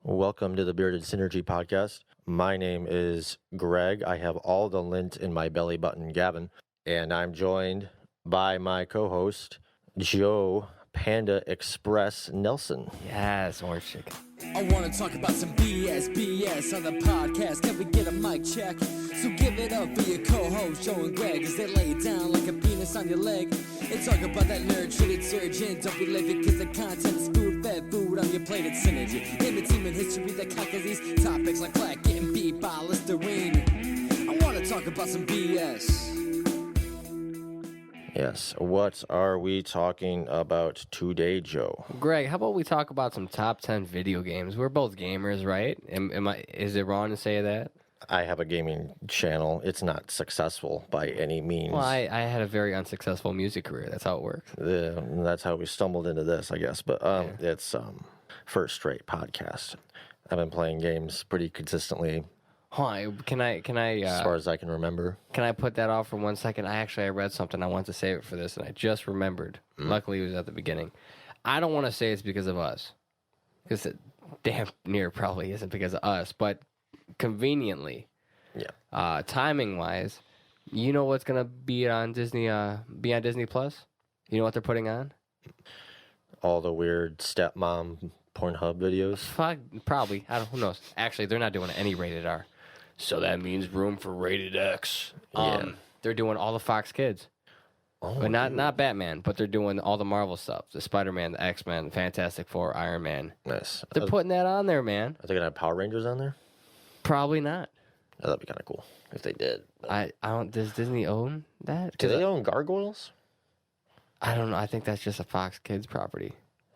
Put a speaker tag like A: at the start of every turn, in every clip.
A: Welcome to the Bearded Synergy podcast. My name is Greg. I have all the lint in my belly button, Gavin, and I'm joined by my co-host, Joe Panda Express Nelson.
B: Yes, orange chicken.
C: I wanna talk about some BS on the podcast. Can we get a mic check? So give it up for your co-host Joe and Greg as they lay it down like a penis on your leg and talk about that nerd shit detergent. Don't be late because the content is food-fed food on your plate. It's synergy. Name a team in history that conquers these topics like black getting beat by Listerine. I wanna talk about some BS.
A: Yes, what are we talking about today, Joe?
B: Greg, how about we talk about some top 10 video games? We're both gamers, right? Is it wrong to say that?
A: I have a gaming channel. It's not successful by any means.
B: Well, I had a very unsuccessful music career. That's how it works.
A: That's how we stumbled into this, I guess. But It's first rate podcast. I've been playing games pretty consistently.
B: Huh, can I
A: as far as I can remember.
B: Can I put that off for 1 second? I read something. I wanted to save it for this, and I just remembered. Luckily, it was at the beginning. I don't want to say it's because of us, because it damn near probably isn't because of us, but conveniently, timing-wise, you know what's gonna be on Disney? Be on Disney Plus? You know what they're putting on?
A: All the weird stepmom Pornhub videos.
B: Fuck, probably. I don't. Who knows? Actually, they're not doing any rated R. So that means room for rated X. They're doing all the Fox Kids. But not Batman, but they're doing all the Marvel stuff. The Spider-Man, the X-Men, the Fantastic Four, Iron Man.
A: Nice.
B: They're putting that on there, man.
A: Are they going to have Power Rangers on there?
B: Probably not.
A: Oh, that'd be kind of cool if they did.
B: I don't. Does Disney own that?
A: Do they own Gargoyles?
B: I don't know. I think that's just a Fox Kids property.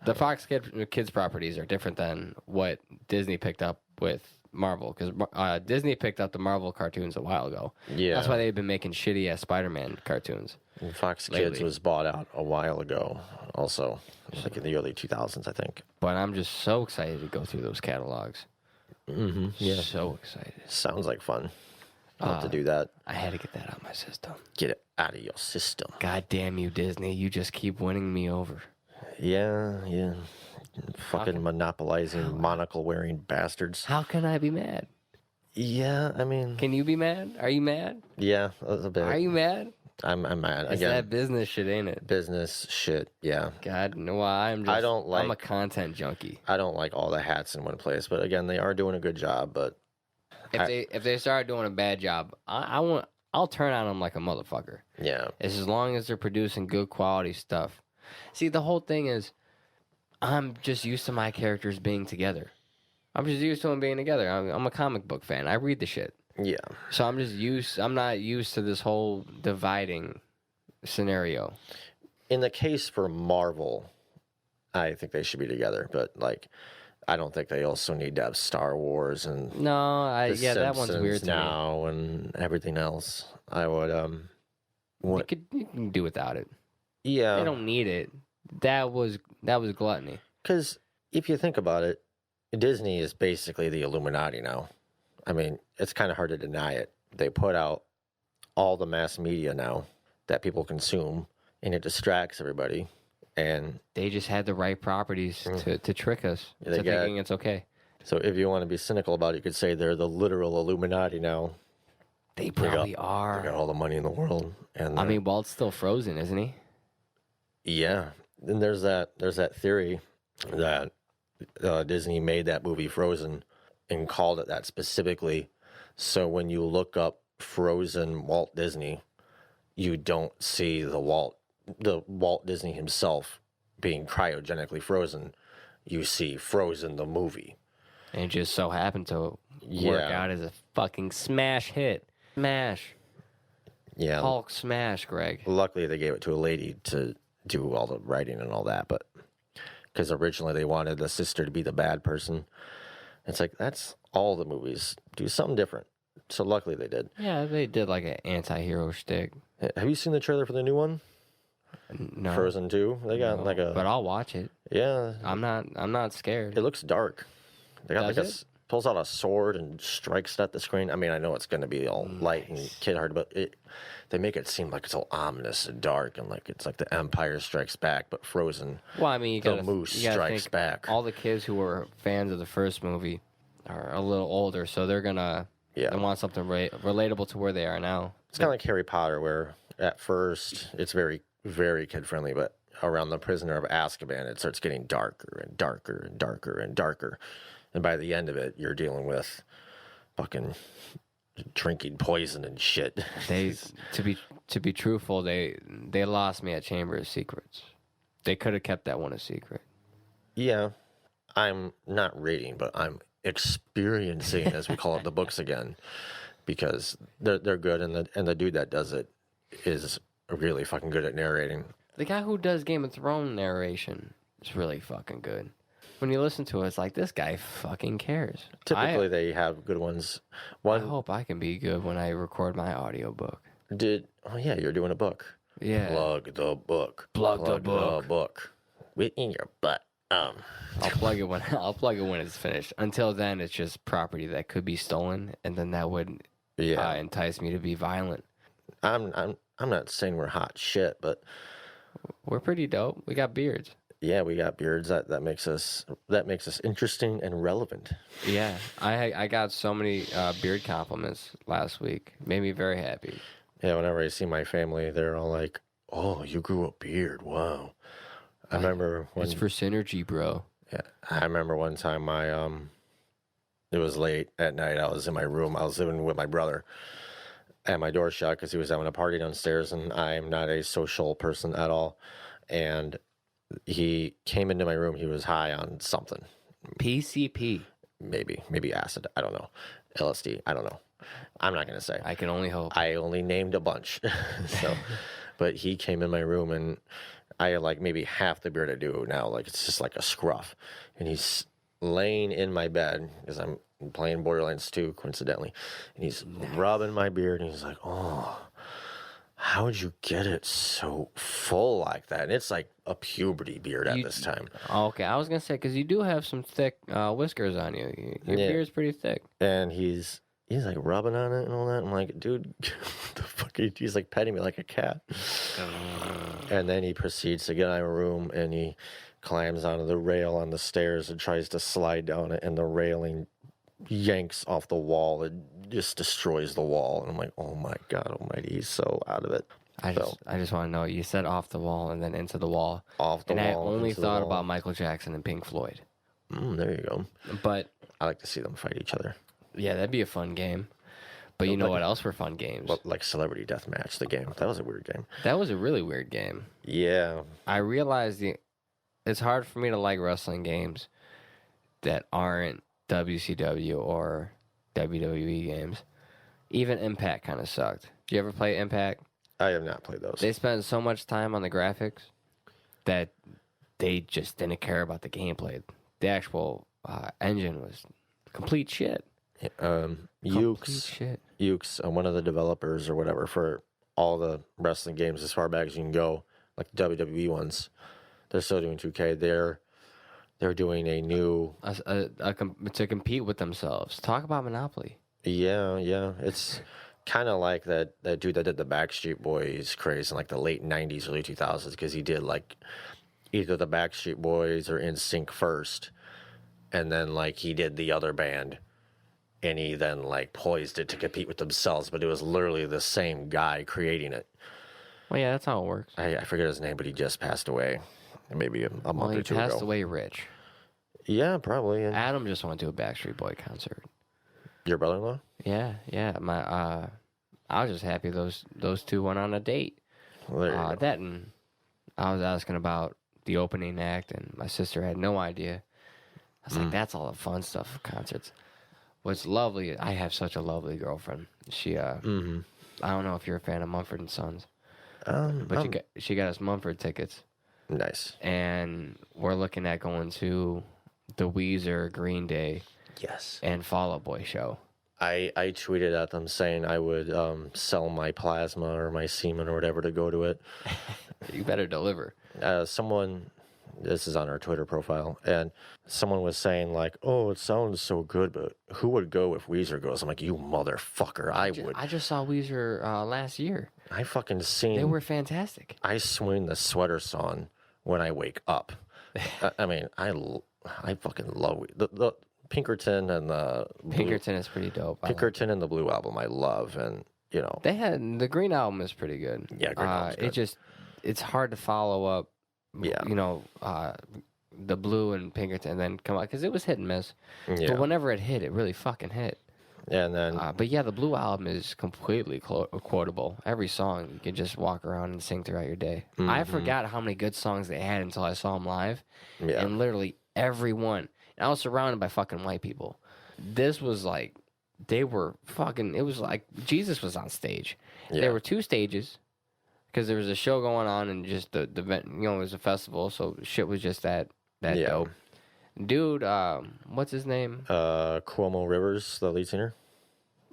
B: The Fox Kids properties are different than what Disney picked up with Marvel, because Disney picked up the Marvel cartoons a while ago.
A: Yeah.
B: That's why they've been making shitty-ass Spider-Man cartoons.
A: And Fox
B: lately.
A: Kids was bought out a while ago also, like in the early 2000s, I think.
B: But I'm just so excited to go through those catalogs.
A: Mm-hmm. Yeah.
B: So excited.
A: Sounds like fun. I'll have to do that.
B: I had to get that out of my system.
A: Get it out of your system.
B: God damn you, Disney. You just keep winning me over.
A: Yeah. Fucking monopolizing monocle-wearing bastards.
B: How can I be mad?
A: Yeah, I mean...
B: Can you be mad? Are you mad?
A: Yeah, a little bit.
B: Are you mad?
A: I'm mad.
B: It's
A: Again,
B: that business shit, ain't it?
A: business shit, yeah.
B: God, no, I'm a content junkie.
A: I don't like all the hats in one place, but again, they are doing a good job, but...
B: If they start doing a bad job, I'll turn on them like a motherfucker.
A: Yeah.
B: As long as they're producing good quality stuff. See, the whole thing is, I'm just used to my characters being together. I'm just used to them being together. I'm a comic book fan. I read the shit.
A: Yeah.
B: So I'm not used to this whole dividing scenario.
A: In the case for Marvel, I think they should be together, but like, I don't think they also need to have Star Wars and
B: that one's weird to
A: now and everything else. I would
B: you can do without it.
A: Yeah.
B: They don't need it. That was gluttony.
A: Because if you think about it, Disney is basically the Illuminati now. I mean, it's kind of hard to deny it. They put out all the mass media now that people consume, and it distracts everybody. And
B: they just had the right properties to trick us into thinking it's okay.
A: So if you want to be cynical about it, you could say they're the literal Illuminati now.
B: They probably are.
A: They got all the money in the world. And
B: I mean, Walt's still frozen, isn't he?
A: Yeah. Then there's that theory that Disney made that movie Frozen and called it that specifically. So when you look up Frozen Walt Disney, you don't see the Walt Disney himself being cryogenically frozen. You see Frozen the movie.
B: And it just so happened to work out as a fucking smash hit. Smash.
A: Yeah.
B: Hulk smash, Greg.
A: Luckily, they gave it to a lady to do all the writing and all that, but because originally they wanted the sister to be the bad person. It's like, that's all the movies. Do something different. So luckily they did.
B: Yeah, they did like an anti-hero shtick.
A: Have you seen the trailer for the new one?
B: No.
A: Frozen 2? They got
B: but I'll watch it.
A: Yeah.
B: I'm not scared.
A: It looks dark. They got pulls out a sword and strikes it at the screen. I mean, I know it's going to be all light and kid hard, but they make it seem like it's all ominous and dark and like it's like the Empire Strikes Back, but Frozen.
B: Well, I mean,
A: the moose strikes back.
B: All the kids who were fans of the first movie are a little older, so they're gonna they want something relatable to where they are now.
A: It's kind of like Harry Potter, where at first it's very, very kid friendly, but around the Prisoner of Azkaban, it starts getting darker and darker and darker and darker. And by the end of it, you're dealing with fucking drinking poison and shit.
B: To be truthful, they lost me at Chamber of Secrets. They could have kept that one a secret.
A: Yeah, I'm not reading, but I'm experiencing, as we call it, the books again, because they're good, and the dude that does it is really fucking good at narrating.
B: The guy who does Game of Thrones narration is really fucking good. When you listen to it, it's like, this guy fucking cares.
A: Typically, they have good ones.
B: I hope I can be good when I record my audiobook.
A: Oh, yeah, you're doing a book.
B: Yeah.
A: Plug the book.
B: Plug the
A: book. In your butt.
B: I'll plug it when it's finished. Until then, it's just property that could be stolen, and then that would entice me to be violent.
A: I'm not saying we're hot shit, but
B: we're pretty dope. We got beards.
A: Yeah, we got beards. That makes us interesting and relevant.
B: Yeah, I got so many beard compliments last week. Made me very happy.
A: Yeah, whenever I see my family, they're all like, "Oh, you grew a beard! Wow!" I remember when
B: it's for synergy, bro.
A: Yeah, I remember one time it was late at night. I was in my room. I was living with my brother, and my door shut because he was having a party downstairs, and I'm not a social person at all, and he came into my room. He was high on something.
B: PCP.
A: Maybe acid. I don't know. LSD. I don't know. I'm not going to say.
B: I can only hope.
A: I only named a bunch. But he came in my room, and I had like maybe half the beard I do now. Like, it's just like a scruff. And he's laying in my bed because I'm playing Borderlands 2, coincidentally. And he's rubbing my beard, and he's like, "Oh, how would you get it so full like that?" And it's like a puberty beard at this time.
B: Okay, I was going to say, because you do have some thick whiskers on you. Your beard's pretty thick.
A: And he's like rubbing on it and all that. I'm like, "Dude, the fuck?" He's like petting me like a cat. And then he proceeds to get out of my room, and he climbs onto the rail on the stairs and tries to slide down it, and the railing yanks off the wall. It just destroys the wall. And I'm like, "Oh my God almighty, he's so out of it."
B: I just want to know, you said off the wall and then into the wall.
A: Off the wall.
B: And I only thought about Michael Jackson and Pink Floyd.
A: There you go.
B: But
A: I like to see them fight each other.
B: Yeah, that'd be a fun game. But you know what else were fun games?
A: Like Celebrity Deathmatch, the game. That was a weird game.
B: That was a really weird game.
A: Yeah.
B: I realized it's hard for me to like wrestling games that aren't WCW or WWE games. Even Impact kind of sucked. Did you ever play Impact?
A: I have not played those.
B: They spent so much time on the graphics that they just didn't care about the gameplay. The actual engine was complete shit.
A: Ukes, one of the developers or whatever for all the wrestling games as far back as you can go, like the WWE ones, they're still doing 2K. They're doing a new
B: to compete with themselves. Talk about Monopoly.
A: Yeah. It's kind of like that dude that did the Backstreet Boys craze in like the late 90s, early 2000s, because he did like either the Backstreet Boys or NSYNC first, and then like he did the other band, and he then like poised it to compete with themselves, but it was literally the same guy creating it.
B: Well, yeah, that's how it works.
A: I forget his name, but he just passed away maybe a month or two ago.
B: He passed away rich.
A: Yeah, probably.
B: Adam just went to a Backstreet Boy concert.
A: Your brother-in-law?
B: Yeah. I was just happy those two went on a date.
A: Well, there you go.
B: That, and I was asking about the opening act, and my sister had no idea. I was like, that's all the fun stuff of concerts. What's lovely, I have such a lovely girlfriend. She, I don't know if you're a fan of Mumford & Sons, but she got us Mumford tickets.
A: Nice.
B: And we're looking at going to the Weezer, Green Day, and Fall Out Boy show.
A: I tweeted at them saying I would sell my plasma or my semen or whatever to go to it.
B: You better deliver.
A: Someone This is on our Twitter profile, and someone was saying like, "Oh, it sounds so good, but who would go if Weezer goes?" I'm like, "You motherfucker, I would."
B: I just saw Weezer last year.
A: I fucking seen.
B: They were fantastic.
A: I swing the sweater song when I wake up. I mean, I fucking love the Pinkerton and the
B: Pinkerton is pretty dope.
A: Pinkerton and the Blue album. I love, and
B: they had the Green album is pretty good.
A: Yeah, Green album's good.
B: It's hard to follow up.
A: Yeah.
B: The Blue and Pinkerton, and then come out because it was hit and miss.
A: Yeah.
B: But whenever it hit, it really fucking hit.
A: And then,
B: but yeah, the Blue album is completely quotable. Every song you can just walk around and sing throughout your day. I forgot how many good songs they had until I saw them live, and literally every one. And I was surrounded by fucking white people. This was like they were fucking. It was like Jesus was on stage.
A: Yeah.
B: There were 2 stages because there was a show going on and just the event. It was a festival, so shit was just that dope. Dude, what's his name?
A: Cuomo Rivers, the lead singer.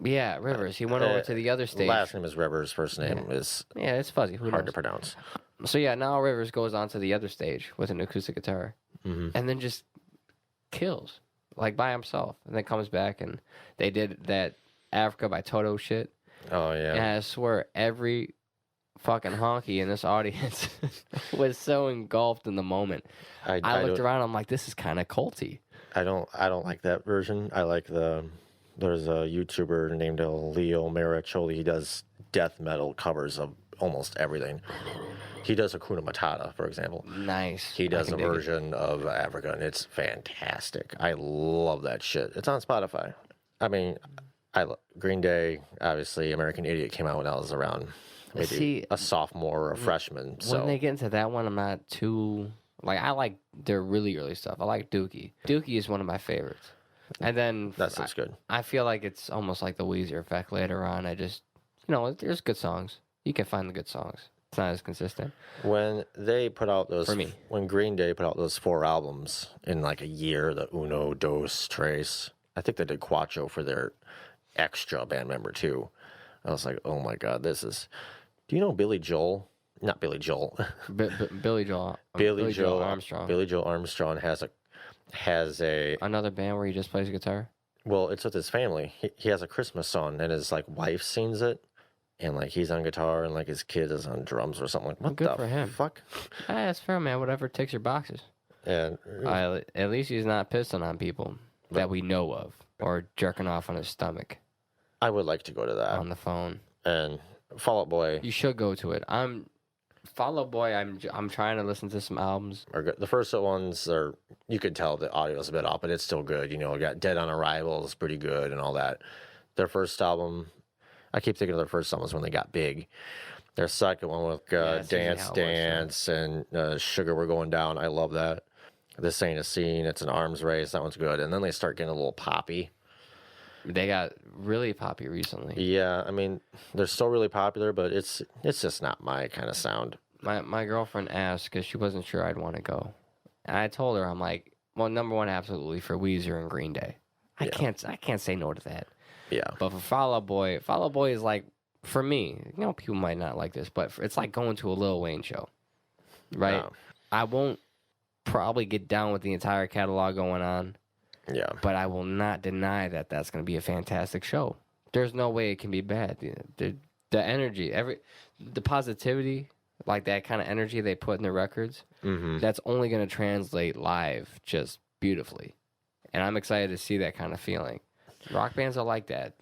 B: Yeah, Rivers. He went over to the other stage.
A: Last name is Rivers. First name is
B: it's fuzzy. Who
A: hard
B: knows?
A: to pronounce.
B: So yeah, now Rivers goes on to the other stage with an acoustic guitar,
A: Mm-hmm.
B: and then just kills like by himself, and then comes back and they did that Africa by Toto shit.
A: Oh yeah.
B: And I swear every fucking honky in this audience was so engulfed in the moment. I looked around. I'm like, this is kind of culty.
A: I don't like that version. I like there's a YouTuber named Leo Maracholi. He does death metal covers of almost everything. He does Hakuna Matata, for example.
B: Nice.
A: He does a version of Africa, and it's fantastic. I love that shit. It's on Spotify. I mean, Green Day, obviously, American Idiot came out when I was around maybe a sophomore or a freshman. So
B: when they get into that one, I'm not too... I like their really early stuff. I like Dookie. Dookie is one of my favorites. And then...
A: that sounds good.
B: I feel like it's almost like the Weezer effect later on. I just... there's good songs. You can find the good songs. It's not as consistent.
A: When they put out those...
B: For me.
A: When Green Day put out those 4 albums in like a year, the Uno, Dos, Tres... I think they did Quattro for their extra band member, too. I was like, oh my God, this is... Do you know Billy Joel? Not Billy Joel.
B: Billy Joel.
A: Billy Joel
B: Armstrong.
A: Billy Joel Armstrong has a
B: another band where he just plays guitar.
A: Well, it's with his family. He has a Christmas song, and his wife sings it, and he's on guitar, and his kid is on drums or something. What
B: good
A: the
B: for him.
A: fuck?
B: That's fair, man. Whatever ticks your boxes.
A: And
B: at least he's not pissing on people that we know of, or jerking off on his stomach.
A: I would like to go to that
B: on the phone.
A: And Fall Out Boy.
B: You should go to it. Fall Out Boy. I'm trying to listen to some albums.
A: The first ones are, you could tell the audio's a bit off, but it's still good. We got Dead on Arrival is pretty good and all that. Their first album, I keep thinking of their first albums when they got big. Their second one with Dance Dance and Sugar We're Going Down. I love that. This Ain't a Scene. It's an arms race. That one's good. And then they start getting a little poppy.
B: They got really poppy recently.
A: Yeah, I mean, they're still really popular, but it's just not my kind of sound.
B: My girlfriend asked because she wasn't sure I'd want to go, and I told her, I'm like, well, number one, absolutely for Weezer and Green Day. I can't say no to that.
A: Yeah.
B: But for Fall Out Boy is like, for me, people might not like this, but it's like going to a Lil Wayne show, right?
A: No.
B: I won't probably get down with the entire catalog going on.
A: Yeah.
B: But I will not deny that that's going to be a fantastic show. There's no way it can be bad. The energy, the positivity, like that kind of energy they put in their records, that's only going to translate live just beautifully. And I'm excited to see that kind of feeling. Rock bands are like that.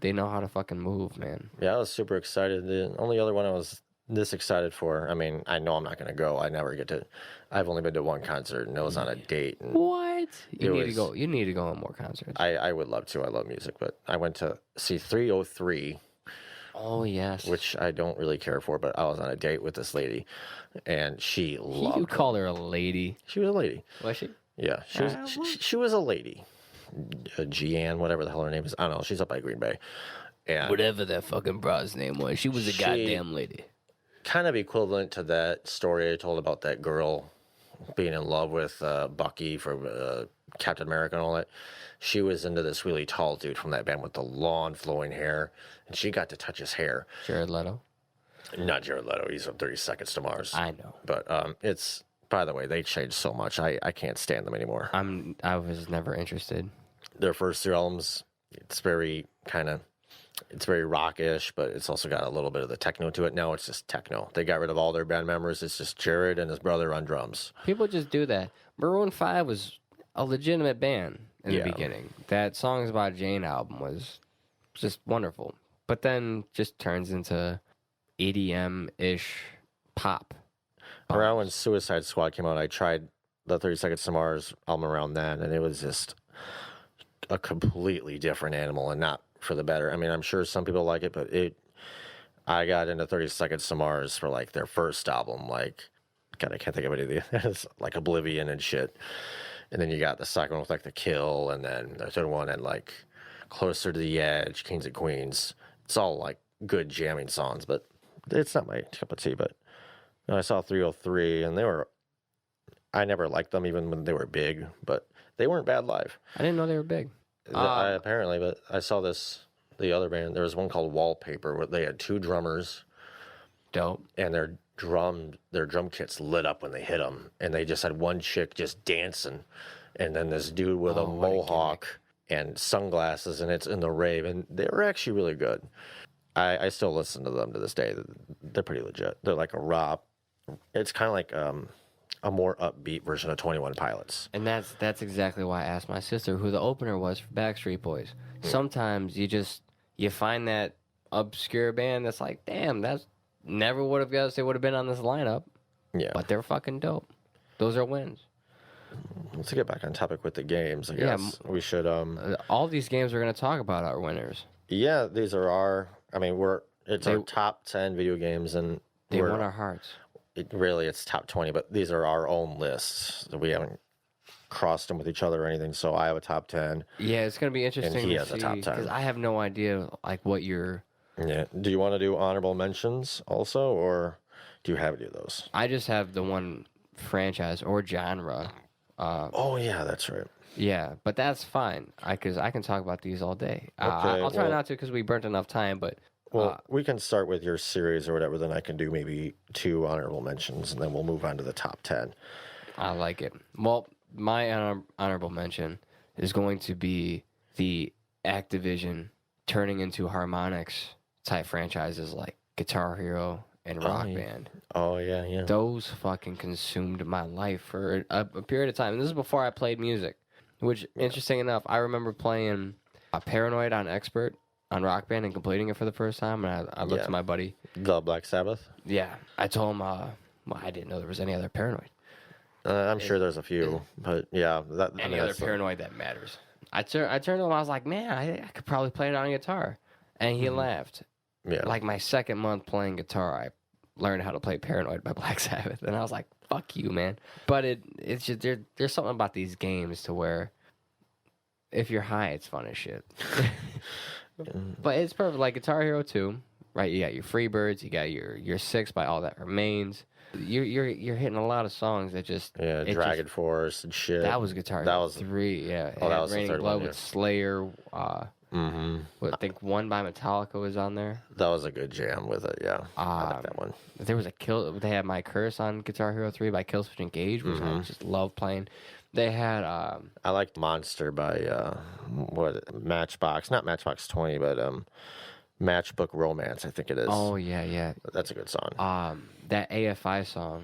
B: They know how to fucking move, man.
A: Yeah, I was super excited. The only other one I was this excited for, I mean, I know I'm not going to go. I've only been to one concert, and it was on a date. And
B: what? You need to go. You need to go on more concerts.
A: I would love to. I love music, but I went to see 303.
B: Oh, yes.
A: Which I don't really care for, but I was on a date with this lady, and she loved
B: You call her a lady?
A: She was a lady.
B: Was she?
A: Yeah, she was a lady. Jeanne, whatever the hell her name is. I don't know. She's up by Green Bay. And
B: whatever that fucking broad's name was. She was a goddamn lady.
A: Kind of equivalent to that story I told about that girl being in love with Bucky from Captain America and all that. She was into this really tall dude from that band with the long flowing hair, and she got to touch his hair.
B: Jared Leto?
A: Not Jared Leto. He's from 30 Seconds to Mars.
B: I know.
A: But By the way, they changed so much. I can't stand them anymore.
B: I was never interested.
A: Their first 3 albums, it's very rockish, but it's also got a little bit of the techno to it. Now it's just techno. They got rid of all their band members. It's just Jared and his brother on drums.
B: People just do that. Maroon 5 was a legitimate band in the beginning. That Songs About Jane album was just wonderful. But then just turns into EDM-ish pop.
A: Around when Suicide Squad came out, I tried the 30 Seconds to Mars album around then, and it was just a completely different animal, and not for the better. I mean, I'm sure some people like it, but I got into 30 Seconds to Mars for like their first album, like, God, I can't think of any of the, like Oblivion and shit. And then you got the second one with like The Kill, and then the third one and like Closer to the Edge, Kings and Queens. It's all like good jamming songs, but it's not my cup of tea. But I saw 303, and I never liked them even when they were big, but they weren't bad live.
B: I didn't know they were big.
A: Apparently, but I saw the other band. There was one called Wallpaper where they had 2 drummers.
B: Dope.
A: And their drum kits lit up when they hit them, and they just had one chick just dancing, and then this dude with a mohawk and sunglasses, and it's in the rave, and they were actually really good. I still listen to them to this day. They're pretty legit. They're like a rock. It's kind of like a more upbeat version of 21 Pilots.
B: And that's exactly why I asked my sister who the opener was for Backstreet Boys. Sometimes you find that obscure band that's like, damn, that's never would have guessed they would have been on this lineup.
A: Yeah.
B: But they're fucking dope. Those are wins.
A: Let's get back on topic with the games, I guess. We should
B: all these games we're going to talk about are winners.
A: Yeah, these are our top 10 video games, and
B: they won our hearts.
A: It's top 20, but these are our own lists. We haven't crossed them with each other or anything, so I have a top 10.
B: Yeah, it's going to be interesting
A: and he has a top 10.
B: Because I have no idea like what you're...
A: Yeah. Do you want to do honorable mentions also, or do you have any of those?
B: I just have the one franchise or genre.
A: Oh, yeah, that's right.
B: Yeah, but that's fine, because I can talk about these all day.
A: Okay,
B: I'll try not to because we burnt enough time, but...
A: Well, we can start with your series or whatever, then I can do maybe 2 honorable mentions, and then we'll move on to the top 10.
B: I like it. Well, my honorable mention is going to be the Activision turning into harmonics type franchises like Guitar Hero and Rock Band.
A: Oh, yeah, yeah.
B: Those fucking consumed my life for a period of time. And this is before I played music, which, interesting enough, I remember playing Paranoid on Expert on Rock Band and completing it for the first time, and I looked to my buddy.
A: The Black Sabbath?
B: Yeah. I told him, well, I didn't know there was any other Paranoid.
A: I'm sure there's a few, but yeah.
B: Any other Paranoid that matters. I turned to him, I was like, man, I could probably play it on guitar. And he laughed.
A: Yeah.
B: Like my second month playing guitar, I learned how to play Paranoid by Black Sabbath, and I was like, fuck you, man. But it's just, there's something about these games to where if you're high, it's fun as shit. But it's perfect. Like Guitar Hero 2, right? You got your Freebirds, you got your 6 by All That Remains. You're hitting a lot of songs that just
A: Dragon Force and shit.
B: That was Guitar Hero 3. Yeah,
A: that was the
B: Raining
A: third
B: Blood
A: one,
B: with Slayer. I think One by Metallica was on there.
A: That was a good jam with it. Yeah, I like that one.
B: There was They had My Curse on Guitar Hero 3 by Killswitch Engage, which I just love playing. They had
A: I liked Monster by Matchbox, not Matchbox 20, but Matchbook Romance, I think it is.
B: Oh yeah.
A: That's a good song.
B: That AFI song,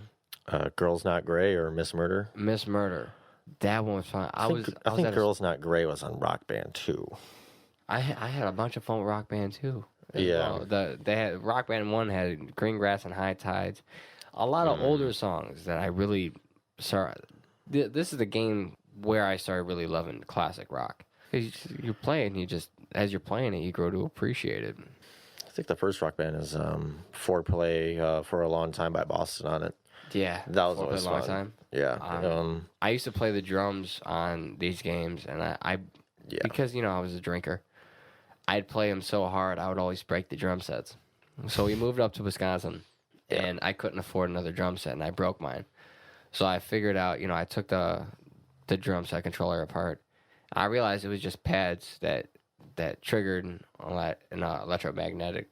A: Girls Not Gray or Miss Murder.
B: Miss Murder, that one was fun.
A: I think Girls Not Gray was on Rock Band too.
B: I had a bunch of fun with Rock Band too.
A: Yeah,
B: they had Rock Band 1 had Green Grass and High Tides, a lot of older songs that I really This is the game where I started really loving classic rock. You play it, and as you're playing it, you grow to appreciate it.
A: I think the first Rock Band is Foreplay for a Long Time by Boston on it.
B: Yeah,
A: that was always
B: a long
A: fun.
B: time.
A: Yeah,
B: I used to play the drums on these games, and I because I was a drinker, I'd play them so hard I would always break the drum sets. So we moved up to Wisconsin, and I couldn't afford another drum set, and I broke mine. So I figured out, I took the drum set controller apart. I realized it was just pads that triggered an electromagnetic,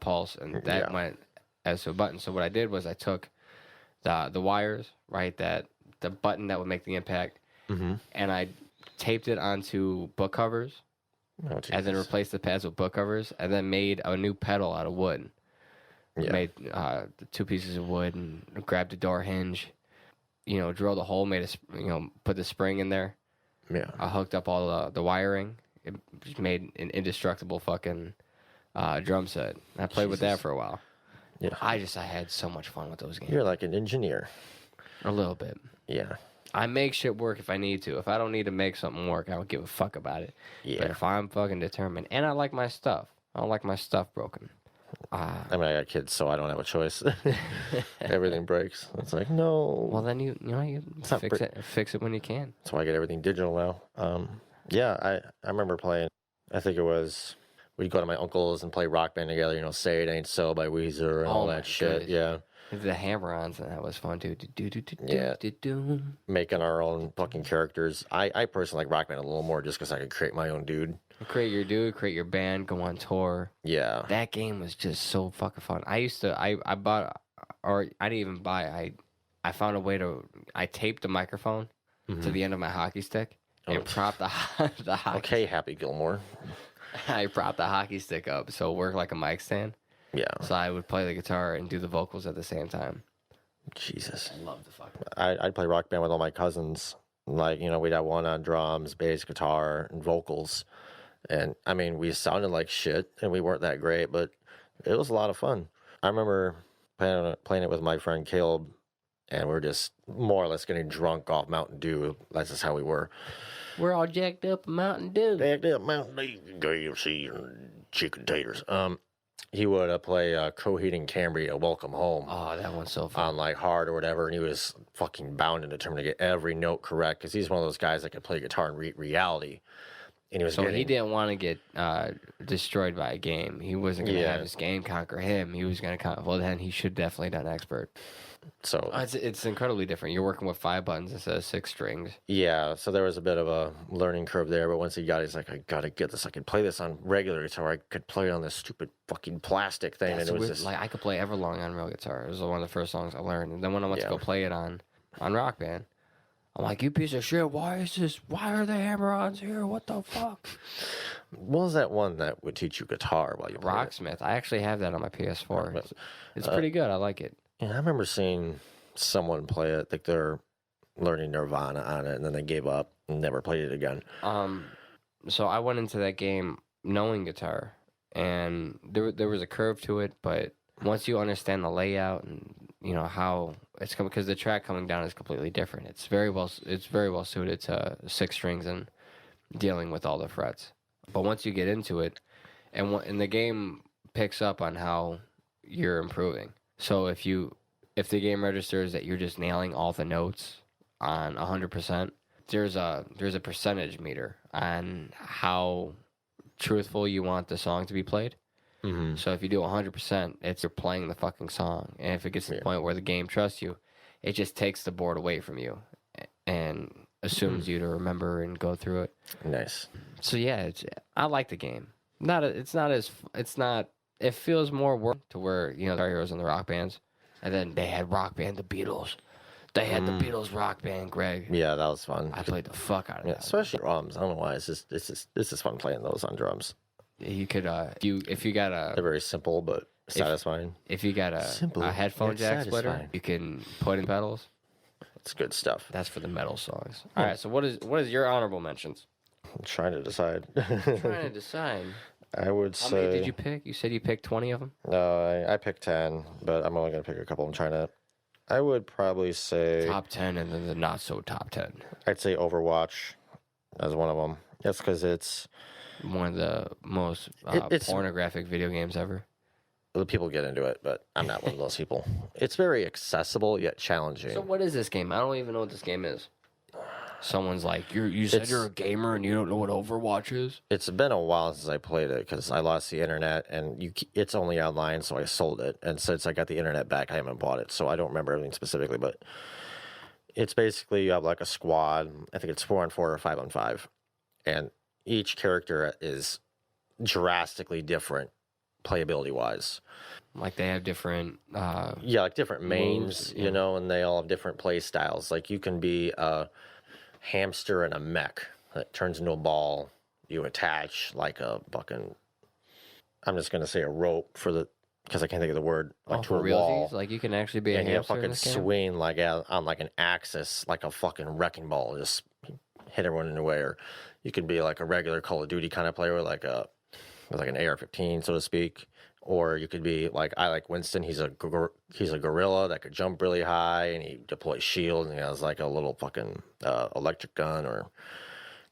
B: pulse, and that went as to a button. So what I did was I took the wires, right? That the button that would make the impact, and I taped it onto book covers, and then replaced the pads with book covers, and then made a new pedal out of wood.
A: Yeah.
B: Made the 2 pieces of wood and grabbed a door hinge, drilled a hole, put the spring in there.
A: Yeah.
B: I hooked up all the wiring. It just made an indestructible fucking drum set. I played with that for a while.
A: Yeah.
B: I had so much fun with those games.
A: You're like an engineer.
B: A little bit.
A: Yeah.
B: I make shit work if I need to. If I don't need to make something work, I don't give a fuck about it.
A: Yeah.
B: But if I'm fucking determined, and I like my stuff, I don't like my stuff broken.
A: I mean, I got kids, so I don't have a choice. Everything breaks. It's like, no.
B: Well, then you fix it when you can.
A: That's why I get everything digital now. Yeah, I remember playing. I think it was we'd go to my uncle's and play Rock Band together. Say It Ain't So by Weezer and all that shit.
B: Goodness. Yeah, the hammer-ons, and that was fun too.
A: Yeah, making our own fucking characters. I personally like Rock Band a little more just because I could create my own dude.
B: Create your dude, create your band, go on tour.
A: Yeah,
B: that game was just so fucking fun. I bought, or I didn't even buy. I found a way I taped the microphone to the end of my hockey stick and propped the hockey.
A: Okay, Happy Gilmore.
B: I propped the hockey stick up so it worked like a mic stand.
A: Yeah.
B: So I would play the guitar and do the vocals at the same time.
A: Jesus.
B: I love the fucking.
A: I'd play Rock Band with all my cousins. Like, we'd have one on drums, bass, guitar, and vocals. And, I mean, we sounded like shit, and we weren't that great, but it was a lot of fun. I remember playing it with my friend Caleb, and we were just more or less getting drunk off Mountain Dew. That's just how we were.
B: We're all jacked up Mountain Dew.
A: Jacked up Mountain Dew, KFC, and chicken taters. He would play Coheed and Cambria, Welcome Home.
B: Oh, that one's so fun.
A: On like hard or whatever, and he was fucking bound and determined to get every note correct because he's one of those guys that can play guitar in reality. And he was
B: he didn't want to get destroyed by a game. He wasn't going to have his game conquer him. He was going to well, then he should definitely done expert.
A: So
B: it's incredibly different. You're working with 5 buttons instead of 6 strings.
A: Yeah, so there was a bit of a learning curve there, but once he got it, he's like, I gotta get this. I could play this on regular guitar. I could play it on this stupid fucking plastic thing.
B: That's
A: and it was
B: weird.
A: just
B: Like I could play Everlong on real guitar. It was one of the first songs I learned. And then when I went to go play it on Rock Band, I'm like, you piece of shit, why are the hammer-ons here? What the fuck?
A: What was that one that would teach you guitar while you played
B: Rocksmith. I actually have that on my PS4. It's pretty good. I like it.
A: Yeah, I remember seeing someone play it. I think they're learning Nirvana on it, and then they gave up and never played it again.
B: So I went into that game knowing guitar, and there was a curve to it, but once you understand the layout and how it's coming, because the track coming down is completely different. It's very well suited to 6 strings and dealing with all the frets. But once you get into it, and the game picks up on how you're improving. So if the game registers that you're just nailing all the notes on 100%, there's a percentage meter on how truthful you want the song to be played. Mm-hmm. So if you do 100%, you're playing the fucking song. And if it gets to the point where the game trusts you, it just takes the board away from you and assumes you to remember and go through it.
A: Nice.
B: So yeah, I like the game. It feels more work to where the heroes in the rock bands, and then they had Rock Band, the Beatles. They had the Beatles Rock Band, Greg.
A: Yeah, that was fun.
B: I played the fuck out of that.
A: Especially drums. I don't know why. It's just fun playing those on drums.
B: You could if you got
A: they're very simple but satisfying.
B: If you got a headphone jack splitter, you can put in pedals.
A: It's good stuff.
B: That's for the metal songs. All right, so what is your honorable mentions?
A: I'm trying to decide. I would say.
B: How many did you pick? You said you picked 20 of them?
A: No, I picked 10, but I'm only going to pick a couple. I would probably say
B: top 10 and then the not so top 10.
A: I'd say Overwatch as one of them. That's because it's
B: one of the most pornographic video games ever.
A: People get into it, but I'm not one of those people. It's very accessible yet challenging.
B: So what is this game? I don't even know what this game is. Someone's like, you said you're a gamer and you don't know what Overwatch is?
A: It's been a while since I played it because I lost the internet and it's only online, so I sold it. And since I got the internet back, I haven't bought it, so I don't remember everything specifically. But it's basically you have like a squad. I think it's 4-on-4 or 5-on-5, and each character is drastically different playability wise.
B: Like they have different.
A: Yeah, like different mains,
B: moves,
A: you know, and they all have different play styles. Like you can be a hamster in a mech that turns into a ball. You attach like a fucking. I'm just gonna say a rope because I can't think of the word, like to
B: for
A: a wall.
B: realsies, like you can actually be a
A: And you
B: hamster in
A: fucking
B: this game?
A: swing like on like an axis, like a fucking wrecking ball, just hit everyone in the way. Or you could be like a regular Call of Duty kind of player with like an AR-15, so to speak. Or you could be like I like Winston. He's a gorilla that could jump really high, and he deploys shields, and he has like a little fucking electric gun. Or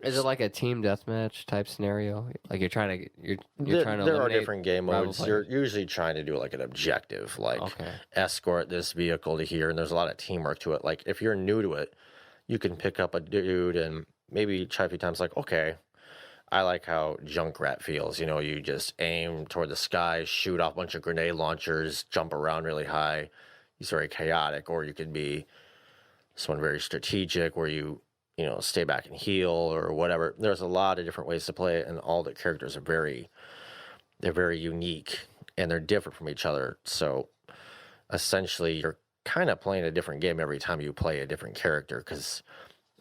B: Is it like a team deathmatch type scenario? Like you're trying to trying to
A: there are
B: eliminate
A: different game
B: rival
A: modes.
B: players?
A: You're usually trying to do like an objective, like
B: Okay.
A: escort this vehicle to here, and there's a lot of teamwork to it. Like if you're new to it, you can pick up a dude and maybe try a few times. Like, okay, I like how Junkrat feels. You know, you just aim toward the sky, shoot off a bunch of grenade launchers, jump around really high. He's very chaotic. Or you could be someone very strategic, where you know, stay back and heal or whatever. There's a lot of different ways to play it, and all the characters are they're very unique and they're different from each other. So essentially, you're kind of playing a different game every time you play a different character, because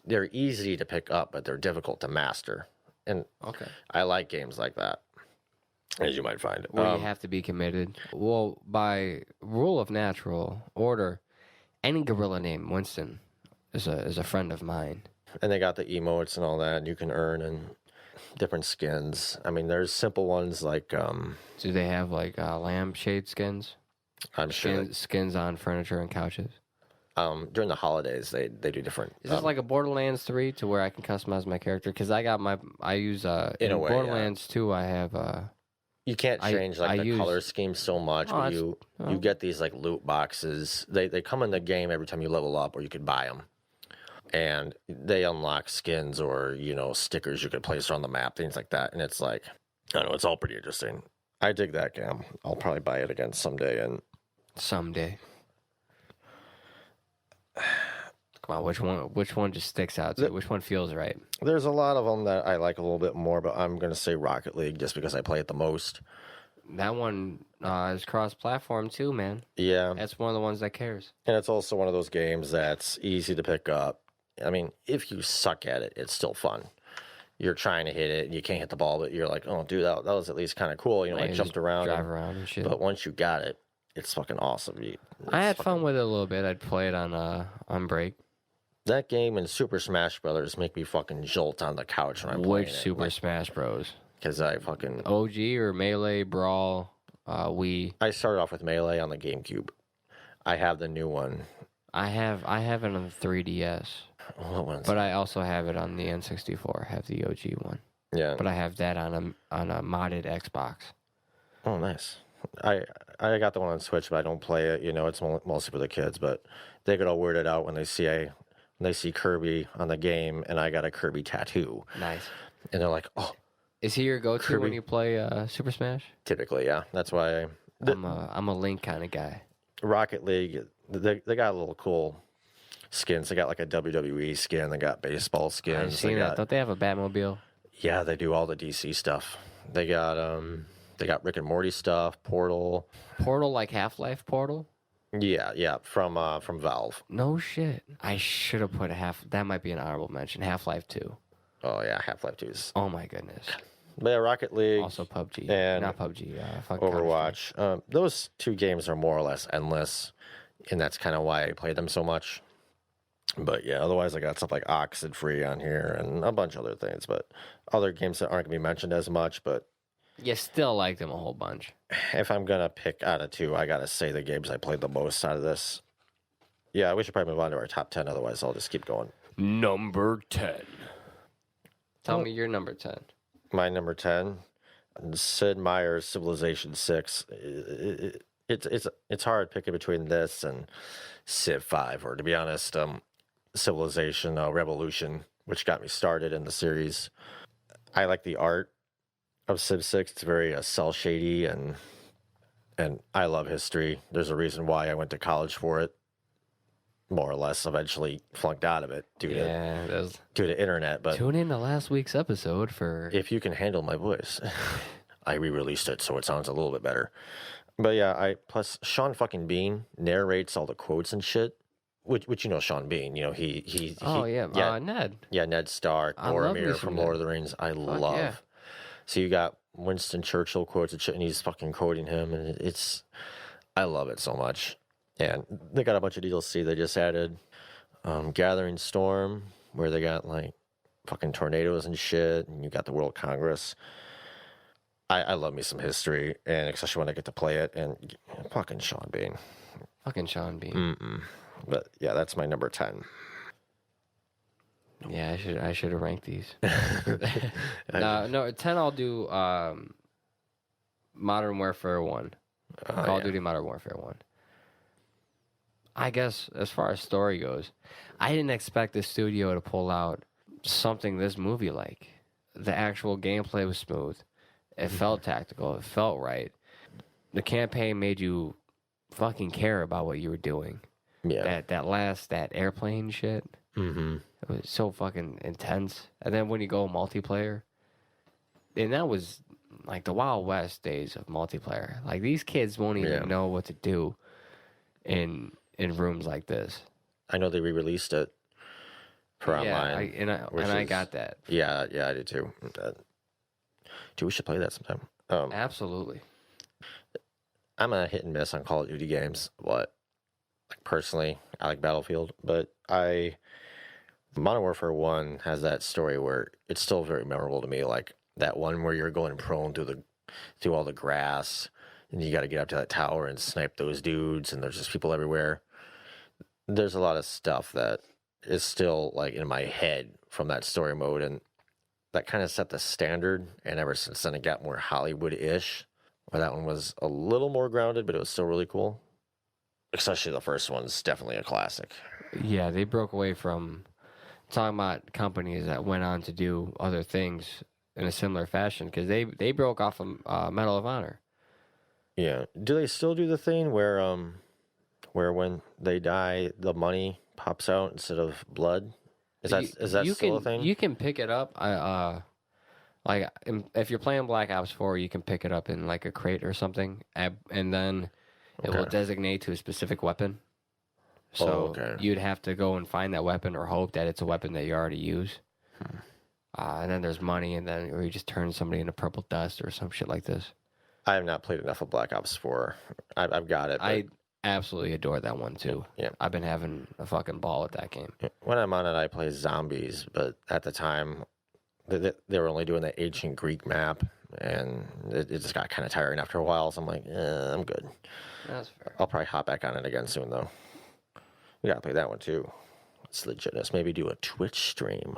A: they're easy to pick up, but they're difficult to master. And
B: Okay.
A: I like games like that, as you might find.
B: Where you have to be committed. Well, by rule of natural order, any gorilla named Winston is a friend of mine.
A: And they got the emotes and all that you can earn, and different skins. I mean, there's simple ones like
B: Do they have like lampshade skins?
A: I'm sure
B: Skins on furniture and couches.
A: during the holidays they do different.
B: Is this like a Borderlands 3 to where I can customize my character? Because I use
A: In a way, yeah.
B: Borderlands 2 I have
A: You can't change
B: I
A: the
B: use-
A: color scheme so much, but you get these like loot boxes. They come in the game every time you level up, or you could buy them, and they unlock skins or, you know, stickers you could place around the map, things like that. And it's like, I don't know, it's all pretty interesting. I dig that game. I'll probably buy it again someday. And
B: someday. Come on, which one just sticks out to you? Which one feels right?
A: there's a lot of them that I like a little bit more, but I'm gonna say Rocket League just because I play it the most.
B: That one is cross-platform too, man.
A: Yeah,
B: That's one of the ones that cares.
A: and it's also one of those games that's easy to pick up. I mean, if you suck at it, it's still fun. You're trying to hit it, and you can't hit the ball, but you're like, oh, dude, that was at least kind of cool. You know,
B: Like,
A: I
B: you
A: jumped
B: just
A: around.
B: drive around and shit.
A: But once you got it, it's fucking awesome.
B: I had fun with it a little bit. I'd play it on break.
A: That game and Super Smash Brothers make me fucking jolt on the couch when I'm playing
B: Which
A: it.
B: Super Smash Bros?
A: Because I fucking...
B: OG or Melee, Brawl, Wii?
A: I started off with Melee on the GameCube. I have the new one.
B: I have it on the 3DS,
A: What one's...
B: but I also have it on the N64. I have the OG one,
A: Yeah.
B: but I have that on a modded Xbox.
A: Oh, nice. I got the one on Switch, but I don't play it. You know, it's mostly for the kids. But they get all weirded out when they see Kirby on the game, and I got a Kirby tattoo,
B: Nice.
A: and they're like, "Oh."
B: Is he your go-to
A: Kirby.
B: when you play Super Smash?
A: Typically, yeah. That's why
B: I'm a Link kind of guy.
A: Rocket League. They got a little cool skins. They got like a WWE skin. They got baseball skins.
B: I've seen it. Don't they have a Batmobile?
A: Yeah, they do all the DC stuff. They got Rick and Morty stuff. Portal.
B: Portal, like Half-Life Portal?
A: Yeah, from Valve.
B: No shit. I should have put that might be an honorable mention. Half-Life 2.
A: Oh yeah, Half-Life 2's.
B: Oh my goodness.
A: But yeah, Rocket League.
B: Also PUBG.
A: and
B: Not PUBG. Fucking
A: Overwatch. Those two games are more or less endless, and that's kind of why I play them so much. But yeah, otherwise I got stuff like Oxid Free on here and a bunch of other things. But other games that aren't going to be mentioned as much. But
B: You still like them a whole bunch.
A: if I'm going to pick out of two, I got to say the games I played the most out of this. Yeah, we should probably move on to our top 10. Otherwise, I'll just keep going.
B: Number 10. Tell me your number 10.
A: My number 10, Sid Meier's Civilization 6. It's hard picking between this and Civ 5, or to be honest, Civilization Revolution, which got me started in the series. I like the art of Civ 6. It's very cel shady, and I love history. There's a reason why I went to college for it. More or less, eventually flunked out of it due to internet. But
B: Tune in to last week's episode for...
A: if you can handle my voice. I re-released it, so it sounds a little bit better. But yeah, plus Sean fucking Bean narrates all the quotes and shit. Which you know Sean Bean, you know he
B: Ned.
A: yeah, Ned Stark,
B: I love me
A: Boromir
B: some
A: from
B: Ned.
A: Lord of the Rings. I love.
B: yeah.
A: So you got Winston Churchill quotes and shit, and he's fucking quoting him, and I love it so much. And they got a bunch of DLC they just added. Gathering Storm, where they got like fucking tornadoes and shit, and you got the World Congress. I love me some history, and especially when I get to play it, and fucking Sean Bean.
B: Fucking Sean Bean.
A: But yeah, that's my number 10.
B: Yeah, I should have ranked these. No, 10 I'll do Modern Warfare 1. Call of Duty Modern Warfare 1. I guess as far as story goes, I didn't expect the studio to pull out something this movie like. The actual gameplay was smooth. It felt tactical. It felt right. The campaign made you fucking care about what you were doing.
A: Yeah.
B: That airplane shit.
A: Mm-hmm.
B: It was so fucking intense. And then when you go multiplayer, and that was like the Wild West days of multiplayer. Like these kids won't even know what to do in rooms like this.
A: I know they re-released it for online.
B: I got that.
A: Yeah, I did too. Dude, we should play that sometime.
B: Absolutely.
A: I'm a hit and miss on Call of Duty games, but like personally, I like Battlefield, but Modern Warfare 1 has that story where it's still very memorable to me. Like that one where you're going prone through all the grass, and you got to get up to that tower and snipe those dudes, and there's just people everywhere. There's a lot of stuff that is still like in my head from that story mode, and that kind of set the standard. And ever since then, it got more Hollywood-ish. Where that one was a little more grounded, but it was still really cool. Especially the first one's definitely a classic.
B: Yeah, they broke away from talking about companies that went on to do other things in a similar fashion because they broke off of Medal of Honor. Yeah.
A: Do they still do the thing where when they die, the money pops out instead of blood? Is that still a thing?
B: You can pick it up. Like if you're playing Black Ops 4, you can pick it up in like a crate or something, and then it will designate to a specific weapon. So you'd have to go and find that weapon or hope that it's a weapon that you already use. And then there's money, or you just turn somebody into purple dust or some shit like this.
A: I have not played enough of Black Ops 4. I've got it.
B: I absolutely adore that one too.
A: Yeah.
B: I've been having a fucking ball with that game.
A: When I'm on it, I play zombies, but at the time, they were only doing the ancient Greek map, and it just got kind of tiring after a while, so I'm like, I'm good.
B: That's fair.
A: I'll probably hop back on it again soon, though. We gotta play that one, too. It's legitness. Maybe do a Twitch stream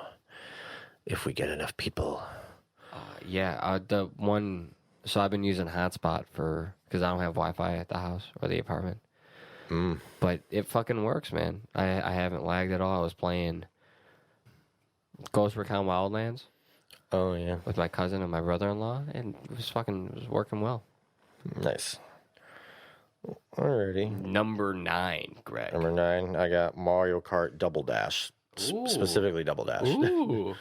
A: if we get enough people.
B: The one... So I've been using Hotspot because I don't have Wi-Fi at the house or the apartment. But it fucking works, man. I haven't lagged at all. I was playing Ghost Recon Wildlands.
A: Oh, yeah.
B: With my cousin and my brother-in-law, and it was working well.
A: Nice. Alrighty.
B: Number 9, Greg.
A: Number 9, I got Mario Kart Double Dash. Specifically Double Dash.
B: Ooh.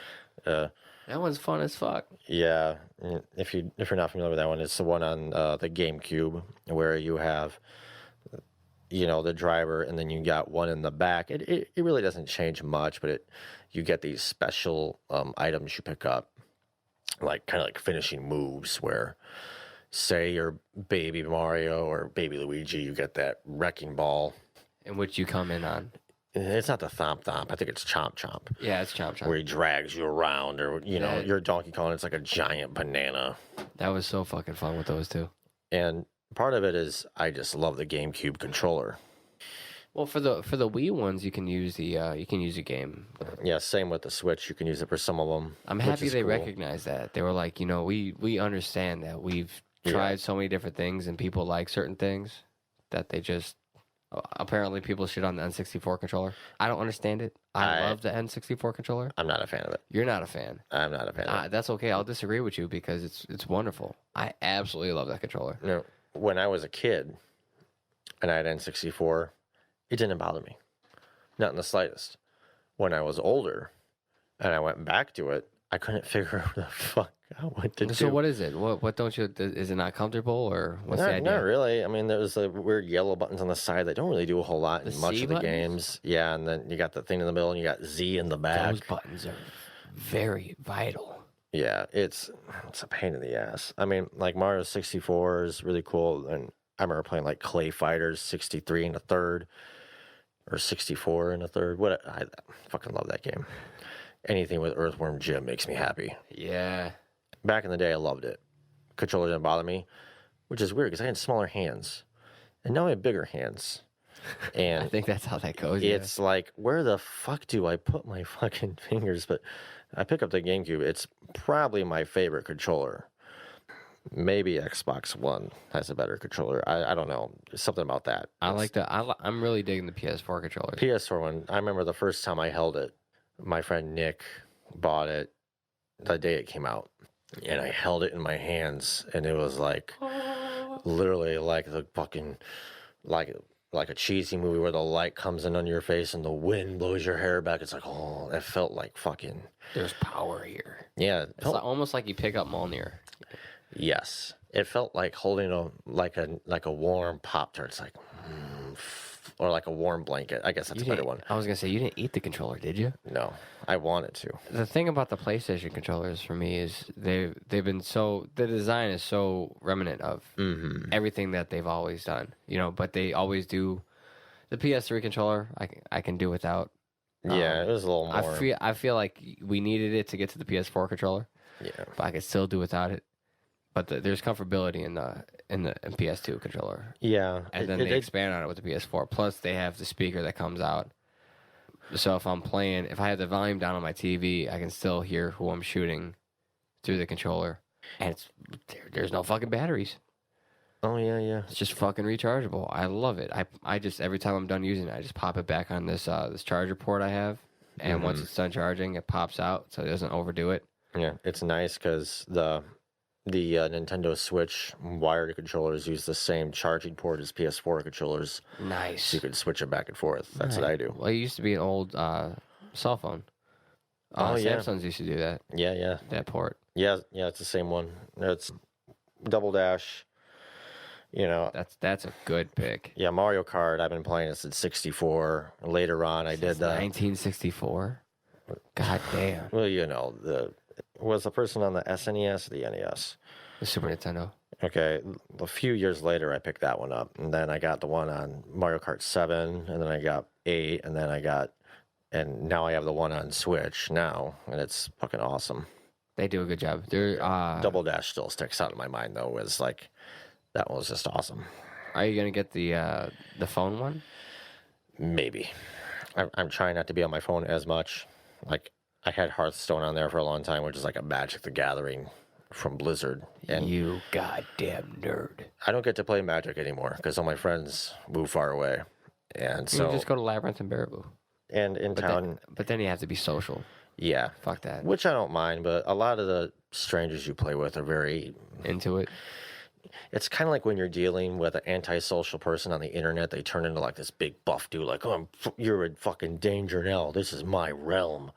B: That one's fun as fuck.
A: Yeah. If you're not familiar with that one, it's the one on the GameCube where you have, the driver, and then you got one in the back. It really doesn't change much, but you get these special items you pick up, like kind of like finishing moves where, say you're Baby Mario or Baby Luigi, you get that wrecking ball.
B: In which you come in on.
A: It's not the Thomp Thomp. I think it's Chomp Chomp.
B: Yeah, it's Chomp Chomp.
A: Where he drags you around, or, you're Donkey Kong, it's like a giant banana.
B: That was so fucking fun with those two.
A: And part of it is I just love the GameCube controller.
B: Well, for the Wii ones, you can use the game.
A: Yeah, same with the Switch. You can use it for some of them.
B: I'm happy they recognize that. They were like, we understand that we've tried so many different things and people like certain things that they just... Apparently, people shit on the N64 controller. I don't understand it. I love the N64 controller.
A: I'm not a fan of it.
B: You're not a fan.
A: I'm not a fan of it.
B: That's okay. I'll disagree with you because it's wonderful. I absolutely love that controller.
A: When I was a kid and I had N64, it didn't bother me. Not in the slightest. When I was older and I went back to it, I couldn't figure out where the fuck what to do.
B: So what is it? What don't you? Is it not comfortable or what's the idea?
A: Not really. I mean, there's the weird yellow buttons on the side that don't really do a whole lot in much
B: C
A: of the
B: buttons?
A: games. Yeah, and then you got the thing in the middle, and you got Z in the back.
B: Those buttons are very vital.
A: Yeah, it's a pain in the ass. I mean, like Mario 64 is really cool, and I remember playing like Clay Fighters 63 and a third, or 64 and a third. I fucking love that game. Anything with Earthworm Jim makes me happy.
B: Yeah.
A: Back in the day, I loved it. Controller didn't bother me, which is weird because I had smaller hands, and now I have bigger hands. And
B: I think that's how that goes.
A: it's like, where the fuck do I put my fucking fingers? But I pick up the GameCube. It's probably my favorite controller. Maybe Xbox One has a better controller. I don't know. Something about that.
B: I'm really digging the PS4 controllers.
A: PS4 one. I remember the first time I held it. My friend Nick bought it the day it came out, and I held it in my hands, and it was like literally like the fucking like a cheesy movie where the light comes in on your face and the wind blows your hair back. It's like, oh, it felt like fucking.
B: There's power here.
A: Yeah,
B: It's like, almost like you pick up Mjolnir.
A: yes, it felt like holding a warm Pop-Tart. It's like, or like a warm blanket. I guess that's a better one.
B: I was gonna say you didn't eat the controller, did you?
A: No, I wanted to.
B: The thing about the PlayStation controllers for me is the design is so remnant of everything that they've always done. But they always do. The PS3 controller, I can do without.
A: Yeah, it was a little more.
B: I feel like we needed it to get to the PS4 controller.
A: Yeah,
B: but I could still do without it. But there's comfortability in the PS2 controller.
A: Yeah,
B: And then they expand on it with the PS4. Plus, they have the speaker that comes out. So if I have the volume down on my TV, I can still hear who I'm shooting through the controller. And there's no fucking batteries.
A: Oh yeah.
B: It's just fucking rechargeable. I love it. I just every time I'm done using it, I just pop it back on this charger port I have. And once it's done charging, it pops out so it doesn't overdo it.
A: Yeah, it's nice because the Nintendo Switch wired controllers use the same charging port as PS4 controllers.
B: Nice.
A: So you could switch it back and forth. That's what I do.
B: Well, it used to be an old cell phone. Samsung's used to do that.
A: Yeah.
B: That port.
A: Yeah, it's the same one. It's double dash.
B: That's a good pick.
A: Yeah, Mario Kart. I've been playing it since 64. Later on, I did the
B: 1964. God damn.
A: Well, was the person on the SNES or the NES?
B: The Super Nintendo.
A: Okay, a few years later, I picked that one up, and then I got the one on Mario Kart 7, and then I got 8, and now I have the one on Switch now, and it's fucking awesome.
B: They do a good job. They're
A: Double Dash still sticks out in my mind though. Was like that one was just awesome.
B: Are you gonna get the phone one?
A: Maybe. I'm trying not to be on my phone as much. Like I had Hearthstone on there for a long time, which is like a Magic the Gathering from Blizzard. And
B: You goddamn nerd.
A: I don't get to play Magic anymore because all my friends move far away, and so
B: just go to Labyrinth and Baraboo.
A: And in town.
B: But then you have to be social.
A: Yeah.
B: Fuck that.
A: Which I don't mind, but a lot of the strangers you play with are very
B: into it.
A: It's kind of like when you're dealing with an antisocial person on the internet, they turn into like this big buff dude, like, oh, you're in fucking danger now. This is my realm.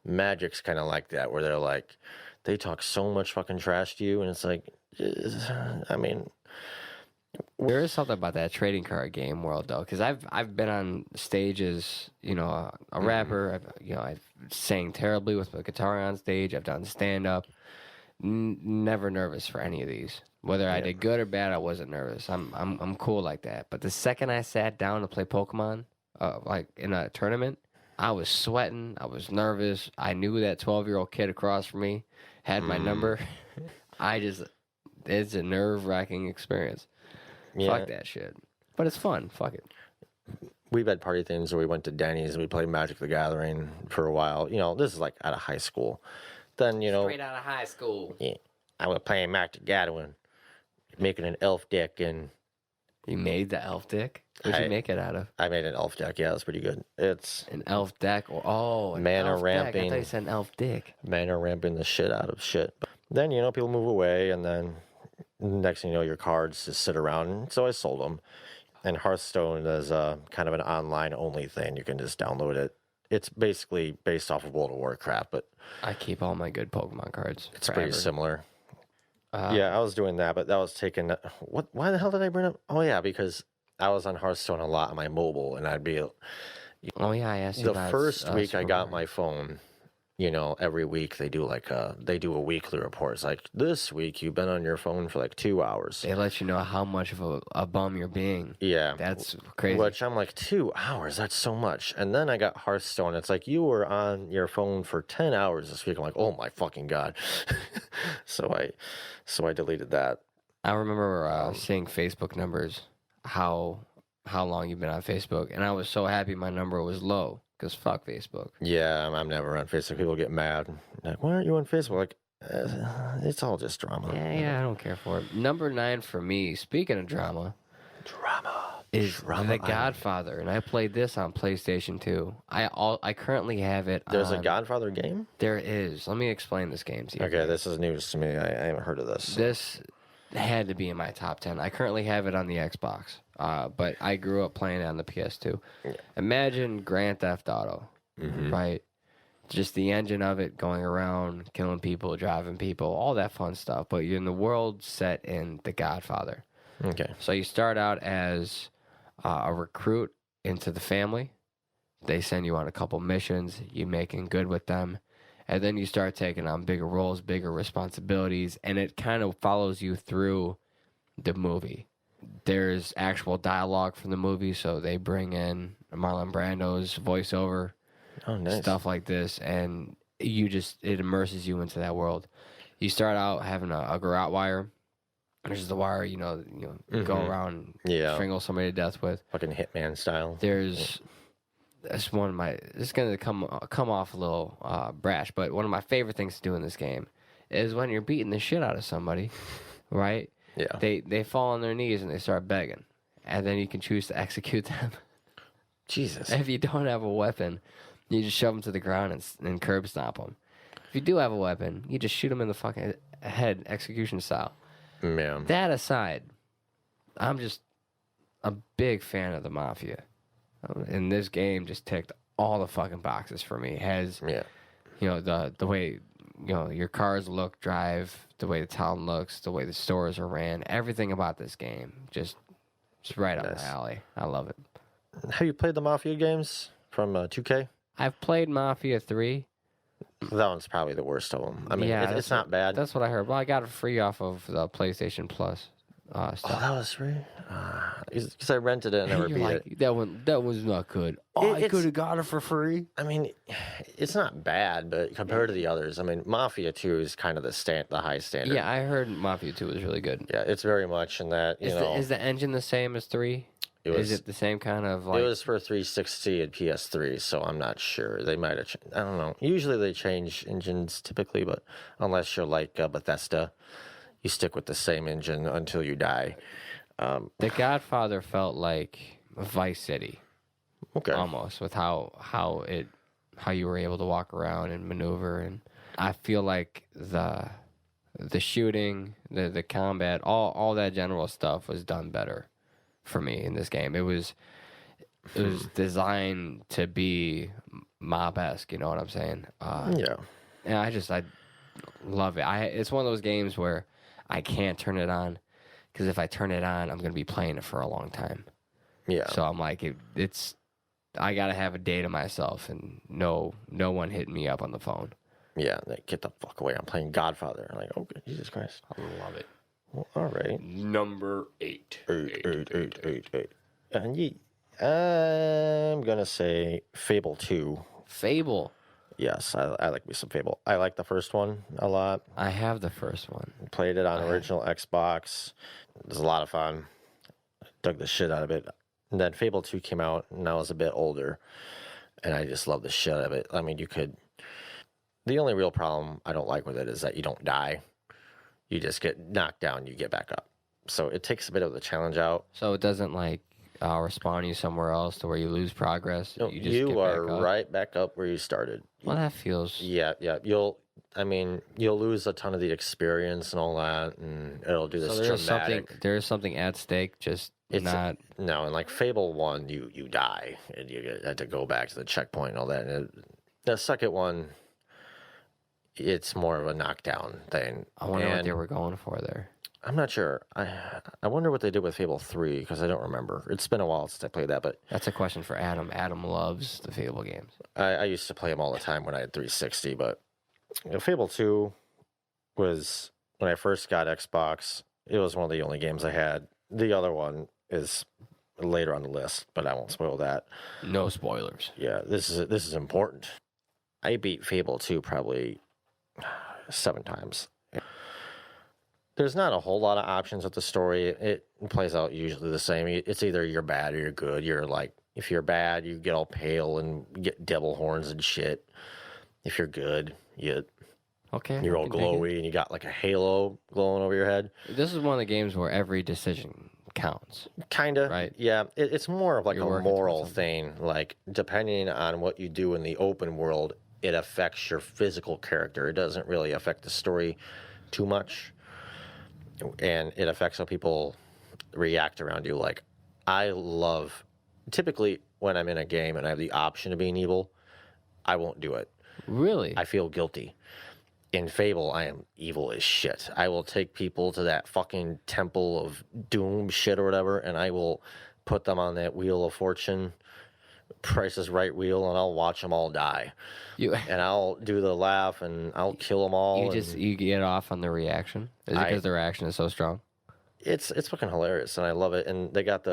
A: Magic's kind of like that, where they're like, they talk so much fucking trash to you, and it's like, I mean,
B: there is something about that trading card game world though, because I've been on stages, a rapper, I've sang terribly with my guitar on stage. I've done stand up. Never nervous for any of these. Whether I did good or bad, I wasn't nervous. I'm cool like that. But the second I sat down to play Pokemon, like in a tournament, I was sweating. I was nervous. I knew that 12-year-old kid across from me had my number. It's a nerve-wracking experience.
A: Yeah.
B: Fuck that shit. But it's fun. Fuck it.
A: We've had party things where we went to Denny's and we played Magic the Gathering for a while. This is like out of high school. Then,
B: Straight out of high school.
A: Yeah, I was playing Magic the Gathering, making an elf deck, and
B: You made the elf deck? What'd you make it out of?
A: I made an elf deck. Yeah, it's pretty good. It's
B: an elf deck, an
A: mana
B: elf
A: ramping.
B: Deck. I thought you said an elf dick.
A: Mana ramping the shit out of shit. Then people move away, and then next thing you know, your cards just sit around. So I sold them. And Hearthstone is kind of an online only thing. You can just download it it's basically based off of World of Warcraft, but
B: I keep all my good Pokemon cards.
A: it's pretty similar.
B: Uh,
A: Yeah, I was doing that, but that was taking what? Why the hell did I bring up? Oh yeah, because I was on Hearthstone a lot on my mobile, and I'd be
B: Oh yeah, I asked you
A: the
B: about
A: first week I
B: Super
A: got
B: Mario.
A: my phone. You know, every week they do a weekly report. It's like this week you've been on your phone for like 2 hours.
B: They let you know how much of a bum you're being.
A: Yeah,
B: That's crazy.
A: which I'm like 2 hours. That's so much. And then I got Hearthstone. It's like you were on your phone for 10 hours this week. I'm like, oh my fucking god. so I deleted that.
B: I remember seeing Facebook numbers, how long you've been on Facebook, and I was so happy my number was low because fuck Facebook.
A: Yeah, I'm never on Facebook. People get mad. Like, why aren't you on Facebook? Like, it's all just drama.
B: Yeah, I don't care for it. Number 9 for me, speaking of drama, is
A: Drama
B: The
A: Island.
B: Godfather, and I played this on PlayStation 2. I currently have it.
A: There's a
B: on-
A: Godfather game?
B: There is. Let me explain this game to you.
A: Okay, this is news to me. I haven't heard of this.
B: This had to be in my top 10. I currently have it on the Xbox, but I grew up playing it on the PS2. Imagine Grand Theft Auto, right? Just the engine of it, going around, killing people, driving people, all that fun stuff. But you're in the world set in The Godfather.
A: Okay.
B: So you start out as a recruit into the family. They send you on a couple missions. You making good with them. And then you start taking on bigger roles, bigger responsibilities, and it kind of follows you through the movie. There's actual dialogue from the movie, so they bring in Marlon Brando's voiceover,
A: Oh, nice.
B: stuff like this, and it immerses you into that world. You start out having a garrote wire, which is the wire go around,
A: Yeah.
B: strangle somebody to death with.
A: Fucking Hitman style.
B: That's one of my. It's gonna come off a little brash, but one of my favorite things to do in this game is when you're beating the shit out of somebody, right?
A: Yeah.
B: They fall on their knees and they start begging, and then you can choose to execute them.
A: Jesus.
B: If you don't have a weapon, you just shove them to the ground and curb stomp them. If you do have a weapon, you just shoot them in the fucking head, execution style.
A: Man.
B: That aside, I'm just a big fan of the Mafia. And this game just ticked all the fucking boxes for me. It has,
A: Yeah.
B: the way, your cars look, drive, the way the town looks, the way the stores are ran, everything about this game just right up
A: Nice.
B: my alley. I love it.
A: Have you played the Mafia games from 2K?
B: I've played Mafia 3.
A: That one's probably the worst of them. I mean,
B: Yeah,
A: it's
B: that's
A: not bad.
B: That's what I heard. Well, I got it free off of the PlayStation Plus
A: Oh,
B: stuff.
A: that was free? Because I rented it and never
B: You're
A: beat
B: like,
A: it.
B: that was not good. Oh, I
A: It's-
B: could have got it for free.
A: I mean, it's not bad, but compared to the others, I mean, Mafia 2 is kind of the high standard.
B: Yeah, I heard Mafia 2 was really good.
A: Yeah, it's very much in that,
B: Is the engine the same as 3? Is it the same kind of like?
A: It was for 360 and PS3, so I'm not sure. They might have. I don't know. Usually they change engines typically, but unless you're like Bethesda, you stick with the same engine until you die.
B: The Godfather felt like Vice City
A: Okay.
B: almost, with how you were able to walk around and maneuver, and I feel like the shooting, the combat, all that general stuff was done better for me in this game. It was designed to be mob-esque, you know what I'm saying?
A: Yeah.
B: And I love it. It's one of those games where I can't turn it on, because if I turn it on, I'm going to be playing it for a long time.
A: Yeah.
B: So I'm like, I got to have a day to myself, and no one hitting me up on the phone.
A: Yeah. Like, get the fuck away. I'm playing Godfather. I'm like, oh, Jesus Christ.
B: I love it.
A: Well, all right.
B: Number 8.
A: Eight. And I'm going to say Fable 2.
B: Fable.
A: Yes, I like me some Fable. I like the first one a lot.
B: I have the first one.
A: Played it on original Xbox. It was a lot of fun. Dug the shit out of it. And then Fable 2 came out, and I was a bit older, and I just love the shit out of it. I mean, the only real problem I don't like with it is that you don't die. You just get knocked down, you get back up. So it takes a bit of the challenge out.
B: So it doesn't like respawn you somewhere else to where you lose progress.
A: No,
B: You just
A: you
B: get
A: are
B: back up.
A: right back up where you started.
B: Well, that feels.
A: Yeah. I mean, you'll lose a ton of the experience and all that, and it'll do this dramatic.
B: There is something at stake. Just
A: It's
B: not.
A: No, in like Fable 1, you die and you had to go back to the checkpoint and all that. And the second one, it's more of a knockdown thing.
B: I wonder what they were going for there.
A: I'm not sure. I wonder what they did with Fable 3 because I don't remember. It's been a while since I played that, but
B: That's a question for Adam. Adam loves the Fable games.
A: I used to play them all the time when I had 360. But Fable 2 was when I first got Xbox. It was one of the only games I had. The other one is later on the list, but I won't spoil that.
B: No spoilers.
A: Yeah, this is important. I beat Fable 2 probably 7 times. There's not a whole lot of options with the story. It plays out usually the same. It's either you're bad or you're good. You're like, if you're bad, you get all pale and get devil horns and shit. If you're good, you're all glowy and you got like a halo glowing over your head.
B: This is one of the games where every decision counts.
A: Kinda,
B: right?
A: Yeah, it's more of like
B: You're
A: a moral thing. Like depending on what you do in the open world, it affects your physical character. It doesn't really affect the story too much, and it affects how people react around you. Like I love, typically when I'm in a game and I have the option of being evil, I won't do it.
B: Really?
A: I feel guilty. In Fable, I am evil as shit. I will take people to that fucking temple of doom shit or whatever, and I will put them on that wheel of fortune, Price is Right wheel, and I'll watch them all die. And I'll do the laugh, and I'll kill them all.
B: You get off on the reaction? Is it because the reaction is so strong?
A: It's fucking hilarious, and I love it. And they got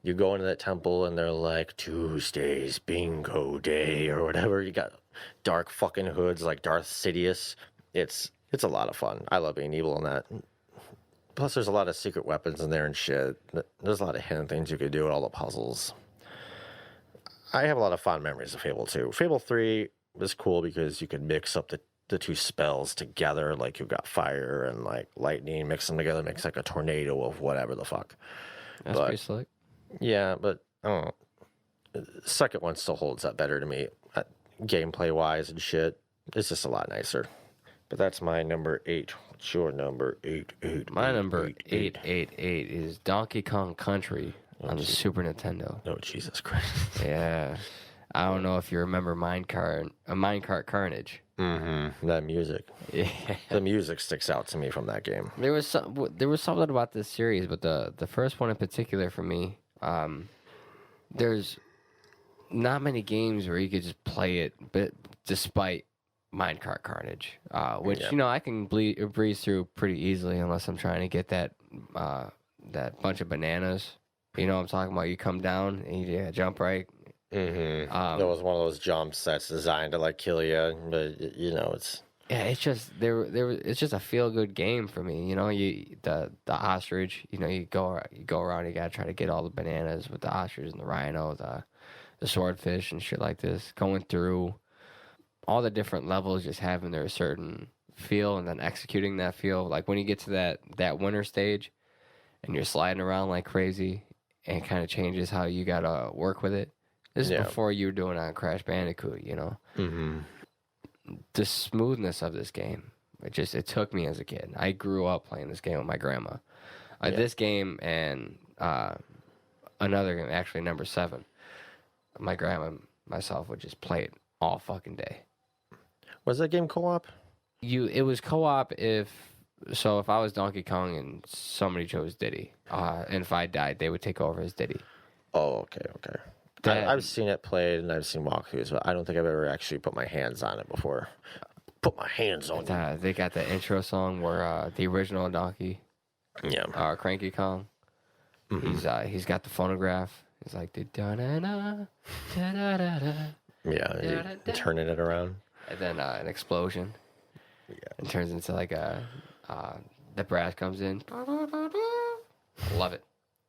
A: you go into that temple, and they're like, Tuesday's bingo day, or whatever. You got dark fucking hoods like Darth Sidious. It's a lot of fun. I love being evil in that. Plus, there's a lot of secret weapons in there and shit. There's a lot of hidden things you could do with all the puzzles. I have a lot of fond memories of Fable 2. Fable 3 was cool because you could mix up the two spells together. Like you've got fire and like lightning, mix them together, makes like a tornado of whatever the fuck.
B: That's pretty slick.
A: Yeah, but I don't know. The second one still holds up better to me. Gameplay wise and shit. It's just a lot nicer. But that's my number 8. What's your number 8?
B: My number 888 is Donkey Kong Country on the Super Nintendo.
A: Oh, Jesus Christ.
B: Yeah. I don't know if you remember Minecart Carnage.
A: Mm-hmm. That music.
B: Yeah.
A: The music sticks out to me from that game.
B: There was something about this series, but the first one in particular for me, there's not many games where you could just play it, but despite Minecart Carnage, which I can breeze through pretty easily unless I'm trying to get that bunch of bananas. You know what I'm talking about? You come down and you jump right.
A: Mm-hmm. That was one of those jumps that's designed to like kill you, but it's
B: it's just it's just a feel good game for me. The ostrich. You go around. You gotta try to get all the bananas with the ostrich and the rhino, the swordfish and shit like this. Going through all the different levels, just having their certain feel, and then executing that feel. Like when you get to that winter stage, and you're sliding around like crazy, and it kind of changes how you gotta work with it. This is before you were doing it on Crash Bandicoot,
A: Mm-hmm.
B: The smoothness of this game, it took me as a kid. I grew up playing this game with my grandma. This game and another game, actually number 7. My grandma and myself would just play it all fucking day.
A: Was that game co-op?
B: It was co-op if I was Donkey Kong and somebody chose Diddy, and if I died, they would take over as Diddy.
A: Oh, okay. I've seen it played and I've seen walkthroughs, but I don't think I've ever actually put my hands on it before. Put my hands on it.
B: They got the intro song where the original Donkey, Cranky Kong, he's got the phonograph. He's like da da da da da da.
A: Yeah, turning it around.
B: And then an explosion.
A: Yeah.
B: It turns into like the brass comes in. I love it.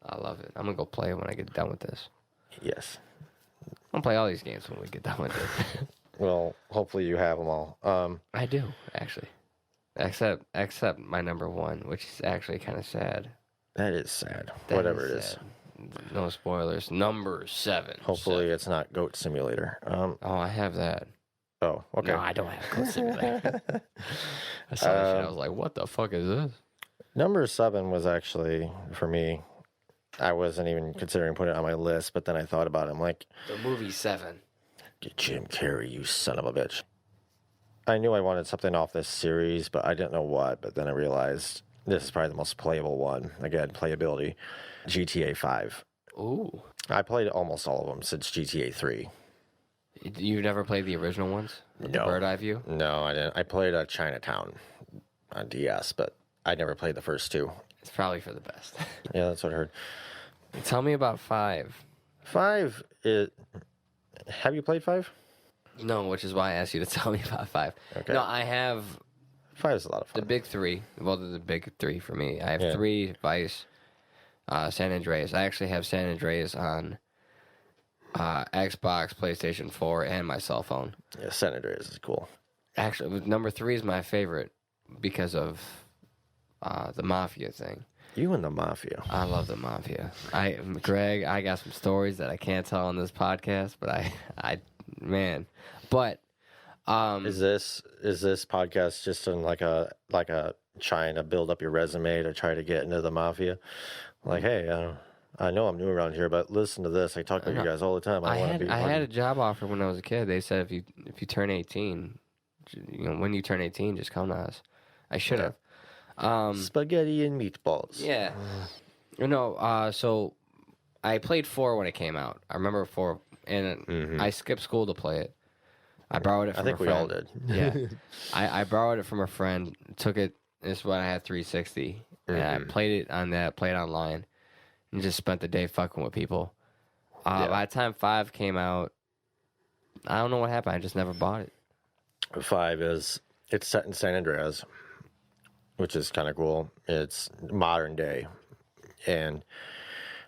B: I'm gonna go play it when I get done with this.
A: Yes.
B: I'm gonna play all these games when we get done with it.
A: Well, hopefully you have them all.
B: I do, actually. Except my number 1, which is actually kind of sad.
A: That is sad. Whatever it is.
B: No spoilers. Number 7.
A: Hopefully it's not Goat Simulator.
B: I have that.
A: Oh, okay.
B: No, I don't have Code Simulator. I saw that shit. I was like, what the fuck is this?
A: Number 7 was actually, for me, I wasn't even considering putting it on my list, but then I thought about it. I'm like,
B: The movie 7.
A: get Jim Carrey, you son of a bitch. I knew I wanted something off this series, but I didn't know what. But then I realized this is probably the most playable one. Again, playability. GTA 5.
B: Ooh.
A: I played almost all of them since GTA 3.
B: You've never played the original ones? With the
A: No.
B: bird eye view?
A: No, I didn't. I played Chinatown on DS, but I never played the first 2.
B: It's probably for the best.
A: Yeah, that's what I heard.
B: Tell me about 5.
A: 5 is... Have you played 5?
B: No, which is why I asked you to tell me about 5.
A: Okay.
B: No, I have
A: 5 is a lot of
B: the
A: fun.
B: big 3. Well, they're the big 3 for me. I have
A: Yeah.
B: 3, Vice, San Andreas. I actually have San Andreas on Xbox, PlayStation 4, and my cell phone.
A: Yeah, San Andreas is cool.
B: Actually, number 3 is my favorite because of the Mafia thing.
A: You and the Mafia.
B: I love the Mafia. Greg, I got some stories that I can't tell on this podcast, but man. But
A: Is this podcast just in like a trying to build up your resume to try to get into the Mafia? Like, hey, I know I'm new around here, but listen to this. I talk about you guys all the time. I want to be.
B: I had a job offer when I was a kid. They said if you turn 18, when you turn 18, just come to us. I should have.
A: Spaghetti and meatballs.
B: Yeah. No. So I played 4 when it came out. I remember 4, and I skipped school to play it. I borrowed it from
A: I think
B: a
A: we all
B: friend.
A: did.
B: Yeah. I borrowed it from a friend, took it, this is when I had 360, and I played it on that, played online, and just spent the day fucking with people. By the time 5 came out, I don't know what happened. I just never bought it.
A: 5 it's set in San Andreas, which is kind of cool. It's modern day, and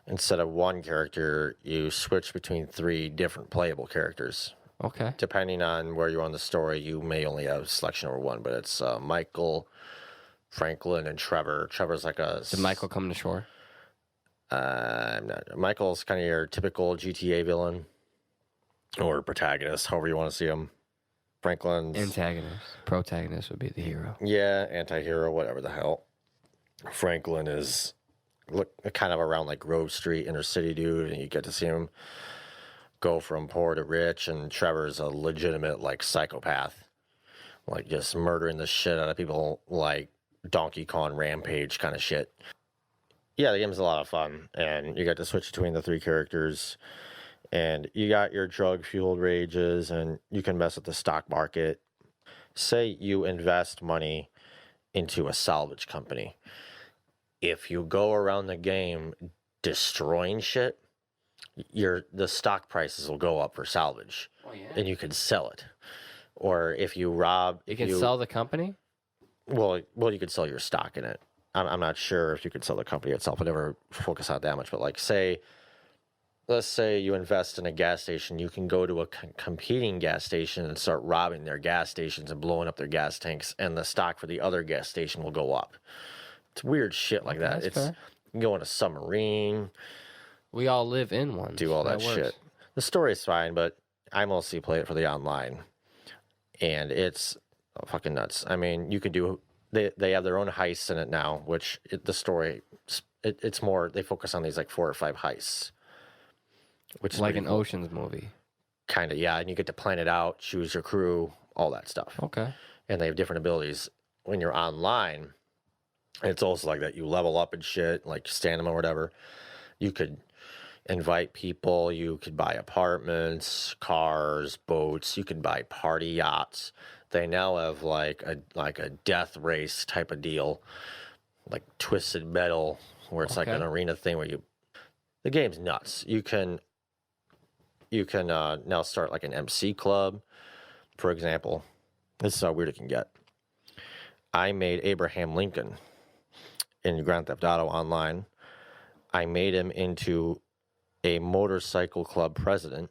A: instead of one character, you switch between 3 different playable characters.
B: Okay.
A: Depending on where you are in the story, you may only have selection over one, but it's Michael, Franklin, and Trevor. Trevor's like a...
B: Did Michael come to shore?
A: I'm not... Michael's kind of your typical GTA villain or protagonist, however you want to see him. Franklin's...
B: Antagonist. Protagonist would be the hero.
A: Yeah, anti-hero, whatever the hell. Franklin is kind of around like Grove Street, inner city dude, and you get to see him go from poor to rich, and Trevor's a legitimate like psychopath, like just murdering the shit out of people, like Donkey Kong Rampage kind of shit. Yeah, the game's a lot of fun, and you get to switch between the 3 characters, and you got your drug-fueled rages, and you can mess with the stock market. Say you invest money into a salvage company. If you go around the game destroying shit, the stock prices will go up for salvage, and you can sell it. Or if you rob,
B: You can sell the company?
A: well, you could sell your stock in it. I'm not sure if you could sell the company itself. I never focus on it that much, but like let's say you invest in a gas station, you can go to a competing gas station and start robbing their gas stations and blowing up their gas tanks, and the stock for the other gas station will go up. It's weird shit like that.
B: That's
A: You
B: fair.
A: can go in a submarine,
B: We all live in one.
A: do all
B: so
A: that
B: works.
A: shit. The story's fine, but I mostly play it for the online, and it's fucking nuts. I mean, you could do. They have their own heists in it now, which the story it's more. They focus on these like 4 or 5 heists, which is
B: Like an Ocean's movie.
A: kind of, yeah. And you get to plan it out, choose your crew, all that stuff.
B: Okay.
A: And they have different abilities when you're online. It's also like that. You level up and shit, like stamina or whatever. You could invite people. You could buy apartments, cars, boats. You could buy party yachts. They now have like a death race type of deal, like Twisted Metal, where it's like
B: Okay.
A: an arena thing where the game's nuts. You can now start like an MC club, for example. This is how weird it can get. I made Abraham Lincoln in Grand Theft Auto Online. I made him into a motorcycle club president.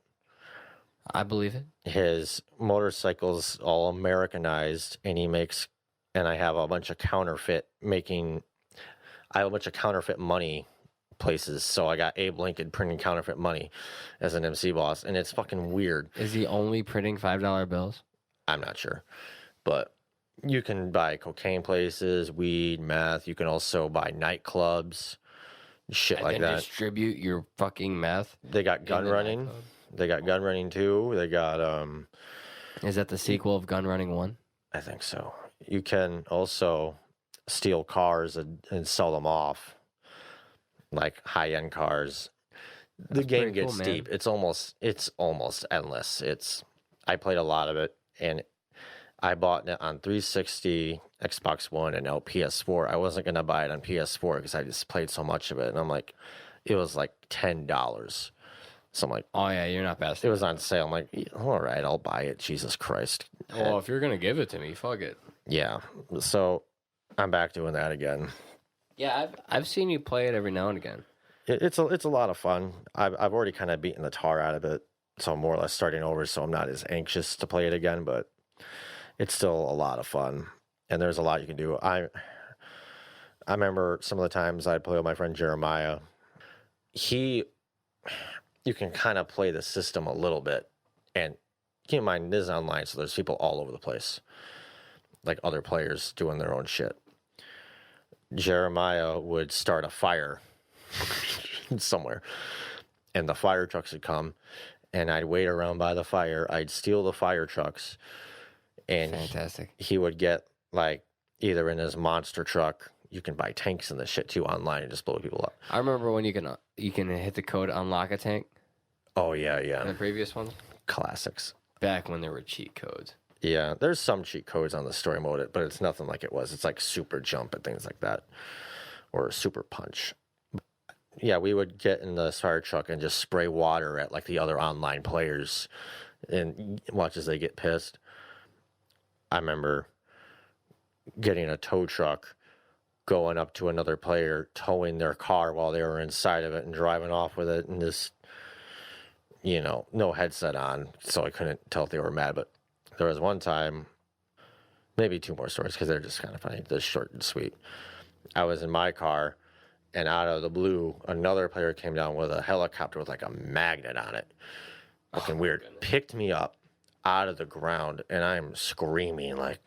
B: I believe it.
A: His motorcycle's all Americanized, and I have a bunch of counterfeit money places. So I got Abe Lincoln printing counterfeit money as an MC boss, and it's fucking weird.
B: Is he only printing $5 bills?
A: I'm not sure. But you can buy cocaine places, weed, meth. You can also buy nightclubs, shit
B: And
A: like
B: then
A: that.
B: distribute your fucking meth.
A: They got gun
B: the
A: running.
B: nightclub.
A: They got gun running too. They got
B: Is that the sequel of Gun Running 1?
A: I think so. You can also steal cars and sell them off, like high-end cars. The game
B: pretty cool,
A: gets
B: man.
A: deep. It's almost endless. I played a lot of it, and I bought it on 360, Xbox One, and now PS4. I wasn't gonna buy it on PS4 because I just played so much of it, and I'm like, it was like $10. So I'm like,
B: Oh, yeah, you're not best.
A: it was on sale. I'm like, all right, I'll buy it. Jesus Christ.
B: Well, if you're going to give it to me, fuck it.
A: Yeah. So I'm back doing that again.
B: Yeah, I've seen you play it every now and again.
A: It's a lot of fun. I've already kind of beaten the tar out of it, so I'm more or less starting over. So I'm not as anxious to play it again, but it's still a lot of fun. And there's a lot you can do. I remember some of the times I'd play with my friend Jeremiah. You can kind of play the system a little bit, and keep in mind this is online, so there's people all over the place, like other players doing their own shit. Jeremiah would start a fire somewhere, and the fire trucks would come, and I'd wait around by the fire. I'd steal the fire trucks, and
B: Fantastic.
A: he would get like either in his monster truck. You can buy tanks and this shit too online and just blow people up.
B: I remember when you can hit the code to unlock a tank
A: Oh yeah,
B: in the
A: yeah,
B: previous ones.
A: classics.
B: Back when there were cheat codes.
A: Yeah, there's some cheat codes on the story mode, but it's nothing like it was. It's like super jump and things like that, or super punch. Yeah, we would get in the fire truck and just spray water at like the other online players, and watch as they get pissed. I remember getting a tow truck, going up to another player, towing their car while they were inside of it, and driving off with it, and just, no headset on, so I couldn't tell if they were mad. But there was one time, maybe two more stories because they're just kind of funny. They're short and sweet. I was in my car, and out of the blue, another player came down with a helicopter with like a magnet on it. Looking weird. Picked me up out of the ground, and I'm screaming like,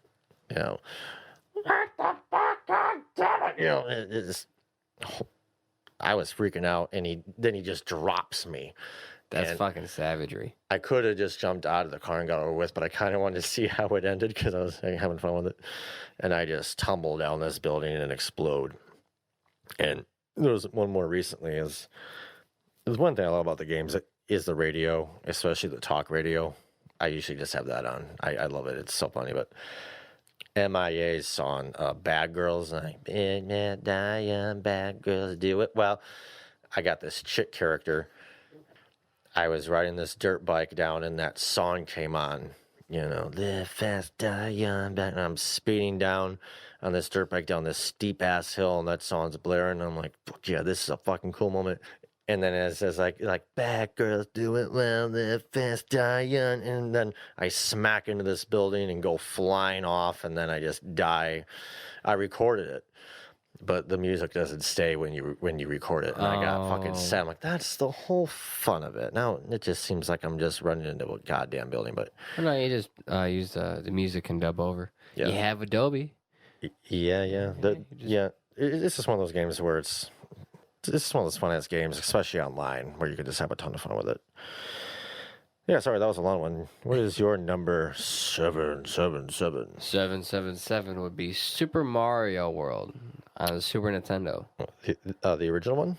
A: what the fuck, God damn it. I was freaking out, and then he just drops me.
B: That's
A: And
B: fucking savagery.
A: I could have just jumped out of the car and got over with, but I kind of wanted to see how it ended because I was having fun with it. And I just tumble down this building and explode. And there was one more recently. There's one thing I love about the games is the radio, especially the talk radio. I usually just have that on. I love it. It's so funny. But MIA's song, Bad Girls, like, bad girls do it. Well, I got this chick character. I was riding this dirt bike down, and that song came on, live fast, die young, and I'm speeding down on this dirt bike down this steep-ass hill, and that song's blaring, and I'm like, fuck yeah, this is a fucking cool moment. And then it says, like bad girls do it well, live fast, die young, and then I smack into this building and go flying off, and then I just die. I recorded it, but the music doesn't stay when you record it. And I got fucking sad. I'm like, that's the whole fun of it. Now it just seems like I'm just running into a goddamn building. But
B: No, you just use the music and dub over.
A: Yeah.
B: You have Adobe.
A: yeah. It's just one of those games where it's just one of those fun ass games, especially online, where you can just have a ton of fun with it. Yeah, sorry, that was a long one. What is your number 777?
B: 777 would be Super Mario World on the Super Nintendo.
A: The original one?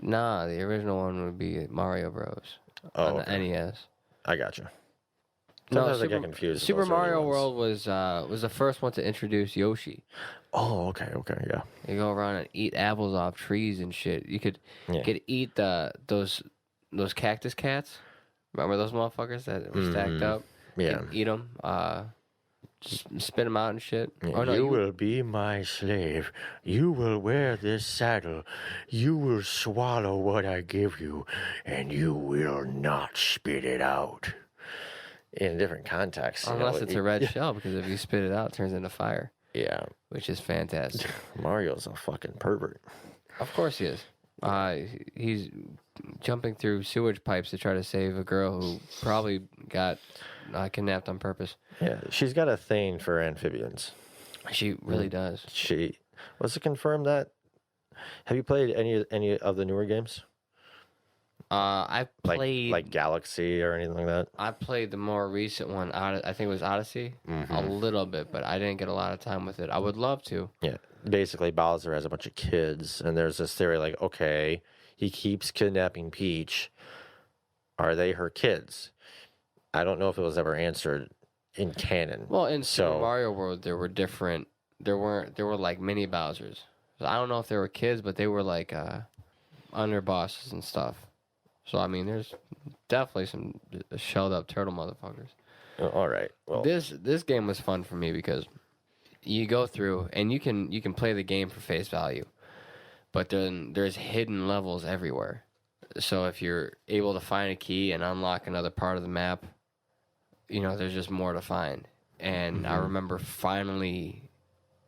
B: Nah, the original one would be Mario Bros.
A: Oh,
B: on the NES.
A: I got you.
B: No,
A: Sometimes I get confused. with
B: Super
A: those early
B: Mario
A: ones.
B: World was the first one to introduce Yoshi.
A: Oh, okay, yeah.
B: You go around and eat apples off trees and shit. You could eat those cactus cats. Remember those motherfuckers that were stacked up?
A: Yeah.
B: You could eat them. Just spit them out and shit.
A: Yeah,
B: Oh, no,
A: you will be my slave. You will wear this saddle. You will swallow what I give you, and you will not spit it out. In different contexts.
B: Unless it's a red shell, because if you spit it out, it turns into fire.
A: Yeah.
B: Which is fantastic.
A: Mario's a fucking pervert.
B: Of course he is. He's jumping through sewage pipes to try to save a girl who probably got kidnapped on purpose.
A: Yeah, she's got a thing for amphibians.
B: She really does.
A: Was it confirmed that? Have you played any of the newer games?
B: I played
A: like Galaxy or anything like that.
B: I played the more recent one. I think it was Odyssey, a little bit, but I didn't get a lot of time with it. I would love to.
A: Yeah, basically Bowser has a bunch of kids, and there's this theory like, okay, he keeps kidnapping Peach. Are they her kids? I don't know if it was ever answered in canon.
B: Well, in Super Mario World, there were different. There were like mini Bowsers. So I don't know if they were kids, but they were like underbosses and stuff. So I mean, there's definitely some shelled up turtle motherfuckers.
A: All right. Well,
B: this game was fun for me because you go through and you can play the game for face value, but then there's hidden levels everywhere. So if you're able to find a key and unlock another part of the map, there's just more to find. And I remember finally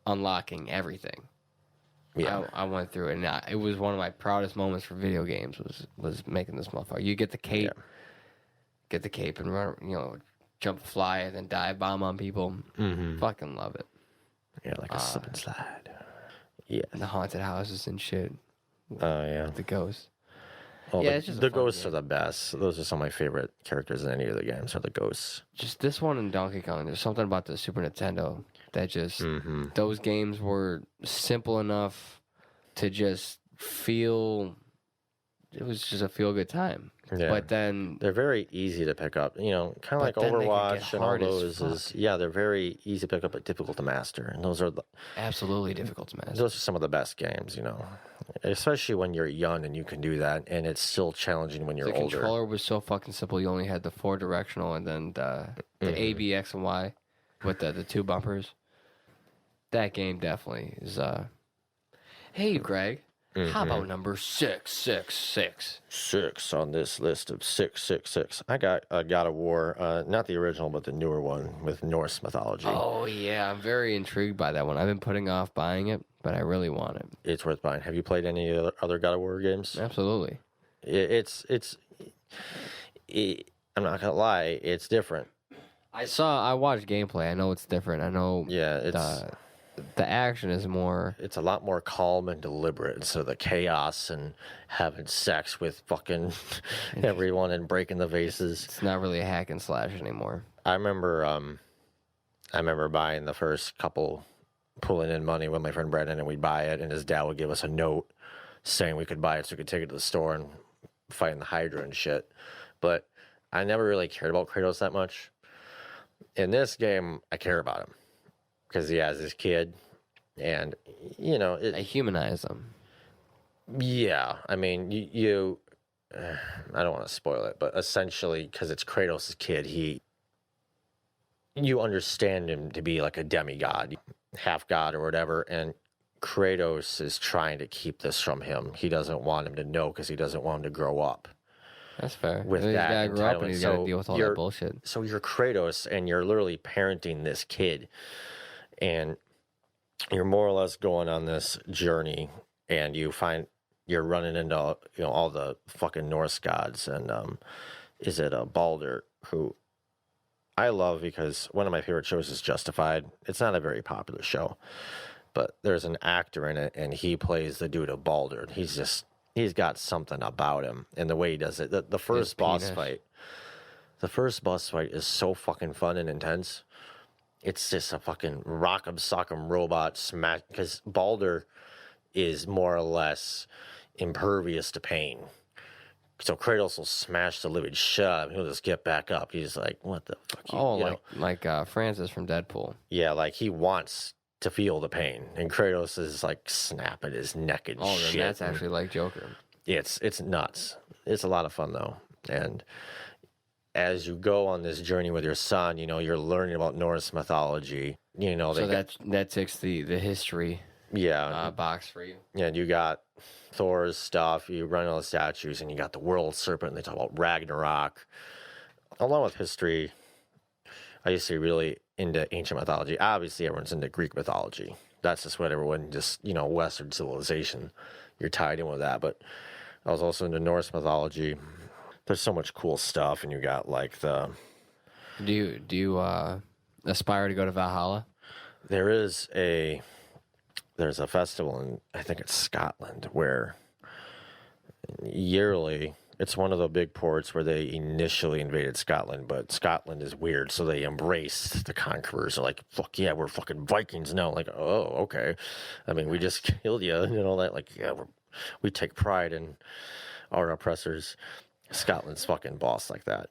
B: unlocking everything. Yeah, I went through it, and it was one of my proudest moments for video games was making this motherfucker. You get the cape, and run, jump, fly, and then dive bomb on people. Fucking love it.
A: Yeah, like a slip and slide. Yeah,
B: and the haunted houses and shit.
A: Oh yeah,
B: the ghosts.
A: Well,
B: yeah, it's just
A: the ghosts are the best. Those are some of my favorite characters in any of the games. Are the ghosts?
B: Just this one and Donkey Kong. There's something about the Super Nintendo that just those games were simple enough to just feel. It was just a feel good time.
A: Yeah.
B: But then
A: they're very easy to pick up. Kind of like Overwatch and all those. They're very easy to pick up but difficult to master. And those are
B: absolutely difficult to master.
A: Those are some of the best games. Especially when you're young and you can do that, and it's still challenging when you're older.
B: The controller was so fucking simple. You only had the 4 directional and then the A, B, X, and Y with the 2 bumpers. That game definitely is. Hey, Greg, how about number 666?
A: 6 on this list of 666. I got God of War, not the original, but the newer one with Norse mythology.
B: Oh yeah, I'm very intrigued by that one. I've been putting off buying it, but I really want it.
A: It's worth buying. Have you played any other God of War games?
B: Absolutely.
A: I'm not gonna lie, it's different.
B: I watched gameplay. I know it's different. I know.
A: Yeah,
B: the action is more.
A: It's a lot more calm and deliberate instead of the chaos and having sex with fucking everyone and breaking the vases.
B: It's not really a hack and slash anymore.
A: I remember buying the first couple, pulling in money with my friend Brendan, and we'd buy it, and his dad would give us a note saying we could buy it so we could take it to the store and fight in the Hydra and shit. But I never really cared about Kratos that much. In this game, I care about him because he has his kid, and
B: I humanize him.
A: Yeah, I mean, I don't want to spoil it, but essentially, because it's Kratos' kid, you understand him to be like a demigod, half god or whatever, and Kratos is trying to keep this from him. He doesn't want him to know because he doesn't want him to grow up.
B: That's fair.
A: With
B: he's
A: that,
B: got to grow up and he's got to deal with all that bullshit.
A: So you're Kratos, and you're literally parenting this kid, and you're more or less going on this journey, and you're running into all the fucking Norse gods, and is it Baldur, who I love because one of my favorite shows is Justified. It's not a very popular show, but there's an actor in it, and he plays the dude of Baldur. He's got something about him and the way he does it. The first boss fight is so fucking fun and intense. It's just a fucking rock'em sock'em robot smash, because Baldur is more or less impervious to pain. So Kratos will smash the living shit out of him. He'll just get back up. He's like, what the fuck?
B: Like Francis from Deadpool.
A: Yeah, like he wants to feel the pain, and Kratos is like snapping his neck and shit.
B: Then that's actually like Joker.
A: It's nuts. It's a lot of fun though, and as you go on this journey with your son, you're learning about Norse mythology.
B: So that takes the history box for you.
A: Yeah, you got Thor's stuff. You run all the statues, and you got the world serpent. And they talk about Ragnarok, along with history. I used to be really into ancient mythology. Obviously, everyone's into Greek mythology. That's just what everyone Western civilization you're tied in with that. But I was also into Norse mythology. There's so much cool stuff, and you got like the.
B: Do you aspire to go to Valhalla?
A: There's a festival in, I think it's Scotland, where yearly it's one of the big ports where they initially invaded Scotland, but Scotland is weird, so they embraced the conquerors. They're like, fuck yeah, we're fucking Vikings now. Like, oh, okay. I mean, we just killed you and all that. Like, yeah, we take pride in our oppressors. Scotland's fucking boss like that.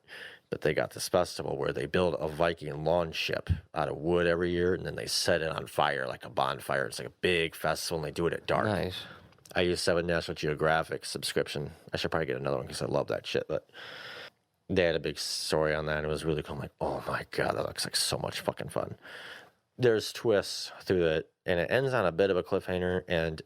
A: But they got this festival where they build a Viking launch ship out of wood every year, and then they set it on fire like a bonfire. It's like a big festival, and they do it at dark.
B: Nice.
A: I used to have a National Geographic subscription. I should probably get another one because I love that shit. But they had a big story on that, and it was really cool. I'm like, oh my God, that looks like so much fucking fun. There's twists through it, and it ends on a bit of a cliffhanger, and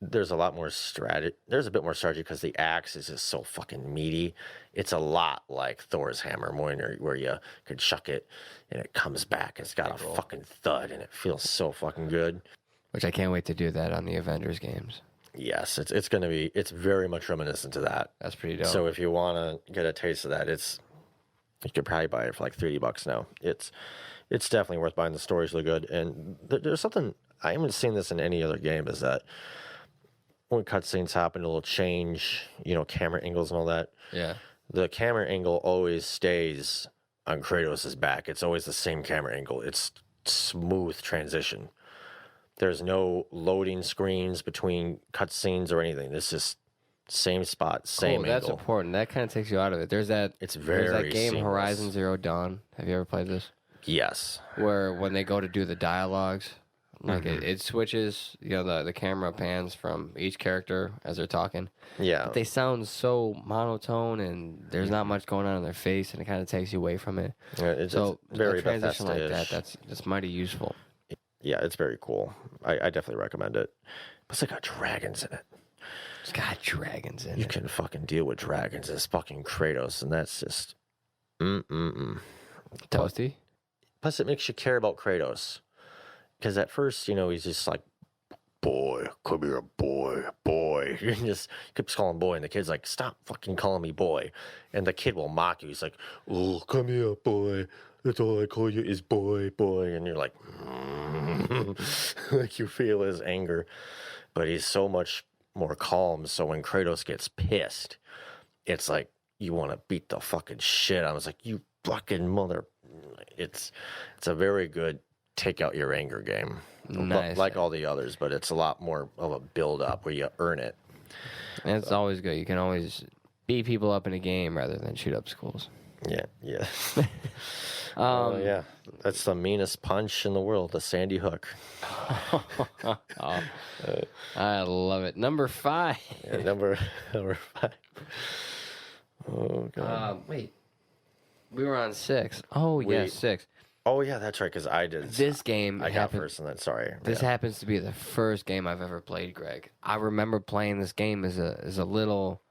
A: there's a lot more strategy. There's a bit more strategy because the axe is just so fucking meaty. It's a lot like Thor's hammer, where you could chuck it, and it comes back. It's got a fucking thud, and it feels so fucking good.
B: Which I can't wait to do that on the Avengers games.
A: Yes, it's going to be, it's very much reminiscent to that.
B: That's pretty dope.
A: So if you want to get a taste of that, you could probably buy it for like $30 now. It's definitely worth buying. The story's really good. And there's something, I haven't seen this in any other game, is that when cutscenes happen, it'll change, camera angles and all that.
B: Yeah.
A: The camera angle always stays on Kratos' back. It's always the same camera angle. It's smooth transition. There's no loading screens between cutscenes or anything. It's just same spot, same angle.
B: That's important. That kind of takes you out of it. There's that game
A: seamless.
B: Horizon Zero Dawn. Have you ever played this?
A: Yes.
B: Where when they go to do the dialogues, like it switches, the camera pans from each character as they're talking.
A: Yeah.
B: But they sound so monotone, and there's not much going on in their face, and it kind of takes you away from it.
A: Yeah, it's
B: very a transition like that, that's mighty useful.
A: Yeah, it's very cool. I definitely recommend it. But it's got dragons in it.
B: It's got dragons in it.
A: You can fucking deal with dragons as fucking Kratos, and that's just
B: Toasty.
A: Plus, it makes you care about Kratos. Because at first, he's just like, boy, come here, boy. He just keeps calling boy, and the kid's like, stop fucking calling me boy. And the kid will mock you. He's like, oh, come here, boy. That's all I call you is boy. And you're like, like you feel his anger. But he's so much more calm. So when Kratos gets pissed, it's like, you want to beat the fucking shit. I was like, you fucking mother. It's a very good take out your anger game.
B: Nice.
A: Like all the others, but it's a lot more of a build up where you earn it.
B: And it's always good. You can always beat people up in a game rather than shoot up schools.
A: Yeah. Yeah. That's the meanest punch in the world, the Sandy Hook.
B: I love it. Number 5.
A: Yeah, number 5. Oh, God.
B: Wait. We were on 6. Oh, yeah, 6.
A: Oh, yeah, that's right, because I did.
B: This game.
A: I got first, and then, sorry.
B: This happens to be the first game I've ever played, Greg. I remember playing this game as a little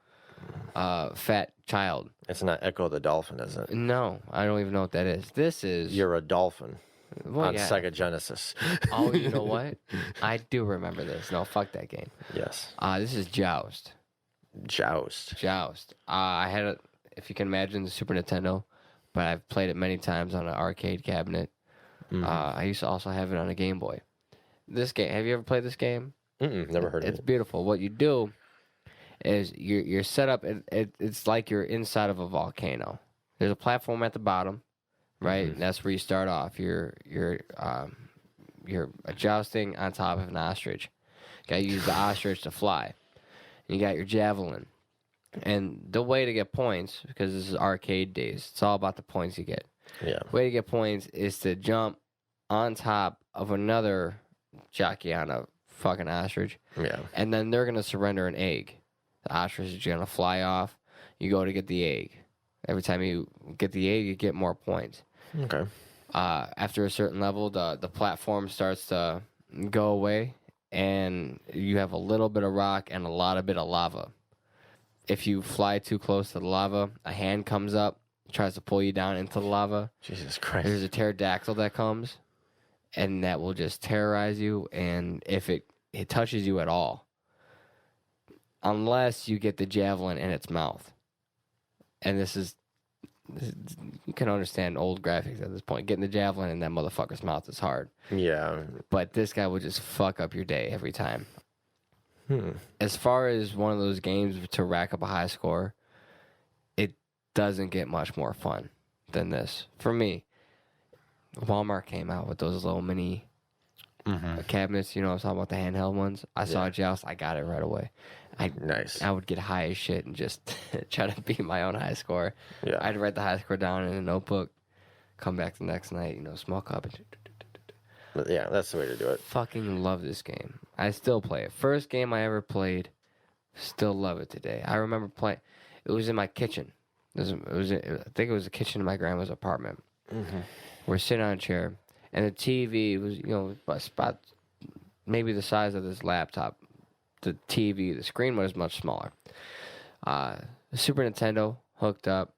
B: fat child.
A: It's not Echo the Dolphin, is it?
B: No, I don't even know what that is. This is.
A: You're a dolphin on
B: yeah.
A: Sega Genesis.
B: Oh, you know what? I do remember this. No, fuck that game.
A: Yes.
B: This is Joust. I had it, if you can imagine, the Super Nintendo, but I've played it many times on an arcade cabinet. I used to also have it on a Game Boy. This game, have you ever played this game?
A: Never heard of it.
B: It's beautiful. What you do is you're set up. It's like you're inside of a volcano. There's a platform at the bottom, right? And that's where you start off. You're jousting on top of an ostrich. You got to use the ostrich to fly. And you got your javelin. And the way to get points, because this is arcade days, it's all about the points you get.
A: Yeah.
B: The way to get points is to jump on top of another jockey on a fucking ostrich.
A: Yeah.
B: And then they're going to surrender an egg. The ostrich is going to fly off. You go to get the egg. Every time you get the egg, you get more points.
A: Okay.
B: After a certain level, the platform starts to go away, and you have a little bit of rock and a lot of bit of lava. If you fly too close to the lava, a hand comes up, tries to pull you down into the lava.
A: Jesus Christ.
B: There's a pterodactyl that comes, and that will just terrorize you. And if it touches you at all, unless you get the javelin in its mouth. And you can understand old graphics at this point. Getting the javelin in that motherfucker's mouth is hard.
A: Yeah.
B: But this guy would just fuck up your day every time. As far as one of those games to rack up a high score, it doesn't get much more fun than this. For me, Walmart came out with those little mini cabinets. You know, I was talking about the handheld ones. I saw a Joust. I got it right away.
A: Nice.
B: I would get high as shit and just try to beat my own high score.
A: Yeah.
B: I'd write the high score down in a notebook, come back the next night, smoke up.
A: But yeah, that's the way to do it.
B: Fucking love this game. I still play it. First game I ever played, still love it today. I remember playing. It was in my kitchen. I think it was a kitchen in my grandma's apartment. We're sitting on a chair, and the TV was, about maybe the size of this laptop. The TV, the screen was much smaller. The Super Nintendo hooked up,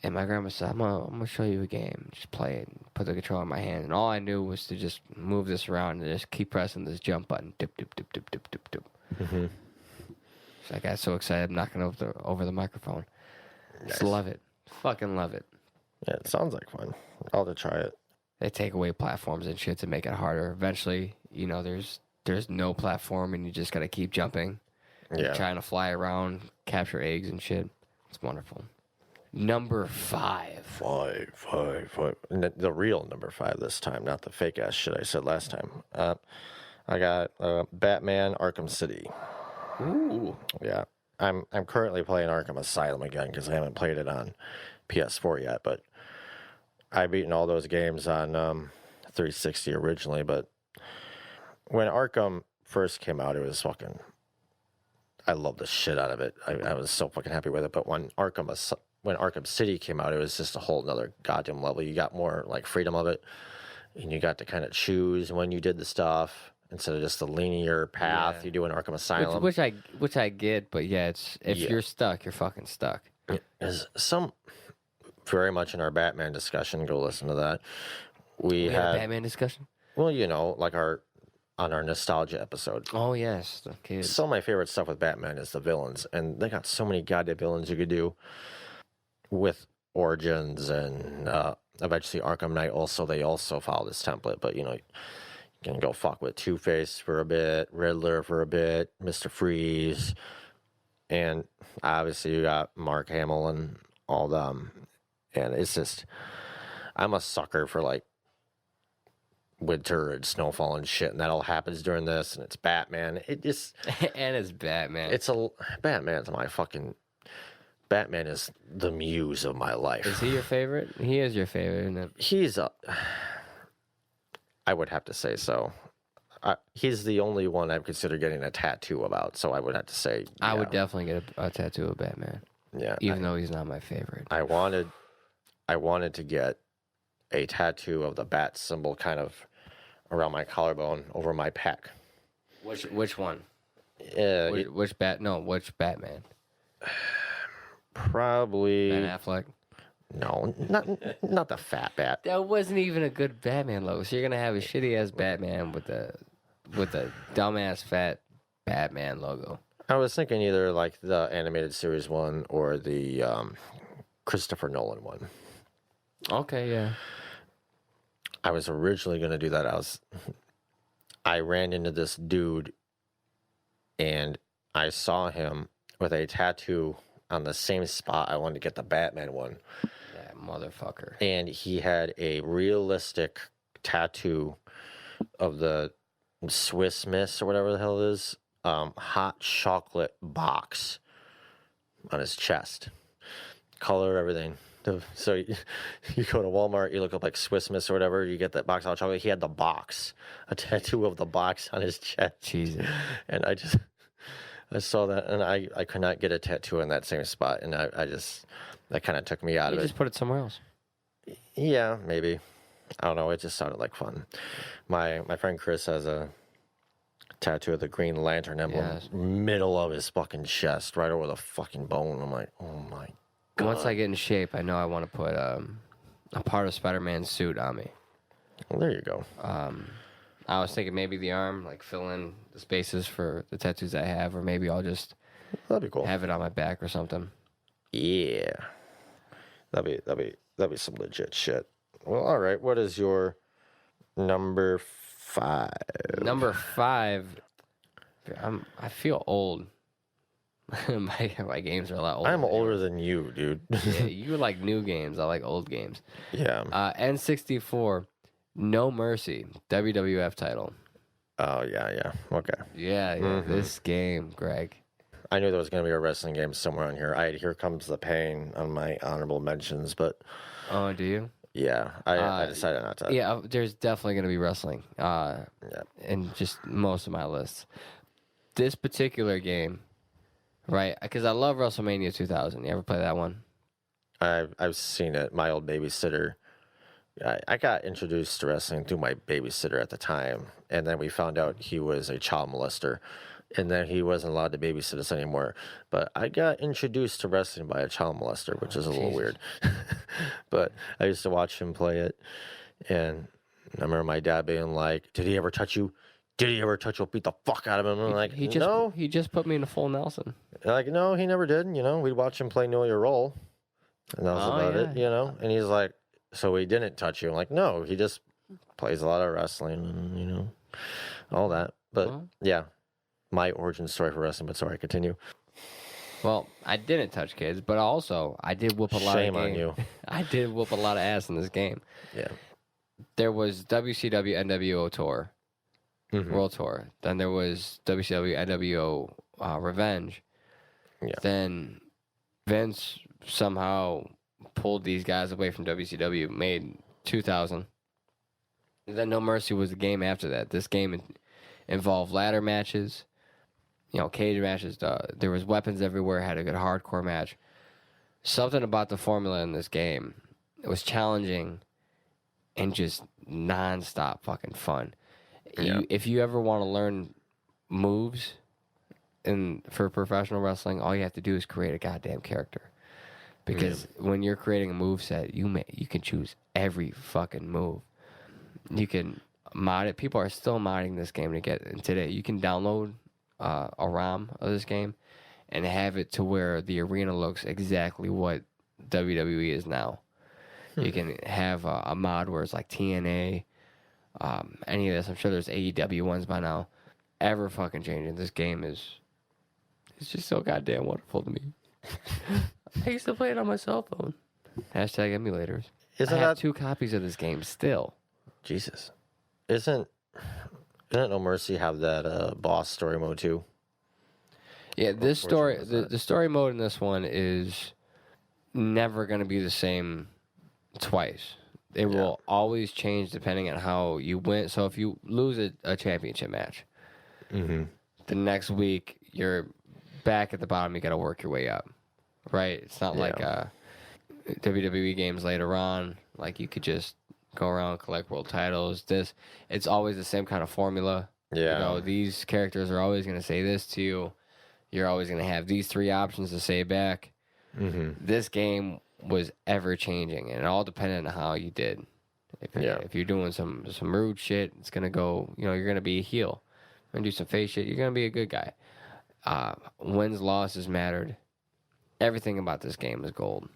B: and my grandma said, I'm gonna show you a game. Just play it. And put the controller in my hand. And all I knew was to just move this around and just keep pressing this jump button. Dip, dip, dip, dip, dip, dip, dip. So I got so excited, I'm knocking over the microphone.
A: Nice.
B: Just love it. Fucking love it.
A: Yeah, it sounds like fun. I'll have to try it.
B: They take away platforms and shit to make it harder. Eventually, there's no platform and you just got to keep jumping.
A: Yeah.
B: Trying to fly around, capture eggs and shit. It's wonderful. Number 5.
A: Five. The real number 5 this time, not the fake ass shit I said last time. I got Batman Arkham City.
B: Ooh.
A: Yeah. I'm currently playing Arkham Asylum again because I haven't played it on PS4 yet, but I've beaten all those games on 360 originally, but when Arkham first came out, it was fucking... I loved the shit out of it. I was so fucking happy with it, but when Arkham City came out, it was just a whole nother goddamn level. You got more like freedom of it, and you got to kind of choose when you did the stuff instead of just the linear path you do in Arkham Asylum.
B: Which I get, but yeah, if you're stuck, you're fucking stuck.
A: Is some very much in our Batman discussion. Go listen to that. We had
B: a Batman discussion.
A: Well, like on our nostalgia episode.
B: Oh yes, the kids.
A: Some of my favorite stuff with Batman is the villains, and they got so many goddamn villains you could do with Origins and eventually Arkham Knight. They also follow this template, but you can go fuck with Two-Face for a bit, Riddler for a bit, Mr. Freeze, and obviously you got Mark Hamill and all them. And it's just, I'm a sucker for like winter and snowfall and shit, and that all happens during this, and it's Batman. It just
B: and it's Batman.
A: Batman is the muse of my life.
B: Is he your favorite? He is your favorite, isn't it?
A: I would have to say so. He's the only one I've considered getting a tattoo about, so I would have to say.
B: I would definitely get a tattoo of Batman.
A: Yeah,
B: even though he's not my favorite.
A: I wanted to get a tattoo of the bat symbol kind of around my collarbone over my pec.
B: Which one? Which Batman?
A: Probably
B: Ben Affleck.
A: No, not the fat bat.
B: That wasn't even a good Batman logo. So you're gonna have a shitty ass Batman with a dumbass fat Batman logo.
A: I was thinking either like the animated series one or the Christopher Nolan one.
B: Okay, yeah.
A: I was originally gonna do that. I ran into this dude, and I saw him with a tattoo on the same spot I wanted to get the Batman one.
B: That motherfucker.
A: And he had a realistic tattoo of the Swiss Miss or whatever the hell it is, hot chocolate box on his chest. Color, everything. So you go to Walmart, you look up like Swiss Miss or whatever, you get that box of hot chocolate. He had the box, a tattoo of the box on his chest.
B: Jesus.
A: And I saw that, and I could not get a tattoo in that same spot, and that kind of took me out of it.
B: You just put it somewhere else.
A: Yeah, maybe. I don't know. It just sounded like fun. My friend Chris has a tattoo of the Green Lantern emblem, middle of his fucking chest, right over the fucking bone. I'm like, oh my God.
B: Once I get in shape, I know I want to put a part of Spider-Man's suit on me.
A: Well, there you go.
B: I was thinking maybe the arm, like fill in the spaces for the tattoos I have, or maybe I'll just
A: That'd be cool.
B: Have it on my back or something.
A: Yeah. That'd be some legit shit. Well, all right. What is your number 5?
B: Number 5. I feel old. my games are a lot older.
A: I'm
B: than
A: older
B: yours.
A: than you, dude.
B: Yeah, you like new games. I like old games.
A: Yeah.
B: N64, No Mercy, WWF title.
A: Oh, yeah. Okay.
B: Yeah, this game, Greg.
A: I knew there was going to be a wrestling game somewhere on here. I had Here Comes the Pain on my honorable mentions, but
B: Oh, do you?
A: yeah, I decided not to.
B: Yeah, there's definitely going to be wrestling in just most of my lists. This particular game, right, because I love WrestleMania 2000. You ever play that one?
A: I've seen it. My old babysitter. I got introduced to wrestling through my babysitter at the time, and then we found out he was a child molester, and then he wasn't allowed to babysit us anymore. But I got introduced to wrestling by a child molester, which is a little weird. But I used to watch him play it, and I remember my dad being like, "Did he ever touch you? Did he ever touch you? I'll beat the fuck out of him." And I'm like, no.
B: He just put me in a full Nelson.
A: Like, no, he never did. We'd watch him play Know Your Role, and that was about it. And he's like, so he didn't touch you. I'm like, no, he just plays a lot of wrestling and, all that. But, yeah, my origin story for wrestling. But sorry, continue.
B: Well, I didn't touch kids, but also I did whoop a lot
A: Shame
B: of
A: on you.
B: I did whoop a lot of ass in this game.
A: Yeah.
B: There was WCW NWO Tour, World Tour. Then there was WCW NWO Revenge.
A: Yeah.
B: Then Vince somehow pulled these guys away from WCW, made 2000. And then No Mercy was the game after that. This game involved ladder matches, cage matches. There was weapons everywhere, had a good hardcore match. Something about the formula in this game, it was challenging and just nonstop fucking fun.
A: Yeah.
B: If you ever want to learn moves for professional wrestling, all you have to do is create a goddamn character. Because when you're creating a move set, you can choose every fucking move. You can mod it. People are still modding this game today. You can download a ROM of this game and have it to where the arena looks exactly what WWE is now. You can have a mod where it's like TNA, any of this. I'm sure there's AEW ones by now. Ever fucking changing. This game it's just so goddamn wonderful to me. I used to play it on my cell phone. Hashtag emulators. I have 2 copies of this game still.
A: Jesus. Doesn't No Mercy have that boss story mode too?
B: Yeah, this story, the story mode in this one is never going to be the same twice. It will always change depending on how you win. So if you lose a championship match, the next week you're back at the bottom. You got to work your way up, right? It's not like WWE games later on. Like you could just go around, collect world titles. It's always the same kind of formula.
A: Yeah.
B: These characters are always going to say this to you. You're always going to have these 3 options to say back. This game was ever changing, and it all depended on how you did. If you're doing some rude shit, it's going to go, you're going to be a heel. You're going to do some face shit, you're going to be a good guy. Wins, losses mattered. Everything about this game is gold.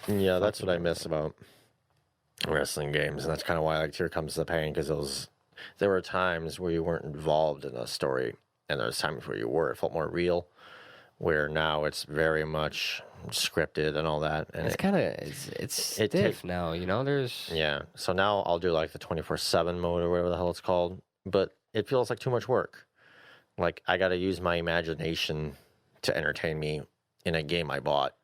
A: Yeah, that's what I miss about wrestling games, and that's kind of why I liked Here Comes the Pain, because there were times where you weren't involved in a story, and there was times where you were. It felt more real, where now it's very much scripted and all that. And
B: it's kind of it's stiff now, there's...
A: Yeah, so now I'll do like the 24/7 mode or whatever the hell it's called, but it feels like too much work. Like, I got to use my imagination to entertain me in a game I bought,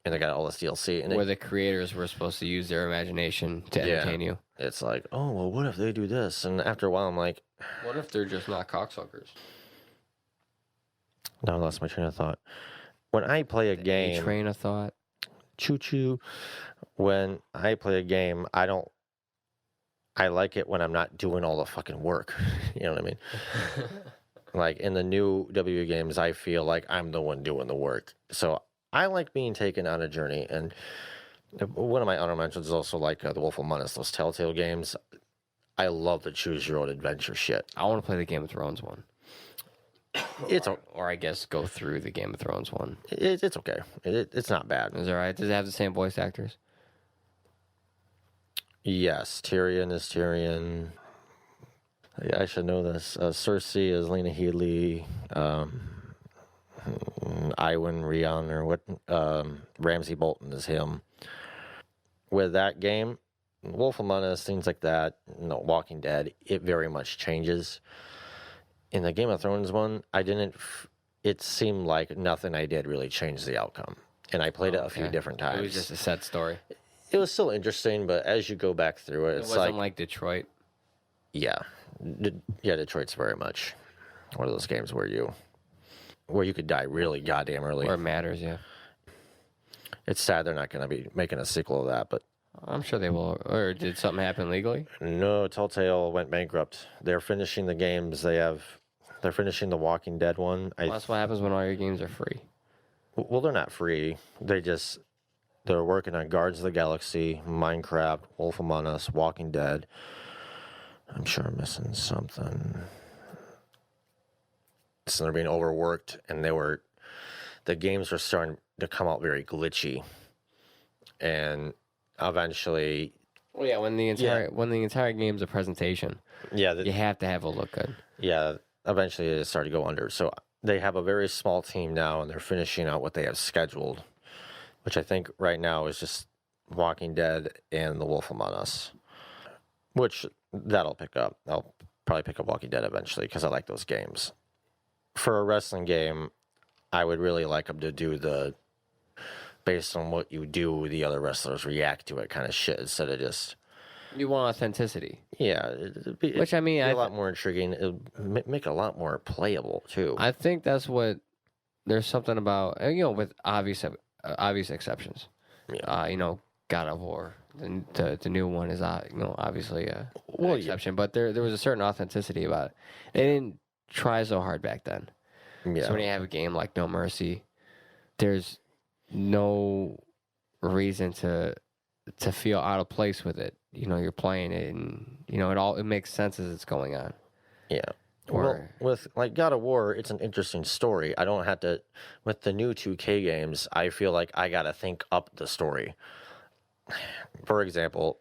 A: and I got all this DLC. And
B: where the creators were supposed to use their imagination to entertain you.
A: It's like, oh, well, what if they do this? And after a while, I'm like...
B: What if they're just not cocksuckers?
A: Now I lost my train of thought. When I play a game...
B: Train of thought?
A: Choo-choo. When I play a game, I like it when I'm not doing all the fucking work. You know what I mean? Like, in the new WWE games, I feel like I'm the one doing the work. So I like being taken on a journey. And one of my honorable mentions is also like The Wolf Among Us, those Telltale games. I love the choose-your-own-adventure shit.
B: I want to play the Game of Thrones one.
A: It's
B: or I guess go through the Game of Thrones one.
A: it's okay. It's not bad.
B: Is that right? Does it have the same voice actors?
A: Yes, Tyrion is Tyrion. Yeah, I should know this. Cersei is Lena Headey. Iwan Rion or what? Ramsay Bolton is him. With that game, Wolf Among Us, things like that, Walking Dead, it very much changes. In the Game of Thrones one, it seemed like nothing I did really changed the outcome. And I played it a few different times.
B: It was just a set story.
A: It was still interesting, but as you go back through it,
B: It
A: it's
B: wasn't like Detroit.
A: yeah, Detroit's very much one of those games where you could die really goddamn early.
B: Where it matters, yeah.
A: It's sad they're not going to be making a sequel of that, but
B: I'm sure they will. Or did something happen legally?
A: no, Telltale went bankrupt. They're finishing the games. They're finishing the Walking Dead one.
B: Well, that's what happens when all your games are free.
A: Well, they're not free. They're working on Guardians of the Galaxy, Minecraft, Wolf Among Us, Walking Dead. I'm sure I'm missing something. So they're being overworked, and the games were starting to come out very glitchy, and eventually,
B: Well, yeah, when the entire game's a presentation, you have to have it look good.
A: yeah, eventually it started to go under. So they have a very small team now, and they're finishing out what they have scheduled, which I think right now is just Walking Dead and The Wolf Among Us, which that'll pick up. I'll probably pick up Walking Dead eventually because I like those games. For a wrestling game, I would really like them to do based on what you do, the other wrestlers react to it kind of shit instead of just.
B: You want authenticity.
A: Yeah.
B: Which, I mean,
A: a lot more intriguing. It would make it a lot more playable, too.
B: I think that's what. There's something about, with obvious exceptions.
A: Yeah.
B: God of War. The new one is, obviously an
A: Well,
B: exception. But there was a certain authenticity about it. They didn't try so hard back then.
A: Yeah.
B: So when you have a game like No Mercy, there's no reason to feel out of place with it. You're playing it, and it makes sense as it's going on.
A: Yeah. Well, with like God of War, it's an interesting story. I don't have to. With the new 2K games, I feel like I got to think up the story. For example,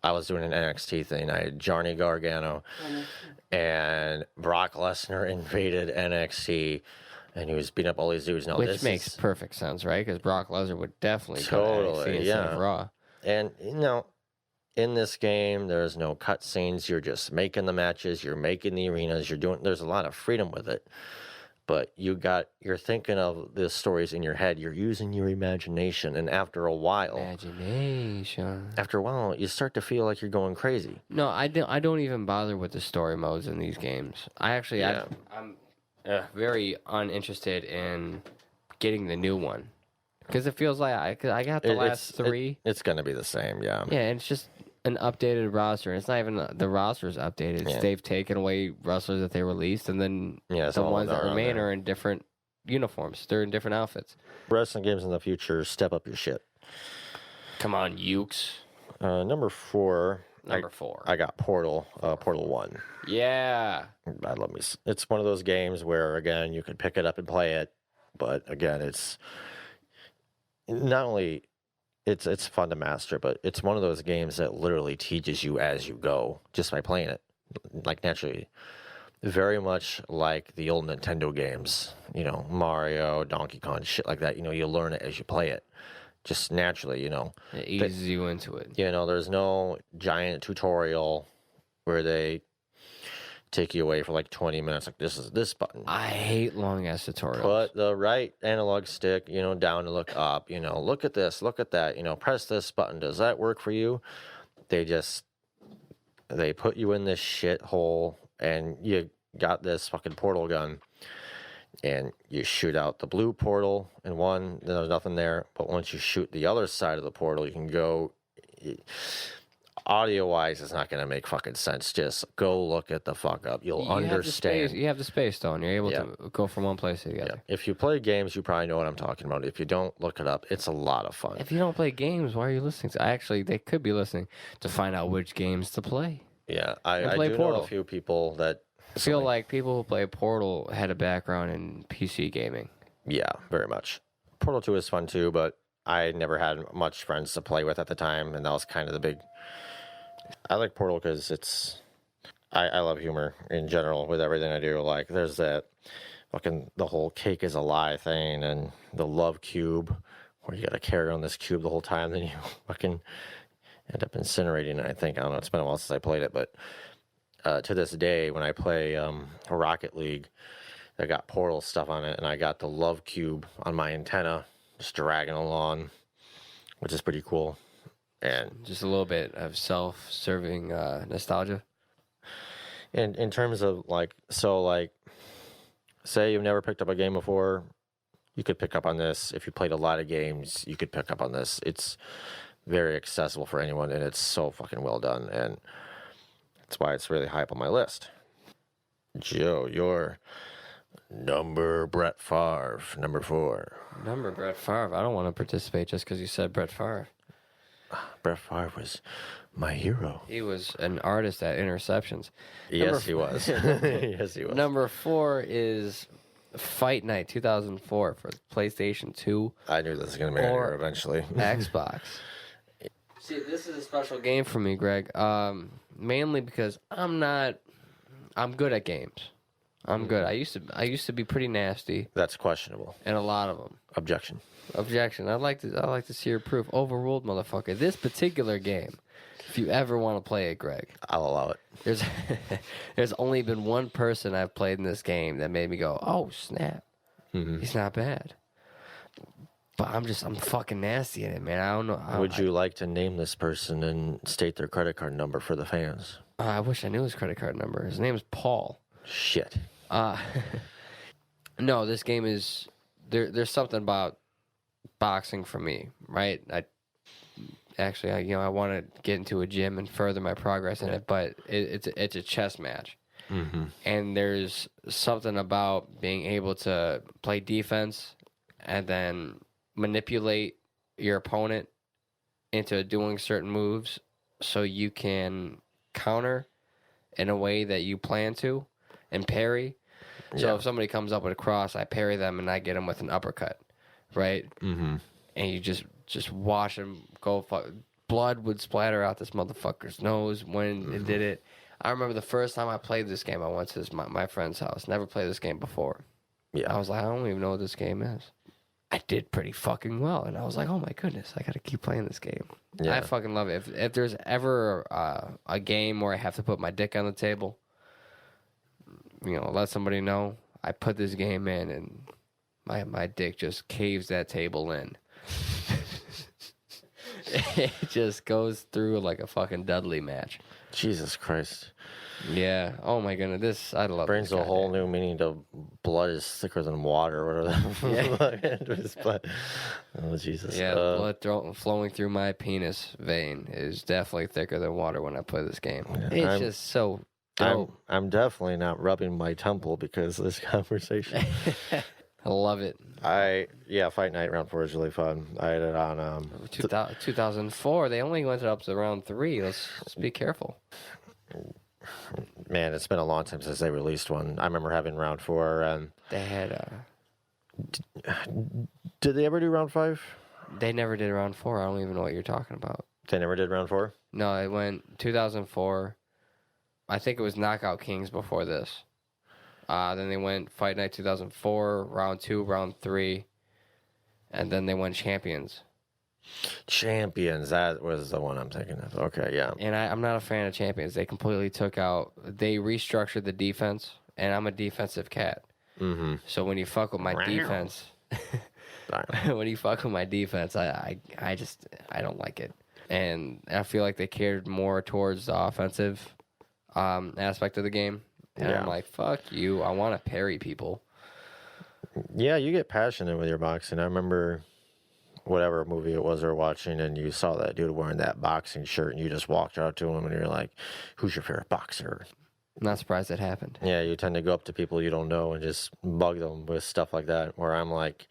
A: I was doing an NXT thing. I had Johnny Gargano and Brock Lesnar invaded NXT, and he was beating up all these dudes. Now,
B: Which makes perfect sense, right? Because Brock Lesnar would definitely
A: totally,
B: go to NXT instead of Raw.
A: And in this game, there's no cutscenes. You're just making the matches. You're making the arenas. There's a lot of freedom with it. But you're thinking of the stories in your head. You're using your imagination. And after a while, you start to feel like you're going crazy.
B: No, I don't even bother with the story modes in these games. I'm very uninterested in getting the new one. Because it feels like I got the last three.
A: It's going to be the same, yeah.
B: Yeah, and it's just an updated roster. It's not even the roster's updated. It's they've taken away wrestlers that they released, and then the ones that remain are in different uniforms. They're in different outfits.
A: Wrestling games in the future, step up your shit.
B: Come on, Ukes.
A: Number 4. I got Portal 1.
B: Yeah.
A: It's one of those games where, again, you can pick it up and play it, but again, it's not only it's fun to master, but it's one of those games that literally teaches you as you go just by playing it, like naturally. Very much like the old Nintendo games, Mario, Donkey Kong, shit like that. You learn it as you play it, just naturally.
B: It eases you into it.
A: There's no giant tutorial where they take you away for like 20 minutes. Like, this is this button.
B: I hate long ass tutorials.
A: Put the right analog stick, down to look up. Look at this, look at that. Press this button. Does that work for you? They put you in this shithole, and you got this fucking portal gun, and you shoot out the blue portal in one. Then there's nothing there. But once you shoot the other side of the portal, you can go. Audio-wise, it's not going to make fucking sense. Just go look it the fuck up. You'll understand.
B: You have the space, though, and you're able to go from one place to the other.
A: If you play games, you probably know what I'm talking about. If you don't, look it up. It's a lot of fun.
B: If you don't play games, why are you listening to? Actually, they could be listening to find out which games to play.
A: Yeah, I do know a few people that
B: I feel like people who play Portal had a background in PC gaming.
A: Yeah, very much. Portal 2 is fun too, but I never had much friends to play with at the time, and that was kind of the big. I like Portal because it's. I love humor in general with everything I do. Like, there's that fucking the whole cake is a lie thing, and the love cube, where you got to carry on this cube the whole time, then you fucking end up incinerating it. I think I don't know. It's been a while since I played it, but to this day, when I play Rocket League, I got Portal stuff on it, and I got the love cube on my antenna, just dragging along, which is pretty cool. And
B: Just a little bit of self-serving nostalgia.
A: in terms of like, so like, say you've never picked up a game before, you could pick up on this. If you played a lot of games, you could pick up on this. It's very accessible for anyone, and it's so fucking well done, and that's why it's really high up on my list. Joe, your number Brett Favre, number 4.
B: Remember Brett Favre? I don't want to participate just because you said Brett Favre.
A: Brett Favre was my hero.
B: He was an artist at interceptions.
A: Yes, he was. Yes, he was.
B: Number 4 is Fight Night 2004 for PlayStation 2
A: I knew this was going to be here eventually.
B: Xbox. See, this is a special game for me, Greg. Mainly because I'm good at games. I'm good. I used to be pretty nasty
A: That's questionable.
B: in a lot of them.
A: Objection.
B: Objection. I'd like to see your proof. Overruled, motherfucker. This particular game, if you ever want to play it, Greg,
A: I'll allow it.
B: there's only been one person I've played in this game that made me go, oh snap, he's not bad. But I'm fucking nasty in it, man. I don't know.
A: Would you like to name this person and state their credit card number for the fans?
B: I wish I knew his credit card number. His name is Paul.
A: Shit.
B: No, this game is there's something about boxing for me, right? I want to get into a gym and further my progress in it, but it's a chess match.
A: Mm-hmm.
B: And there's something about being able to play defense and then manipulate your opponent into doing certain moves so you can counter in a way that you plan to and parry. So if somebody comes up with a cross, I parry them and I get them with an uppercut, right?
A: Mm-hmm.
B: And you just watch him go. Blood would splatter out this motherfucker's nose when it did it. I remember the first time I played this game, I went to my friend's house. Never played this game before.
A: Yeah.
B: I was like, I don't even know what this game is. I did pretty fucking well. And I was like, oh my goodness, I got to keep playing this game.
A: Yeah.
B: I fucking love it. If there's ever a game where I have to put my dick on the table, let somebody know, I put this game in and my dick just caves that table in. It just goes through like a fucking Dudley match.
A: Jesus Christ.
B: Yeah. Oh my goodness. I love
A: Brings
B: this
A: a
B: guy,
A: whole
B: man.
A: new meaning to blood is thicker than water or whatever. Oh, Jesus.
B: Yeah, blood flowing through my penis vein is definitely thicker than water when I play this game. It's just so dope.
A: I'm definitely not rubbing my temple because of this conversation.
B: I love it.
A: Fight Night round 4 is really fun. I had it on
B: 2004. They only went up to round 3. Let's be careful.
A: Man, it's been a long time since they released one. I remember having round 4. And
B: They had
A: did they ever do round 5?
B: they never did round 4. I don't even know what you're talking about.
A: They never did round 4?
B: No, it went 2004. I think it was Knockout Kings before this. Then they went Fight Night 2004, round 2, round 3, and then they went Champions.
A: Champions, that was the one I'm thinking of. Okay, yeah.
B: And I'm not a fan of Champions. They completely they restructured the defense, and I'm a defensive cat.
A: Mm-hmm.
B: So when you fuck with my defense, I don't like it. And I feel like they cared more towards the offensive aspect of the game. And I'm like, fuck you. I want to parry people.
A: Yeah, you get passionate with your boxing. I remember whatever movie it was we were watching, and you saw that dude wearing that boxing shirt, and you just walked out to him, and you're like, who's your favorite boxer?
B: I'm not surprised it happened.
A: Yeah, you tend to go up to people you don't know and just bug them with stuff like that, where I'm like,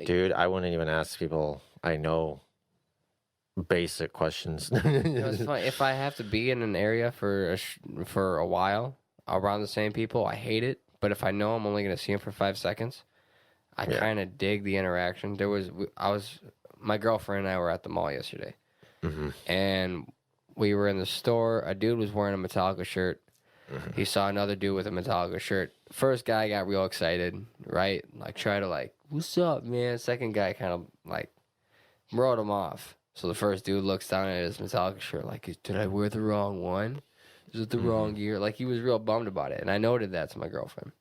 A: dude, I wouldn't even ask people I know basic questions.
B: It's funny. If I have to be in an area for a while, around the same people, I hate it. But if I know I'm only going to see them for 5 seconds, I kind of dig the interaction. My girlfriend and I were at the mall yesterday, and we were in the store. A dude was wearing a Metallica shirt. He saw another dude with a Metallica shirt. First guy got real excited, right? Like, try to, like, what's up, man? Second guy kind of, like, wrote him off. So the first dude looks down at his Metallica shirt like, did I wear the wrong one? Is it the wrong year? Like, he was real bummed about it. And I noted that to my girlfriend.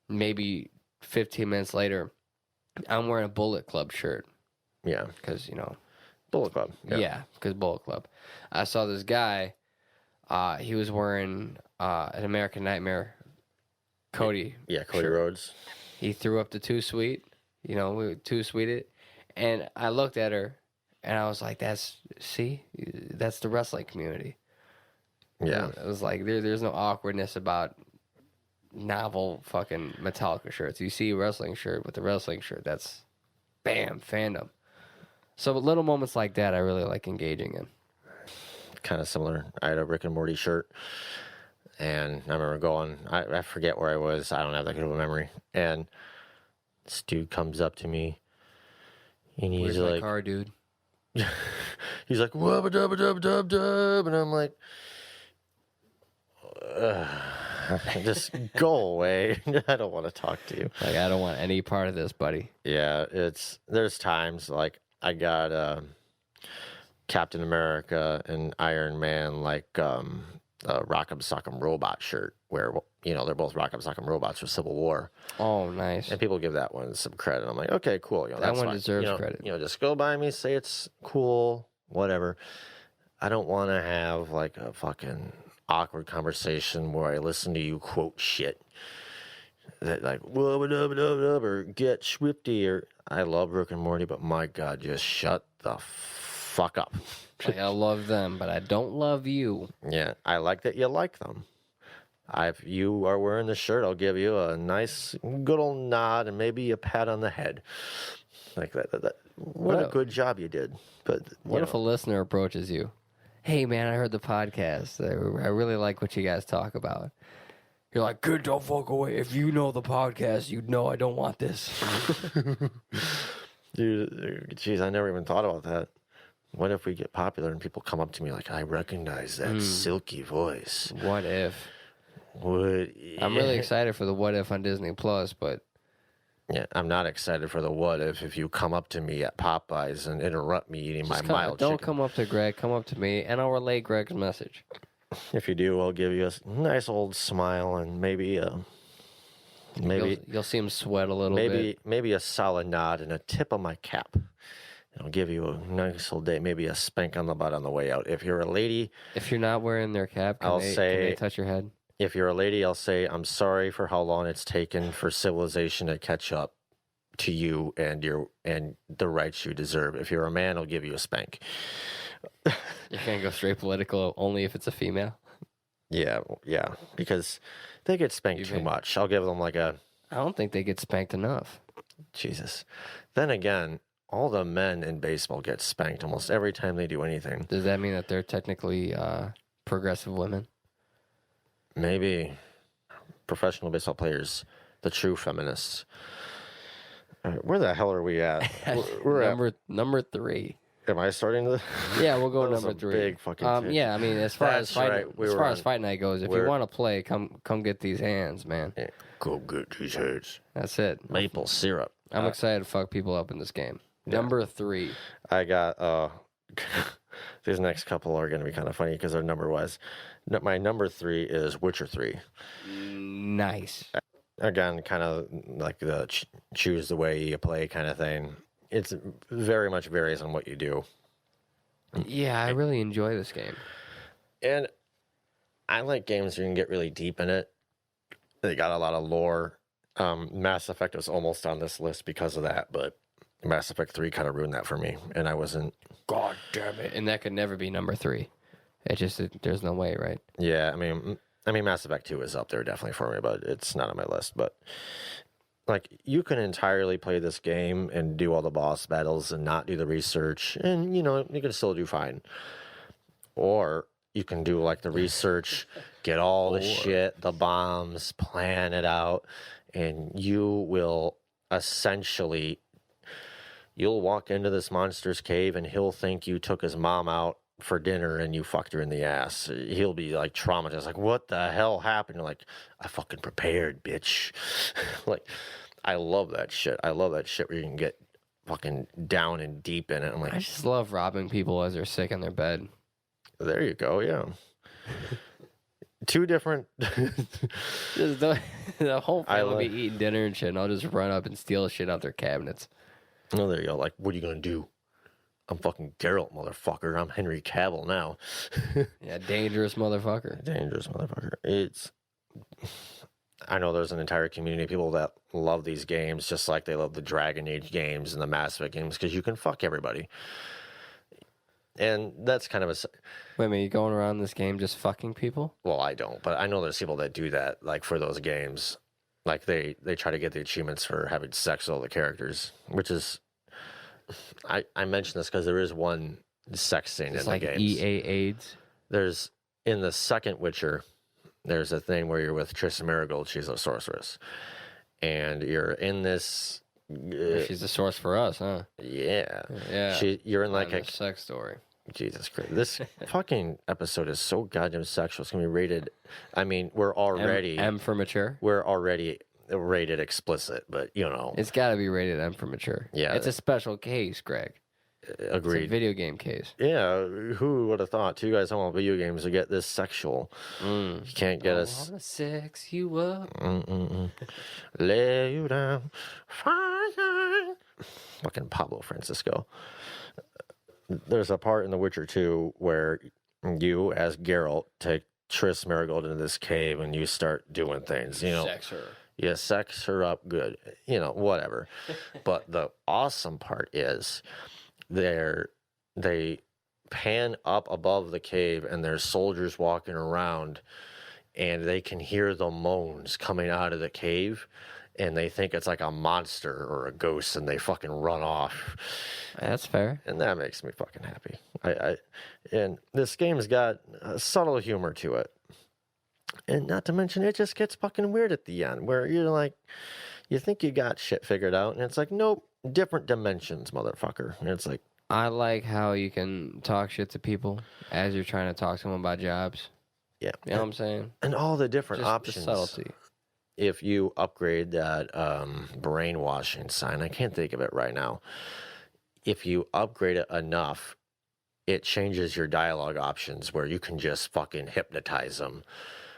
B: Maybe 15 minutes later, I'm wearing a Bullet Club shirt.
A: Yeah.
B: Because, you know.
A: Bullet Club.
B: Yeah, because Bullet Club. I saw this guy. He was wearing an American Nightmare Cody.
A: Yeah, Cody
B: shirt.
A: Rhodes.
B: He threw up the Too Sweet. You know, we Too Sweeted. And I looked at her, and I was like, that's the wrestling community.
A: Yeah.
B: It was like, there's no awkwardness about novel fucking Metallica shirts. You see a wrestling shirt with a wrestling shirt, that's, bam, fandom. So little moments like that I really like engaging in.
A: Kind of similar. I had a Rick and Morty shirt, and I remember going, I forget where I was. I don't have that good of a memory. And this dude comes up to me, and he's
B: Where's
A: like,
B: my car, dude?
A: he's like, wubba dubba dub dub dub, and I'm like, just go away. I don't want to talk to you.
B: Like, I don't want any part of this, buddy.
A: Yeah, there's times like I got Captain America and Iron Man, like a Rock'em Sock'em Robot shirt, where, you know, they're both Rock'em Sock'em Robots for Civil War.
B: Oh, nice.
A: And people give that one some credit. I'm like, okay, cool. You know,
B: That
A: that's
B: one
A: fine.
B: deserves
A: You know,
B: credit.
A: You know, just go by me, say it's cool, whatever. I don't want to have like a fucking awkward conversation where I listen to you quote shit. That like, wubba dubba dub dub, or get swifty, or I love Rick and Morty, but my God, just shut the fuck up.
B: Like, I love them, but I don't love you.
A: Yeah, I like that you like them. If you are wearing the shirt, I'll give you a nice, good old nod and maybe a pat on the head. Like that. What a good job you did. But
B: What if a listener approaches you? Hey, man, I heard the podcast. I really like what you guys talk about. You're like, good, don't fuck away. If you know the podcast, you'd know I don't want this.
A: Dude, geez, I never even thought about that. What if we get popular and people come up to me like, I recognize that silky voice?
B: What if? I'm really excited for the What If on Disney Plus, but
A: yeah, I'm not excited for the what if you come up to me at Popeyes and interrupt me eating my mild
B: don't
A: chicken.
B: come up to Greg, come up to me, and I'll relay Greg's message.
A: If you do, I'll give you a nice old smile and maybe
B: You'll see him sweat a little bit.
A: maybe a solid nod and a tip of my cap. And I'll give you a nice old day, maybe a spank on the butt on the way out. If you're a lady,
B: If you're not wearing their cap, can they touch your head?
A: if you're a lady, I'll say, I'm sorry for how long it's taken for civilization to catch up to you and the rights you deserve. If you're a man, I'll give you a spank.
B: You can't go straight political only if it's a female.
A: Yeah, because they get spanked too much. I'll give them like a
B: I don't think they get spanked enough.
A: Jesus. Then again, all the men in baseball get spanked almost every time they do anything.
B: Does that mean that they're technically progressive women?
A: Maybe professional baseball players, the true feminists. All right, where the hell are we at? We're
B: number 3.
A: Am I starting to?
B: Yeah, we'll go
A: That was
B: number
A: a
B: 3.
A: big fucking tangent.
B: Yeah, I mean, as far as
A: That's
B: fight,
A: right, we
B: as
A: were
B: far
A: on-
B: as fight night goes, if you want to play, come get these hands, man.
A: Yeah, go get these heads.
B: That's it.
A: Maple syrup.
B: I'm excited to fuck people up in this game. Number 3.
A: I got these next couple are going to be kind of funny because they're number wise. My number 3 is Witcher 3.
B: Nice.
A: Again, kind of like the choose the way you play kind of thing. It's very much varies on what you do.
B: Yeah, I really enjoy this game.
A: And I like games where you can get really deep in it. They got a lot of lore. Mass Effect was almost on this list because of that, but Mass Effect 3 kind of ruined that for me, and I wasn't...
B: God damn it. And that could never be number 3. There's no way, right?
A: Yeah, I mean, Mass Effect 2 is up there definitely for me, but it's not on my list. But, like, you can entirely play this game and do all the boss battles and not do the research, and, you know, you can still do fine. Or You can do like the research, get all the shit, the bombs, plan it out, and you will essentially, you'll walk into this monster's cave and he'll think you took his mom out for dinner and you fucked her in the ass. He'll be like traumatized, like, what the hell happened? You're like, I fucking prepared, bitch. Like, I love that shit. I love that shit where you can get fucking down and deep in it. I'm like,
B: I just love robbing people as they're sick in their bed.
A: there you go, yeah. Two different.
B: Just the whole family be eating dinner and shit, and I'll just run up and steal shit out their cabinets.
A: Oh, there you go. Like, what are you gonna do? I'm fucking Geralt, motherfucker. I'm Henry Cavill now.
B: Yeah, dangerous motherfucker.
A: Dangerous motherfucker. I know there's an entire community of people that love these games just like they love the Dragon Age games and the Mass Effect games because you can fuck everybody. And that's kind of a...
B: Wait a minute, you going around this game just fucking people?
A: Well, I don't, but I know there's people that do that, like, for those games. Like, they try to get the achievements for having sex with all the characters, which is... I mention this because there is one sex scene
B: It's
A: in
B: like
A: the games.
B: EA AIDS.
A: There's... In the second Witcher, there's a thing where you're with Triss Merigold. She's a sorceress. And you're in this...
B: She's a source for us, huh?
A: Yeah.
B: Yeah.
A: You're in like a...
B: sex story.
A: Jesus Christ. This fucking episode is so goddamn sexual. It's going to be rated... I mean, we're already...
B: M for mature?
A: We're already rated explicit, but, you know...
B: It's got to be rated M for mature.
A: Yeah.
B: It's a special case, Greg.
A: Agreed.
B: It's a video game case.
A: Yeah, who would have thought two guys talking about video games would get this sexual? You can't get us...
B: I wanna sex you up.
A: Lay you down. Fire. Fucking Pablo Francisco. There's a part in The Witcher 2 where you, as Geralt, take Triss Merigold into this cave and you start doing things, you know.
B: Sex her.
A: You sex her up good, you know, whatever. But the awesome part is they pan up above the cave and there's soldiers walking around and they can hear the moans coming out of the cave and they think it's like a monster or a ghost and they fucking run off.
B: That's fair.
A: And that makes me fucking happy. And this game's got a subtle humor to it. And not to mention, it just gets fucking weird at the end, where you're like, you think you got shit figured out, and it's like, nope, different dimensions, motherfucker. And it's like...
B: I like how you can talk shit to people as you're trying to talk to them about jobs.
A: Yeah.
B: You know what I'm saying?
A: And all the different
B: Just
A: options.
B: the subtlety.
A: If you upgrade that brainwashing sign, I can't think of it right now. If you upgrade it enough, it changes your dialogue options where you can just fucking hypnotize them.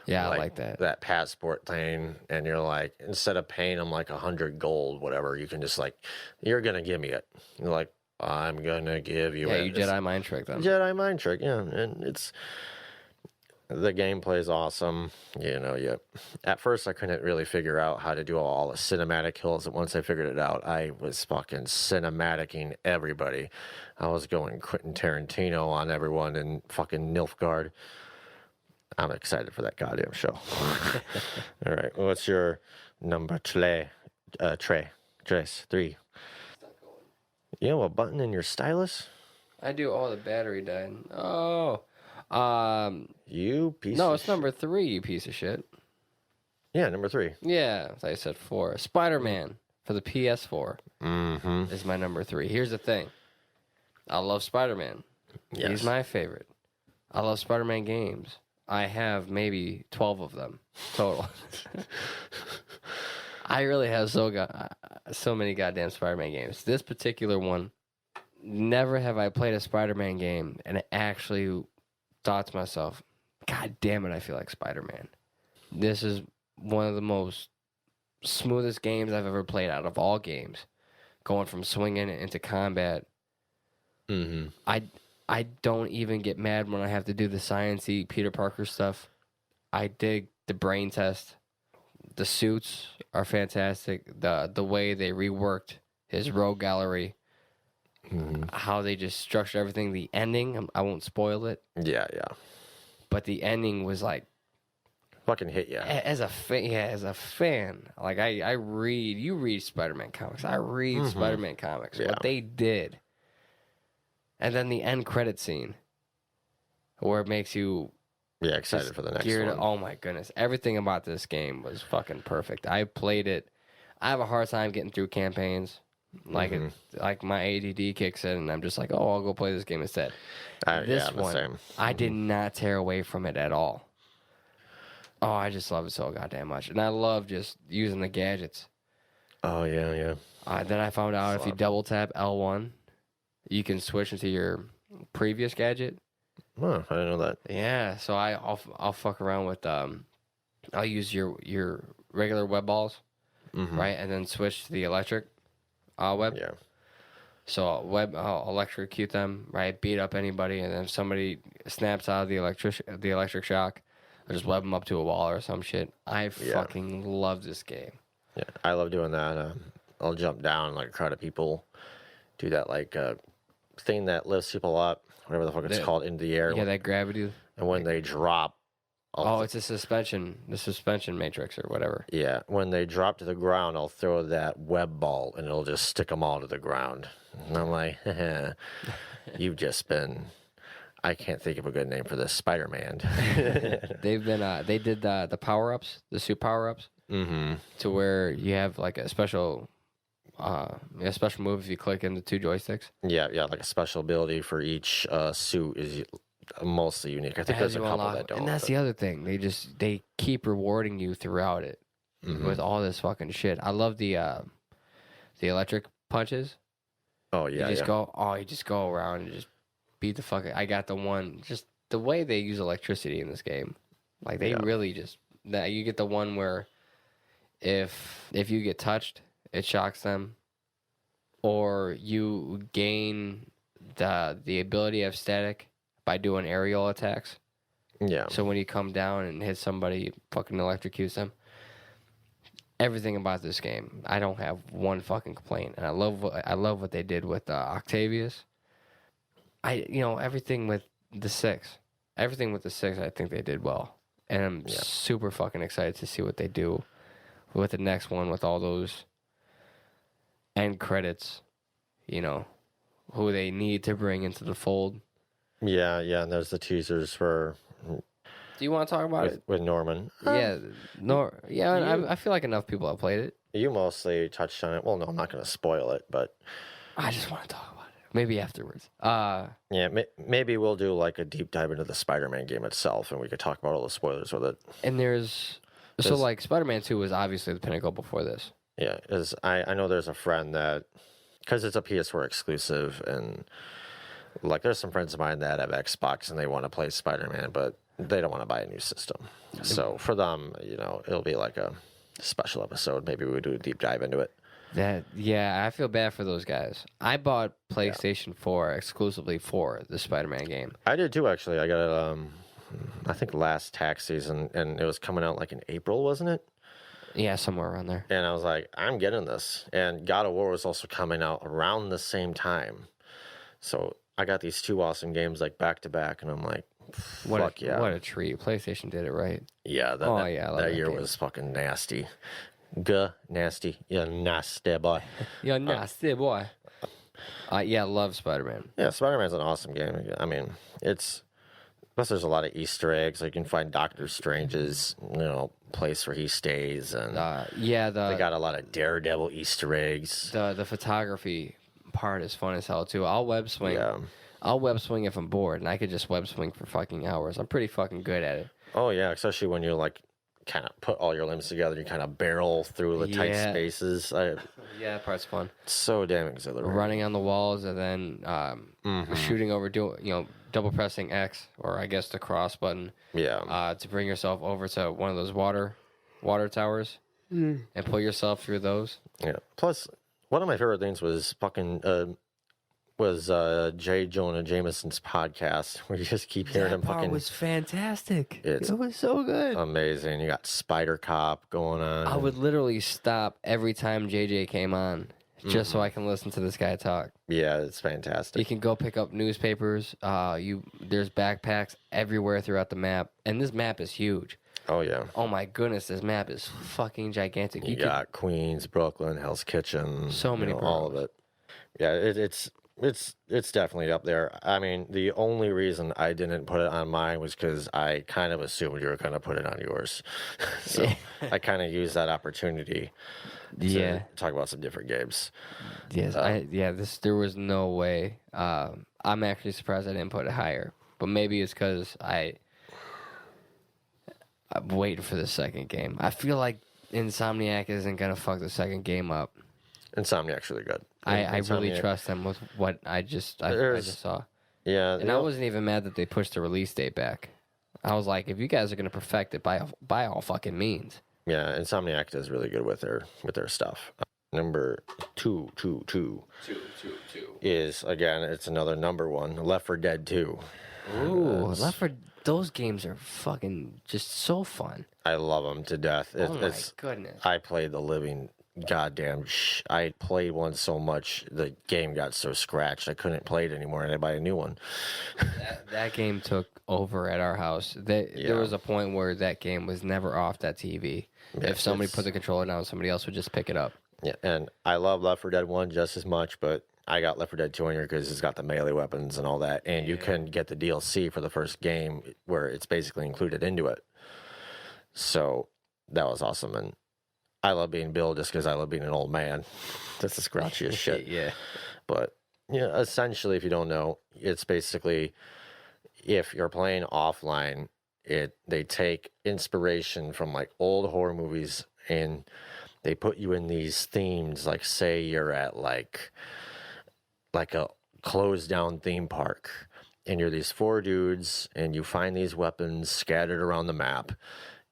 B: Yeah, I like that.
A: That passport thing, and you're like, instead of paying them like 100 gold, whatever, you can just like, you're gonna give me it. You're like, I'm gonna give you it.
B: Yeah, you Jedi mind trick them.
A: Jedi mind trick, yeah, and the gameplay is awesome. You know, at first I couldn't really figure out how to do all the cinematic kills, and once I figured it out, I was fucking cinematicing everybody. I was going Quentin Tarantino on everyone and fucking Nilfgaard. I'm excited for that goddamn show. All right, what's your number? Tres, 3. You have a button in your stylus?
B: I do. Oh, the battery died. Oh.
A: You piece
B: No,
A: of
B: it's number 3, you piece of shit.
A: Yeah, number 3.
B: Yeah, I said 4. Spider-Man for the PS4 is my number 3. Here's the thing. I love Spider-Man.
A: Yes.
B: He's my favorite. I love Spider-Man games. I have maybe 12 of them total. I really have so many goddamn Spider-Man games. This particular one, never have I played a Spider-Man game and actually thought to myself, God damn it, I feel like Spider-Man. This is one of the most smoothest games I've ever played out of all games. Going from swinging into combat. I don't even get mad when I have to do the science-y Peter Parker stuff. I dig the brain test. The suits are fantastic. The way they reworked his rogue gallery. How they just structured everything. The ending, I won't spoil it.
A: Yeah.
B: But the ending was like...
A: Fucking hit ya.
B: As a fan. Like, you read Spider-Man comics. I read Spider-Man comics.
A: Yeah.
B: What they did... And then the end credit scene. where it makes you
A: Yeah, excited
B: just
A: for the next
B: geared.
A: one.
B: Oh my goodness, everything about this game was fucking perfect. I played it. I have a hard time getting through campaigns. Like like my ADD kicks in, and I'm just like, oh, I'll go play this game instead. This
A: I'm the
B: one,
A: same.
B: I did not tear away from it at all. Oh, I just love it so goddamn much, and I love just using the gadgets.
A: Oh yeah.
B: Then I found out if you double tap L1, you can switch into your previous gadget.
A: Oh, I didn't know that.
B: Yeah, so I'll fuck around with I'll use your regular web balls, right, and then switch to the electric web.
A: Yeah.
B: So I'll electrocute them, right, beat up anybody, and then if somebody snaps out of the electric shock, I'll just web them up to a wall or some shit. I fucking love this game.
A: Yeah, I love doing that. I'll jump down like a crowd of people, do that like thing that lifts people up, whatever the fuck it's called, into the air.
B: Yeah, that gravity.
A: And when they drop,
B: it's the suspension matrix or whatever.
A: Yeah, when they drop to the ground, I'll throw that web ball and it'll just stick them all to the ground. And I'm like, you've just been. I can't think of a good name for this, Spider-Man.
B: They've been. They did the power ups, the suit power ups, to where you have like a special move if you click into 2 joysticks.
A: Yeah, like a special ability for each suit is mostly unique. I think there's a couple that don't.
B: And that's the other thing. They keep rewarding you throughout it with all this fucking shit. I love the electric punches.
A: Oh yeah,
B: you just go around and just beat the fuck. I got the one. Just the way they use electricity in this game, like they really just that you get the one where if you get touched, it shocks them, or you gain the ability of static by doing aerial attacks.
A: Yeah.
B: So when you come down and hit somebody, it fucking electrocutes them. Everything about this game, I don't have one fucking complaint, and I love what they did with Octavius. Everything with the 6, I think they did well, and I'm super fucking excited to see what they do with the next one with all those end credits. Who they need to bring into the fold.
A: Yeah, and there's the teasers for.
B: Do you want to talk about it
A: with Norman?
B: I feel like enough people have played it.
A: You mostly touched on it. Well, no, I'm not going to spoil it, but
B: I just want to talk about it. Maybe afterwards.
A: Maybe we'll do like a deep dive into the Spider-Man game itself, and we could talk about all the spoilers with it.
B: And like Spider-Man 2 was obviously the pinnacle before this.
A: Yeah, I know there's a friend that, because it's a PS4 exclusive, and like there's some friends of mine that have Xbox and they want to play Spider-Man, but they don't want to buy a new system. So for them, it'll be like a special episode. Maybe we do a deep dive into it.
B: I feel bad for those guys. I bought PlayStation 4 exclusively for the Spider-Man game.
A: I did too, actually. I got it, I think last tax season, and it was coming out like in April, wasn't it?
B: Yeah, somewhere around there.
A: And I was like, I'm getting this. And God of War was also coming out around the same time. So I got these 2 awesome games like back to back, and I'm like, fuck yeah.
B: What a treat. PlayStation did it right.
A: Yeah, that year was fucking nasty. Nasty. You nasty boy.
B: You nasty boy. I love Spider-Man.
A: Yeah, Spider-Man's an awesome game. I mean, plus there's a lot of Easter eggs. Like you can find Doctor Strange's, place where he stays, and they got a lot of Daredevil Easter eggs.
B: The photography part is fun as hell too. I'll web swing. Yeah. I'll web swing if I'm bored, and I could just web swing for fucking hours. I'm pretty fucking good at it.
A: Oh yeah, especially when you like kind of put all your limbs together, you kind of barrel through the tight spaces.
B: That part's fun.
A: It's so damn exhilarating.
B: Running on the walls and then shooting over, double pressing X, or I guess the cross button.
A: Yeah.
B: To bring yourself over to one of those water towers and pull yourself through those.
A: Yeah. Plus, one of my favorite things was J. Jonah Jameson's podcast, where you just keep hearing him fucking.
B: It was fantastic. It was so good.
A: Amazing. You got Spider Cop going on.
B: I would literally stop every time JJ came on just so I can listen to this guy talk.
A: Yeah, it's fantastic.
B: You can go pick up newspapers. There's backpacks everywhere throughout the map, and this map is huge.
A: Oh yeah.
B: Oh my goodness, this map is fucking gigantic.
A: You got Queens, Brooklyn, Hell's Kitchen.
B: So many
A: all of it. Yeah, it's it's definitely up there. I mean, the only reason I didn't put it on mine was because I kind of assumed you were going to put it on yours. So I kind of used that opportunity to talk about some different games.
B: Yes, there was no way. I'm actually surprised I didn't put it higher, but maybe it's because I'm waiting for the second game. I feel like Insomniac isn't gonna fuck the second game up.
A: Insomniac's really good.
B: I really trust them with what I just saw.
A: Yeah,
B: and I wasn't even mad that they pushed the release date back. I was like, if you guys are gonna perfect it by all fucking means.
A: Yeah, Insomniac is really good with their stuff. Number two is, again, it's another number one, Left 4 Dead 2.
B: Ooh, those games are fucking just so fun.
A: I love them to death.
B: My goodness.
A: I played the living goddamn I played one so much, the game got so scratched, I couldn't play it anymore, and I buy a new one.
B: that game took over at our house. There was a point where that game was never off that TV. Yeah, if somebody put the controller down, somebody else would just pick it up.
A: Yeah, and I love Left 4 Dead 1 just as much, but I got Left 4 Dead 2 on here because it's got the melee weapons and all that, and you can get the DLC for the first game where it's basically included into it. So that was awesome, and I love being Bill just because I love being an old man. That's the scratchiest shit.
B: Yeah.
A: But, essentially, if you don't know, it's basically if you're playing offline, they take inspiration from like old horror movies and they put you in these themes, like say you're at like a closed down theme park and you're these 4 dudes and you find these weapons scattered around the map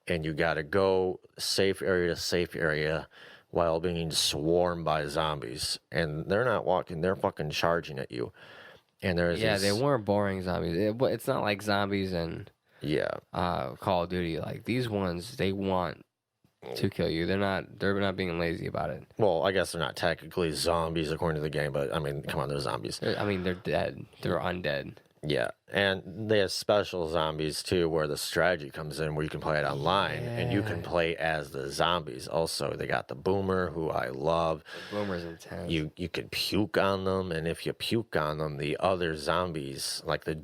A: and you got to go safe area to safe area while being swarmed by zombies, and they're not walking, they're fucking charging at you. And there's
B: they weren't boring zombies. It's not like zombies and Call of Duty. Like these ones, they want to kill you. They're not being lazy about it.
A: Well, I guess they're not technically zombies according to the game, but I mean, come on, they're zombies.
B: I mean, they're dead. They're undead.
A: Yeah, and they have special zombies too, where the strategy comes in, where you can play it online, and you can play as the zombies. Also, they got the boomer, who I love.
B: The boomer's intense.
A: You could puke on them, and if you puke on them, the other zombies, like the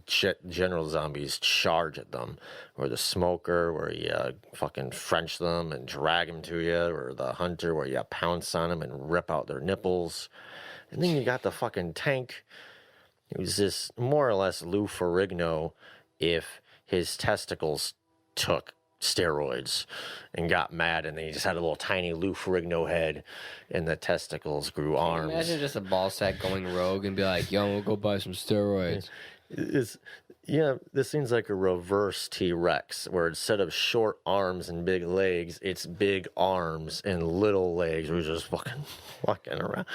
A: general zombies, charge at them. Or the smoker, where you fucking French them and drag them to you, or the hunter, where you pounce on them and rip out their nipples. And then you got the fucking tank. It was this more or less Lou Ferrigno if his testicles took steroids and got mad, and then he just had a little tiny Lou Ferrigno head and the testicles grew arms.
B: Imagine just a ball sack going rogue and be like, yo, we'll go buy some steroids.
A: This seems like a reverse T-Rex, where instead of short arms and big legs, it's big arms and little legs. We're just fucking walking around.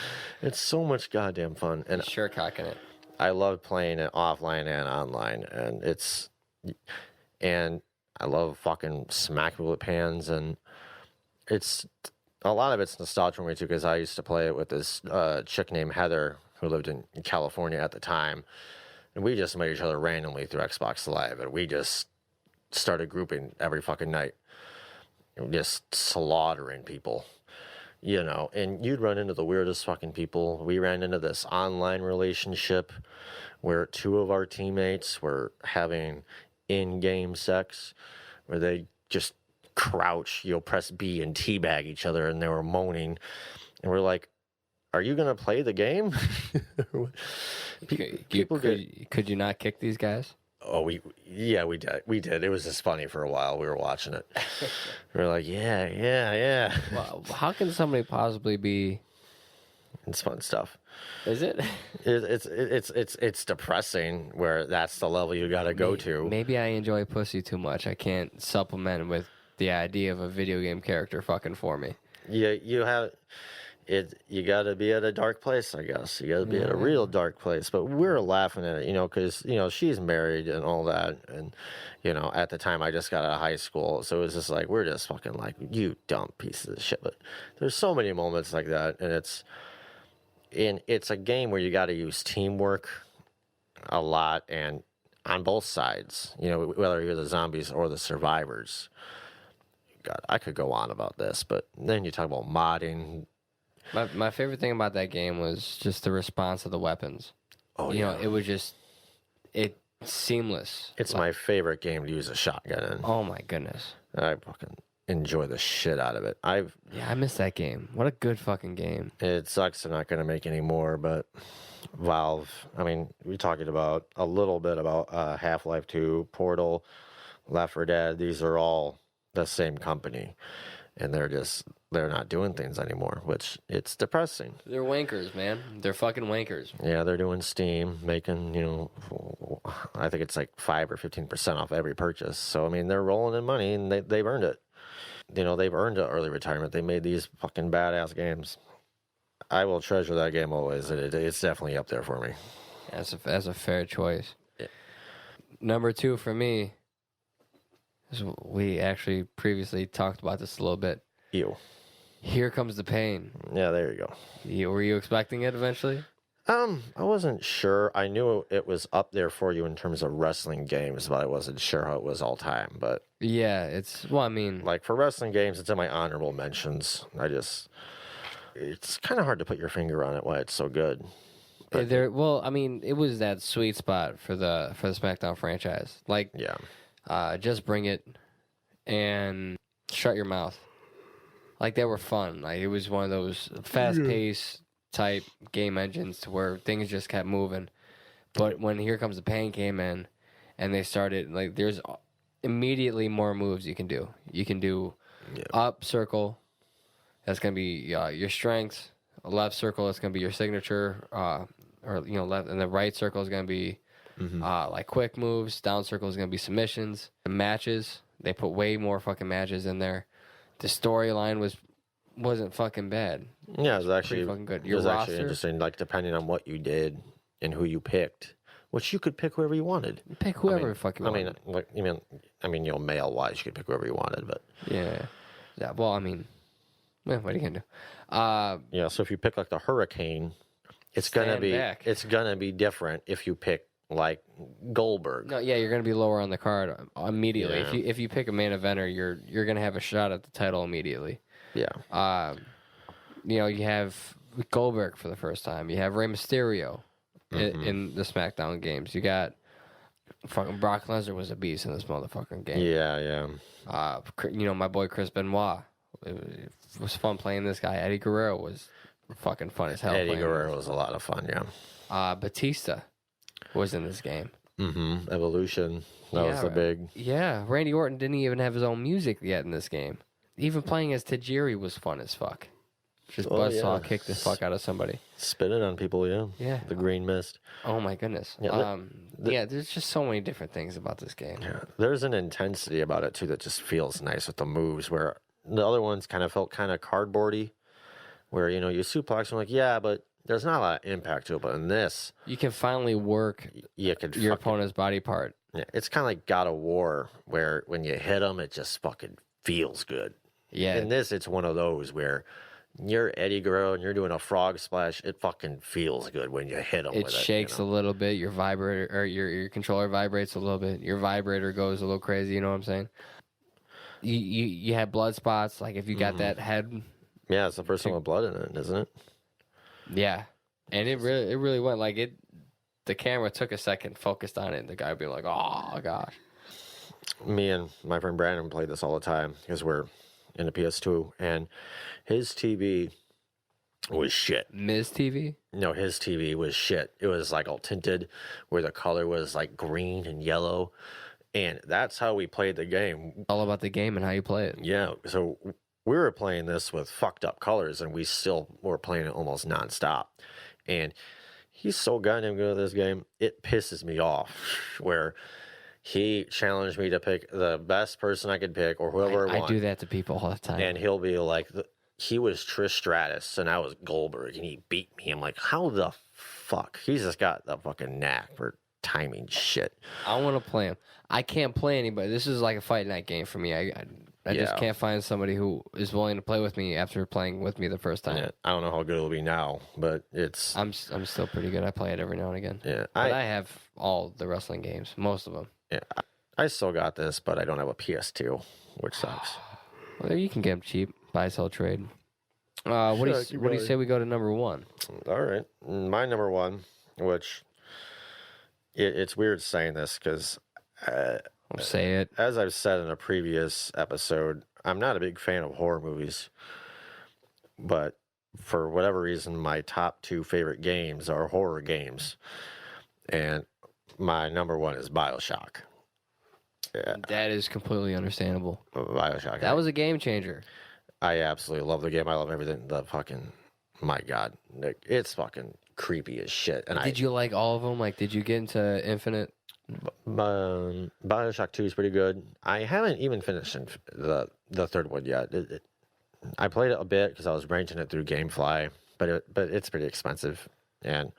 A: It's so much goddamn fun. And
B: sure cocking it.
A: I love playing it offline and online, and I love fucking smacking bullet pans, and it's a lot of it's nostalgia for me too, because I used to play it with this chick named Heather who lived in California at the time, and we just met each other randomly through Xbox Live, and we just started grouping every fucking night, just slaughtering people. And you'd run into the weirdest fucking people. We ran into this online relationship where 2 of our teammates were having in-game sex, where they just crouch, press B and teabag each other, and they were moaning. And we're like, are you going to play the game?
B: Could you not kick these guys?
A: Oh, we did. It was just funny for a while. We were watching it. We were like, yeah.
B: Well, how can somebody possibly be?
A: It's fun stuff.
B: Is it?
A: It's depressing where that's the level you got to go to.
B: Maybe I enjoy pussy too much. I can't supplement with the idea of a video game character fucking for me.
A: Yeah, you have. You got to be at a dark place, I guess. You got to be at a real dark place. But we're laughing at it, because, she's married and all that. And, at the time I just got out of high school. So it was just like, we're just fucking like, you dumb pieces of shit. But there's so many moments like that. And it's a game where you got to use teamwork a lot and on both sides, whether you're the zombies or the survivors. God, I could go on about this. But then you talk about modding.
B: My favorite thing about that game was just the response of the weapons.
A: Oh,
B: you know,
A: yeah.
B: it was just seamless.
A: It's my favorite game to use a shotgun in.
B: Oh my goodness.
A: I fucking enjoy the shit out of it.
B: Yeah, I miss that game. What a good fucking game.
A: It sucks they're not going to make any more, but Valve, I mean, we talking about a little bit about Half-Life 2, Portal, Left 4 Dead. These are all the same company, and they're not doing things anymore, which it's depressing.
B: They're wankers, man. They're fucking wankers.
A: Yeah, they're doing Steam, making, I think it's like 5 or 15% off every purchase. So, I mean, they're rolling in money, and they've earned it. They've earned an early retirement. They made these fucking badass games. I will treasure that game always. It's definitely up there for me.
B: That's a fair choice.
A: Yeah.
B: Number 2 for me is, we actually previously talked about this a little bit.
A: Ew.
B: Here Comes the Pain.
A: Yeah, there you go.
B: Were you expecting it eventually?
A: I wasn't sure. I knew it was up there for you in terms of wrestling games, but I wasn't sure how it was all time. But
B: Yeah, I mean,
A: like for wrestling games, it's in my honorable mentions. It's kind of hard to put your finger on it why it's so good. But
B: I mean, it was that sweet spot for the SmackDown franchise. Like,
A: yeah,
B: just bring it and shut your mouth. Like, they were fun. Like, it was one of those fast-paced type game engines to where things just kept moving. But when Here Comes the Pain came in, and they started, like, there's immediately more moves you can do. You can do up circle. That's gonna be your strength. A left circle. That's gonna be your signature. Left, and the right circle is gonna be like quick moves. Down circle is gonna be submissions. The matches. They put way more fucking matches in there. The storyline wasn't fucking bad.
A: Yeah, it was actually
B: pretty fucking good.
A: It
B: Your
A: was actually
B: roster?
A: interesting. Like depending on what you did and who you picked, which you could pick whoever you wanted.
B: Pick whoever fucking.
A: Male wise, you could pick whoever you wanted, but
B: yeah. Well, I mean, what are you gonna do?
A: yeah. So if you pick like the Hurricane, it's gonna be different if you pick like Goldberg.
B: No, yeah, you're gonna be lower on the card immediately.
A: Yeah.
B: If you pick a main eventer, you're gonna have a shot at the title immediately.
A: Yeah.
B: You have Goldberg for the first time. You have Rey Mysterio in the SmackDown games. You got fucking Brock Lesnar was a beast in this motherfucking game.
A: Yeah.
B: My boy Chris Benoit. It was fun playing this guy. Eddie Guerrero was fucking fun as hell.
A: Eddie Guerrero was a lot of fun. Yeah.
B: Batista was in this game.
A: Evolution. That was the big.
B: Yeah, Randy Orton didn't even have his own music yet in this game. Even playing as Tajiri was fun as fuck. Just buzzsaw kick the fuck out of somebody.
A: Spinning on people, yeah.
B: Yeah.
A: The green mist.
B: Oh my goodness.
A: Yeah,
B: there's just so many different things about this game.
A: Yeah. There's an intensity about it too that just feels nice with the moves where the other ones kind of felt kind of cardboardy. Where, you suplex and like, yeah, but there's not a lot of impact to it. But in this,
B: you can finally work your opponent's body part.
A: Yeah, it's kind of like God of War, where when you hit them, it just fucking feels good.
B: Yeah.
A: In this, it's one of those where you're Eddie Guerrero and you're doing a frog splash. It fucking feels good when you hit them.
B: It shakes a little bit. Your vibrator or your controller vibrates a little bit. Your vibrator goes a little crazy. You know what I'm saying? You have blood spots. Like if you got that head.
A: Yeah, it's the first one with blood in it, isn't it?
B: Yeah, and it really went like it. The camera took a second, focused on it, and the guy would be like, "Oh gosh."
A: Me and my friend Brandon play this all the time because we're in the PS2, and his TV was shit.
B: Ms. TV?
A: No, his TV was shit. It was like all tinted, where the color was like green and yellow, and that's how we played the game.
B: All about the game and how you play it.
A: Yeah, so we were playing this with fucked up colors, and we still were playing it almost nonstop. And he's so goddamn good at this game, it pisses me off. Where he challenged me to pick the best person I could pick, or whoever I want.
B: I do that to people all the time.
A: And he'll be like, he was Trish Stratus, and I was Goldberg, and he beat me. I'm like, how the fuck? He's just got the fucking knack for timing shit.
B: I want to play him. I can't play anybody. This is like a fight night game for me. I just can't find somebody who is willing to play with me after playing with me the first time.
A: Yeah, I don't know how good it'll be now, but it's...
B: I'm still pretty good. I play it every now and again.
A: Yeah,
B: but I have all the wrestling games, most of them.
A: Yeah, I still got this, but I don't have a PS2, which sucks.
B: Well, you can get them cheap. Buy, sell, trade. What do you say we go to number 1?
A: All right. My number 1, which it's weird saying this because,
B: I'll say it.
A: as I've said in a previous episode, I'm not a big fan of horror movies. But for whatever reason, my top 2 favorite games are horror games. And my number 1 is BioShock. Yeah,
B: That is completely understandable.
A: BioShock.
B: That was a game changer.
A: I absolutely love the game. I love everything. My God, it's fucking creepy as shit. And
B: Did you like all of them? Like, did you get into Infinite?
A: BioShock 2 is pretty good. I haven't even finished the third one yet. I played it a bit because I was renting it through GameFly, but it's pretty expensive, and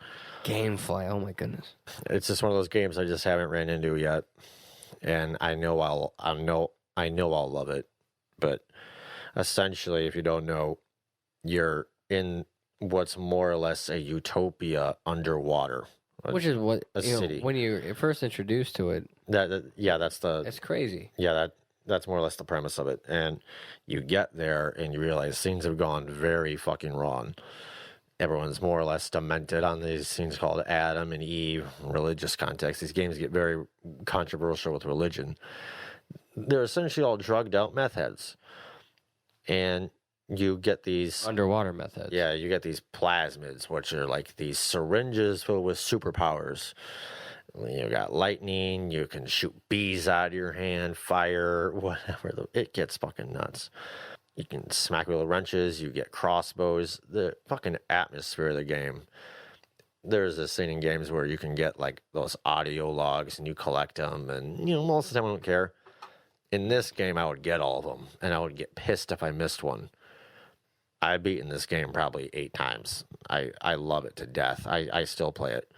B: Gamefly. Oh my goodness.
A: it's just one of those games I just haven't ran into yet. And I know I'll love it, but essentially, if you don't know, you're in what's more or less a utopia underwater.
B: Which is what
A: a city.
B: When you're first introduced to it.
A: That's
B: Crazy.
A: that's more or less the premise of it. And you get there and you realize things have gone very fucking wrong. Everyone's more or less demented on these things called Adam and Eve, religious context. These games get very controversial with religion. They're essentially all drugged out meth heads. And you get these
B: Underwater methods.
A: Yeah, you get these plasmids, which are like these syringes filled with superpowers. You got lightning, you can shoot bees out of your hand, fire, whatever. It gets fucking nuts. You can smack with wrenches, you get crossbows. The fucking atmosphere of the game. There's this thing in games where you can get like those audio logs and you collect them, and most of the time I don't care. In this game, I would get all of them, and I would get pissed if I missed one. I've beaten this game probably 8 times. I love it to death. I still play it.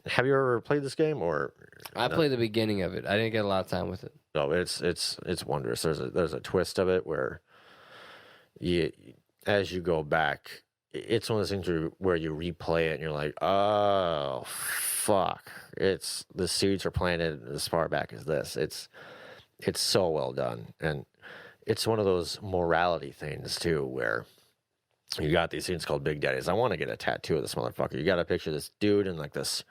A: Have you ever played this game, or?
B: I played the beginning of it. I didn't get a lot of time with it.
A: No, it's wondrous. There's a twist of it where as you go back, it's one of those things where you replay it and you're like, oh fuck! The seeds are planted as far back as this. It's so well done, and it's one of those morality things too, where you got these things called Big Daddies. I want to get a tattoo of this motherfucker. You got to picture this dude in like this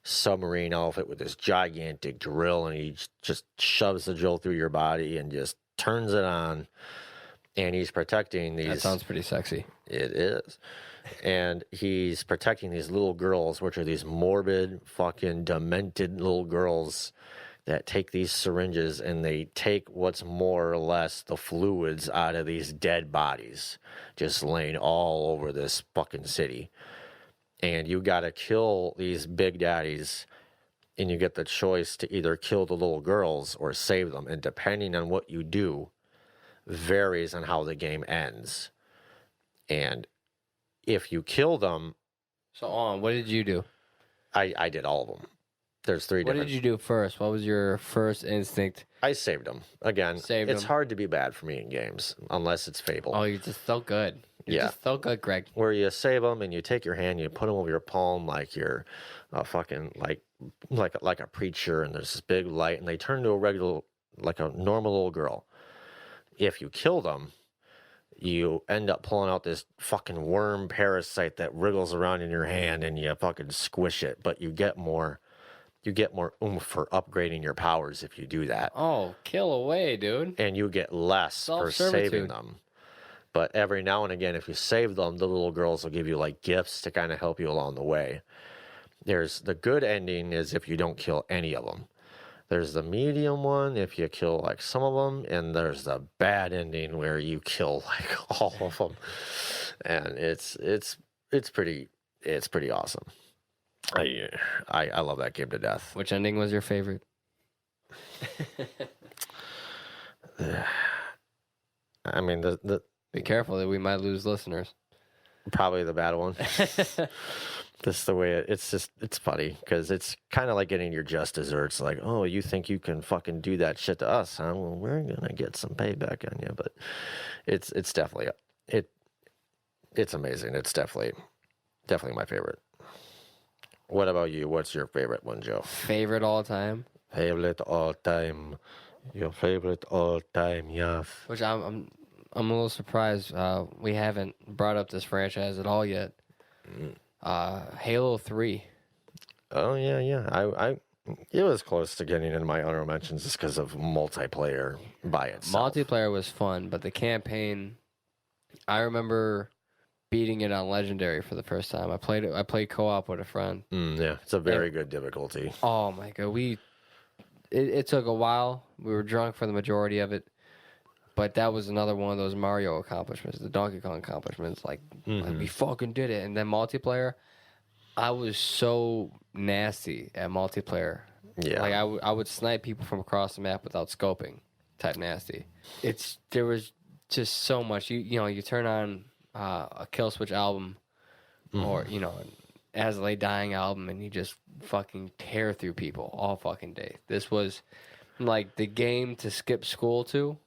A: submarine outfit with this gigantic drill, and he just shoves the drill through your body and just turns it on, and he's protecting these.
B: That sounds pretty sexy.
A: It is. And he's protecting these little girls, which are these morbid, fucking demented little girls that take these syringes and they take what's more or less the fluids out of these dead bodies just laying all over this fucking city. And you got to kill these big daddies, and you get the choice to either kill the little girls or save them. And depending on what you do, varies on how the game ends. And if you kill them...
B: So what did you do?
A: I did all of them. There's 3
B: What
A: different...
B: did you do first? What was your first instinct?
A: I saved them. Again, it's hard to be bad for me in games, unless it's Fable.
B: Oh, you're just so good. You're just so good, Greg.
A: Where you save them and you take your hand, you put them over your palm like you're fucking like a preacher, and there's this big light, and they turn to a normal little girl. If you kill them, you end up pulling out this fucking worm parasite that wriggles around in your hand, and you fucking squish it. But you get more oomph for upgrading your powers if you do that.
B: Oh, kill away, dude.
A: And you get less for saving them. But every now and again, if you save them, the little girls will give you like gifts to kind of help you along the way. There's the good ending is if you don't kill any of them. There's the medium one if you kill like some of them, and there's the bad ending where you kill like all of them. And it's pretty awesome. I love that game to death.
B: Which ending was your favorite?
A: I mean, the
B: be careful that we might lose listeners.
A: Probably the bad one. Just the way it's funny because it's kind of like getting your just desserts. Like, oh, you think you can fucking do that shit to us, huh? Well, we're gonna get some payback on you. But it's definitely it's amazing. It's definitely my favorite. What about you? What's your favorite one, Joe?
B: Favorite all time?
A: Favorite all time. Your favorite all time, yes.
B: Which I'm a little surprised we haven't brought up this franchise at all yet. Halo 3.
A: Oh yeah. It was close to getting into my honorable mentions just because of multiplayer by itself.
B: Multiplayer was fun, but the campaign, I remember beating it on Legendary for the first time. I played co-op with a friend.
A: Yeah, it's a very good difficulty.
B: Oh my god, it took a while. We were drunk for the majority of it, but that was another one of those Mario accomplishments, the Donkey Kong accomplishments. Like we fucking did it. And then multiplayer, I was so nasty at multiplayer.
A: Yeah,
B: like I would snipe people from across the map without scoping, type nasty. There was just so much. You turn on a Kill Switch album, or As Lay Dying album, and you just fucking tear through people all fucking day. This was like the game to skip school to.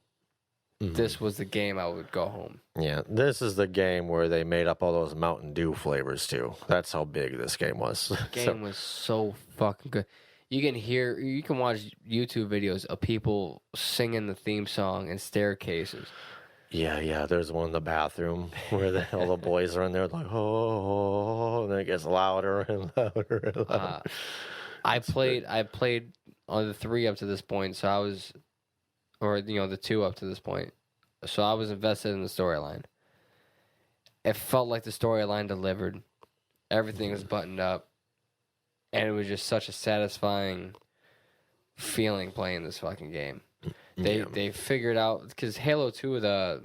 B: This was the game I would go home.
A: Yeah, this is the game where they made up all those Mountain Dew flavors too. That's how big this game was.
B: The game was so fucking good. You can watch YouTube videos of people singing the theme song in staircases.
A: Yeah. There's one in the bathroom where all the boys are in there like, oh, and then it gets louder and louder and louder.
B: I played on the 3 up to this point, so I was, or the 2 up to this point, so I was invested in the storyline. It felt like the storyline delivered. Everything was buttoned up, and it was just such a satisfying feeling playing this fucking game. They figured out, because Halo 2, the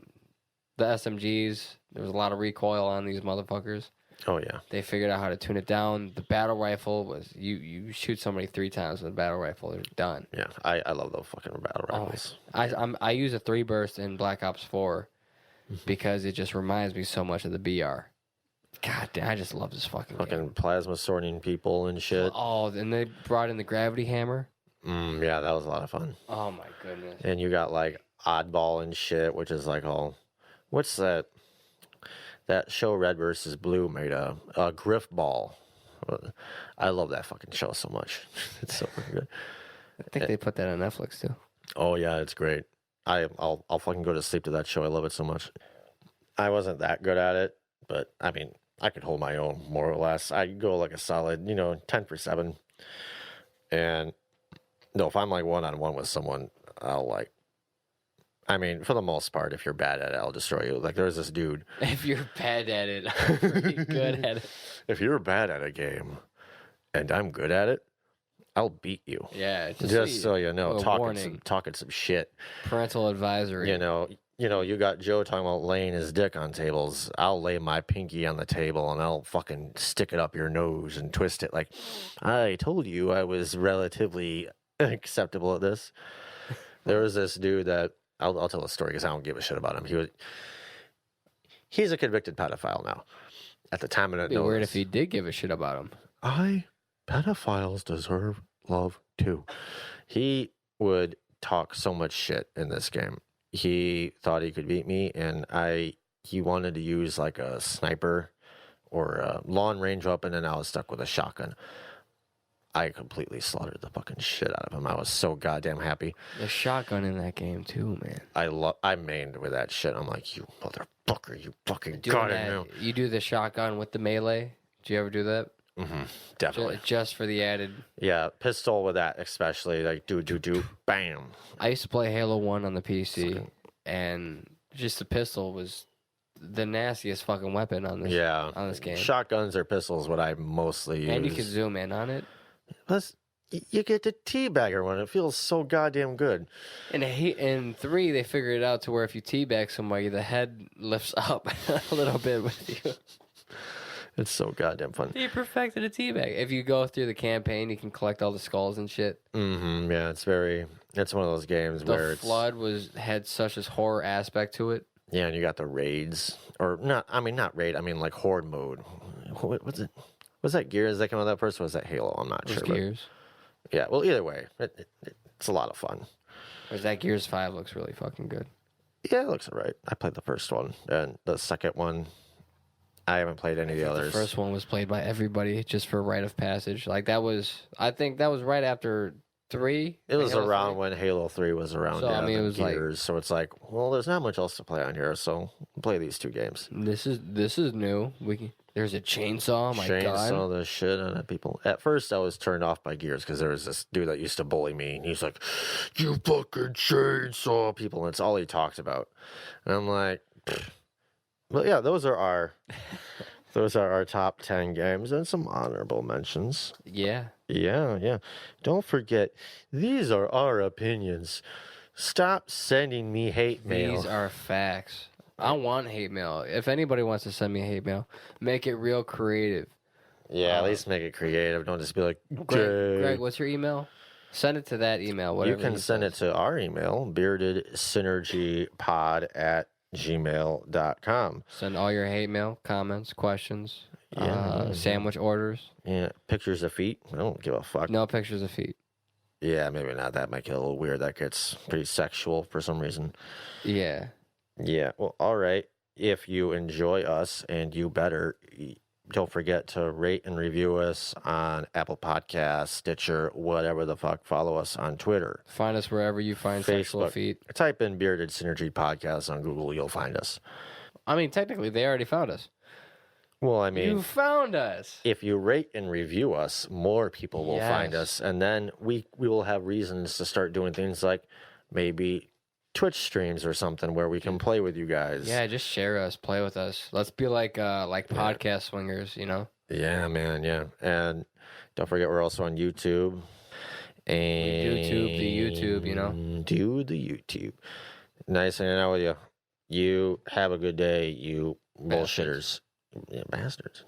B: SMGs, there was a lot of recoil on these motherfuckers.
A: Oh yeah.
B: They figured out how to tune it down. The battle rifle was you shoot somebody 3 times with a battle rifle, they're done.
A: Yeah, I love those fucking battle rifles.
B: I use a 3 burst in Black Ops 4 because it just reminds me so much of the BR. God damn, I just love this fucking game.
A: Plasma sorting people and shit.
B: Oh, and they brought in the gravity hammer.
A: Yeah, that was a lot of fun.
B: Oh my goodness.
A: And you got like Oddball and shit, which is like what's that? That show Red versus Blue made a Griff Ball. I love that fucking show so much. It's so fucking good.
B: I think they put that on Netflix too.
A: Oh yeah, it's great. I'll fucking go to sleep to that show. I love it so much. I wasn't that good at it, but I mean, I could hold my own more or less. I'd go like a solid, 10 for 7. And no, if I'm like one-on-one with someone, for the most part, if you're bad at it, I'll destroy you. Like, there's this dude.
B: If you're bad at it, I'm pretty good at it.
A: If you're bad at a game and I'm good at it, I'll beat you.
B: Yeah,
A: just so you know,
B: warning.
A: talking some shit.
B: Parental advisory.
A: You got Joe talking about laying his dick on tables. I'll lay my pinky on the table and I'll fucking stick it up your nose and twist it like, I told you I was relatively acceptable at this. There was this dude that I'll tell a story because I don't give a shit about him. He's a convicted pedophile now. At the time,
B: it'd be weird if he did give a shit about him.
A: Pedophiles deserve love too. He would talk so much shit in this game. He thought he could beat me, and he wanted to use like a sniper or a long range weapon, and I was stuck with a shotgun. I completely slaughtered the fucking shit out of him. I was so goddamn happy.
B: The shotgun in that game too, man.
A: I mained with that shit. I'm like, you motherfucker, you fucking got it now.
B: You do the shotgun with the melee. Did you ever do that?
A: Definitely.
B: Just for the added.
A: Yeah, pistol with that especially. Like, do, bam.
B: I used to play Halo 1 on the PC, and just the pistol was the nastiest fucking weapon on this game.
A: Shotguns or pistols, what I mostly use.
B: And you can zoom in on it.
A: Plus, you get the teabagger one. It feels so goddamn good.
B: In 3, they figured it out to where if you teabag somebody, the head lifts up a little bit with you.
A: It's so goddamn fun.
B: They perfected a teabag. If you go through the campaign, you can collect all the skulls and shit.
A: Yeah, it's one of those games where
B: the Flood had such a horror aspect to it.
A: Yeah, and you got the raids. Or not raid, like horde mode. What's it? Was that Gears that came out of that first? Or was that Halo? I'm not sure.
B: Gears.
A: Yeah, well, either way, it's a lot of fun.
B: Or that Gears 5 looks really fucking good.
A: Yeah, it looks all right. I played the first one, and the second one, I haven't played any of the others.
B: The first one was played by everybody just for rite of passage. I think that was right after 3.
A: It was around when Halo 3 was around.
B: So, it was
A: Gears, so it's like, well, there's not much else to play on here, so we'll play these 2 games.
B: This is new. There's a chainsaw, my
A: chainsaw
B: God.
A: the shit out of people. At first, I was turned off by Gears because there was this dude that used to bully me, and he's like, "You fucking chainsaw people," and it's all he talked about. And I'm like, pfft. But yeah, those are our top 10 games and some honorable mentions.
B: Yeah.
A: Yeah. Don't forget, these are our opinions. Stop sending me hate mail.
B: These are facts. I want hate mail. If anybody wants to send me hate mail, make it real creative.
A: Yeah, at least make it creative. Don't just be like,
B: Greg, what's your email? Send it to that email.
A: You can send it to our email, beardedsynergypod@gmail.com.
B: Send all your hate mail, comments, questions,
A: Yeah.
B: sandwich orders.
A: Yeah, pictures of feet. I don't give a fuck.
B: No pictures of feet.
A: Yeah, maybe not. That might get a little weird. That gets pretty sexual for some reason.
B: Yeah.
A: Yeah, well, all right. If you enjoy us, and you better, don't forget to rate and review us on Apple Podcasts, Stitcher, whatever the fuck. Follow us on Twitter.
B: Find us wherever you find sexual
A: Facebook.
B: feet.
A: Type in Bearded Synergy Podcast on Google. You'll find us.
B: I mean, technically, they already found us.
A: Well, I mean,
B: You found us.
A: if you rate and review us, more people will find
B: Yes.
A: us. And then we will have reasons to start doing things like maybe Twitch streams or something where we can play with you guys.
B: Yeah, just share us, play with us. Let's be like podcast swingers, you know?
A: Yeah, man, yeah. And don't forget, we're also on YouTube. And
B: do the YouTube, you know?
A: Do the YouTube. Nice hanging out with you. You have a good day, you bullshitters. Yeah, bastards.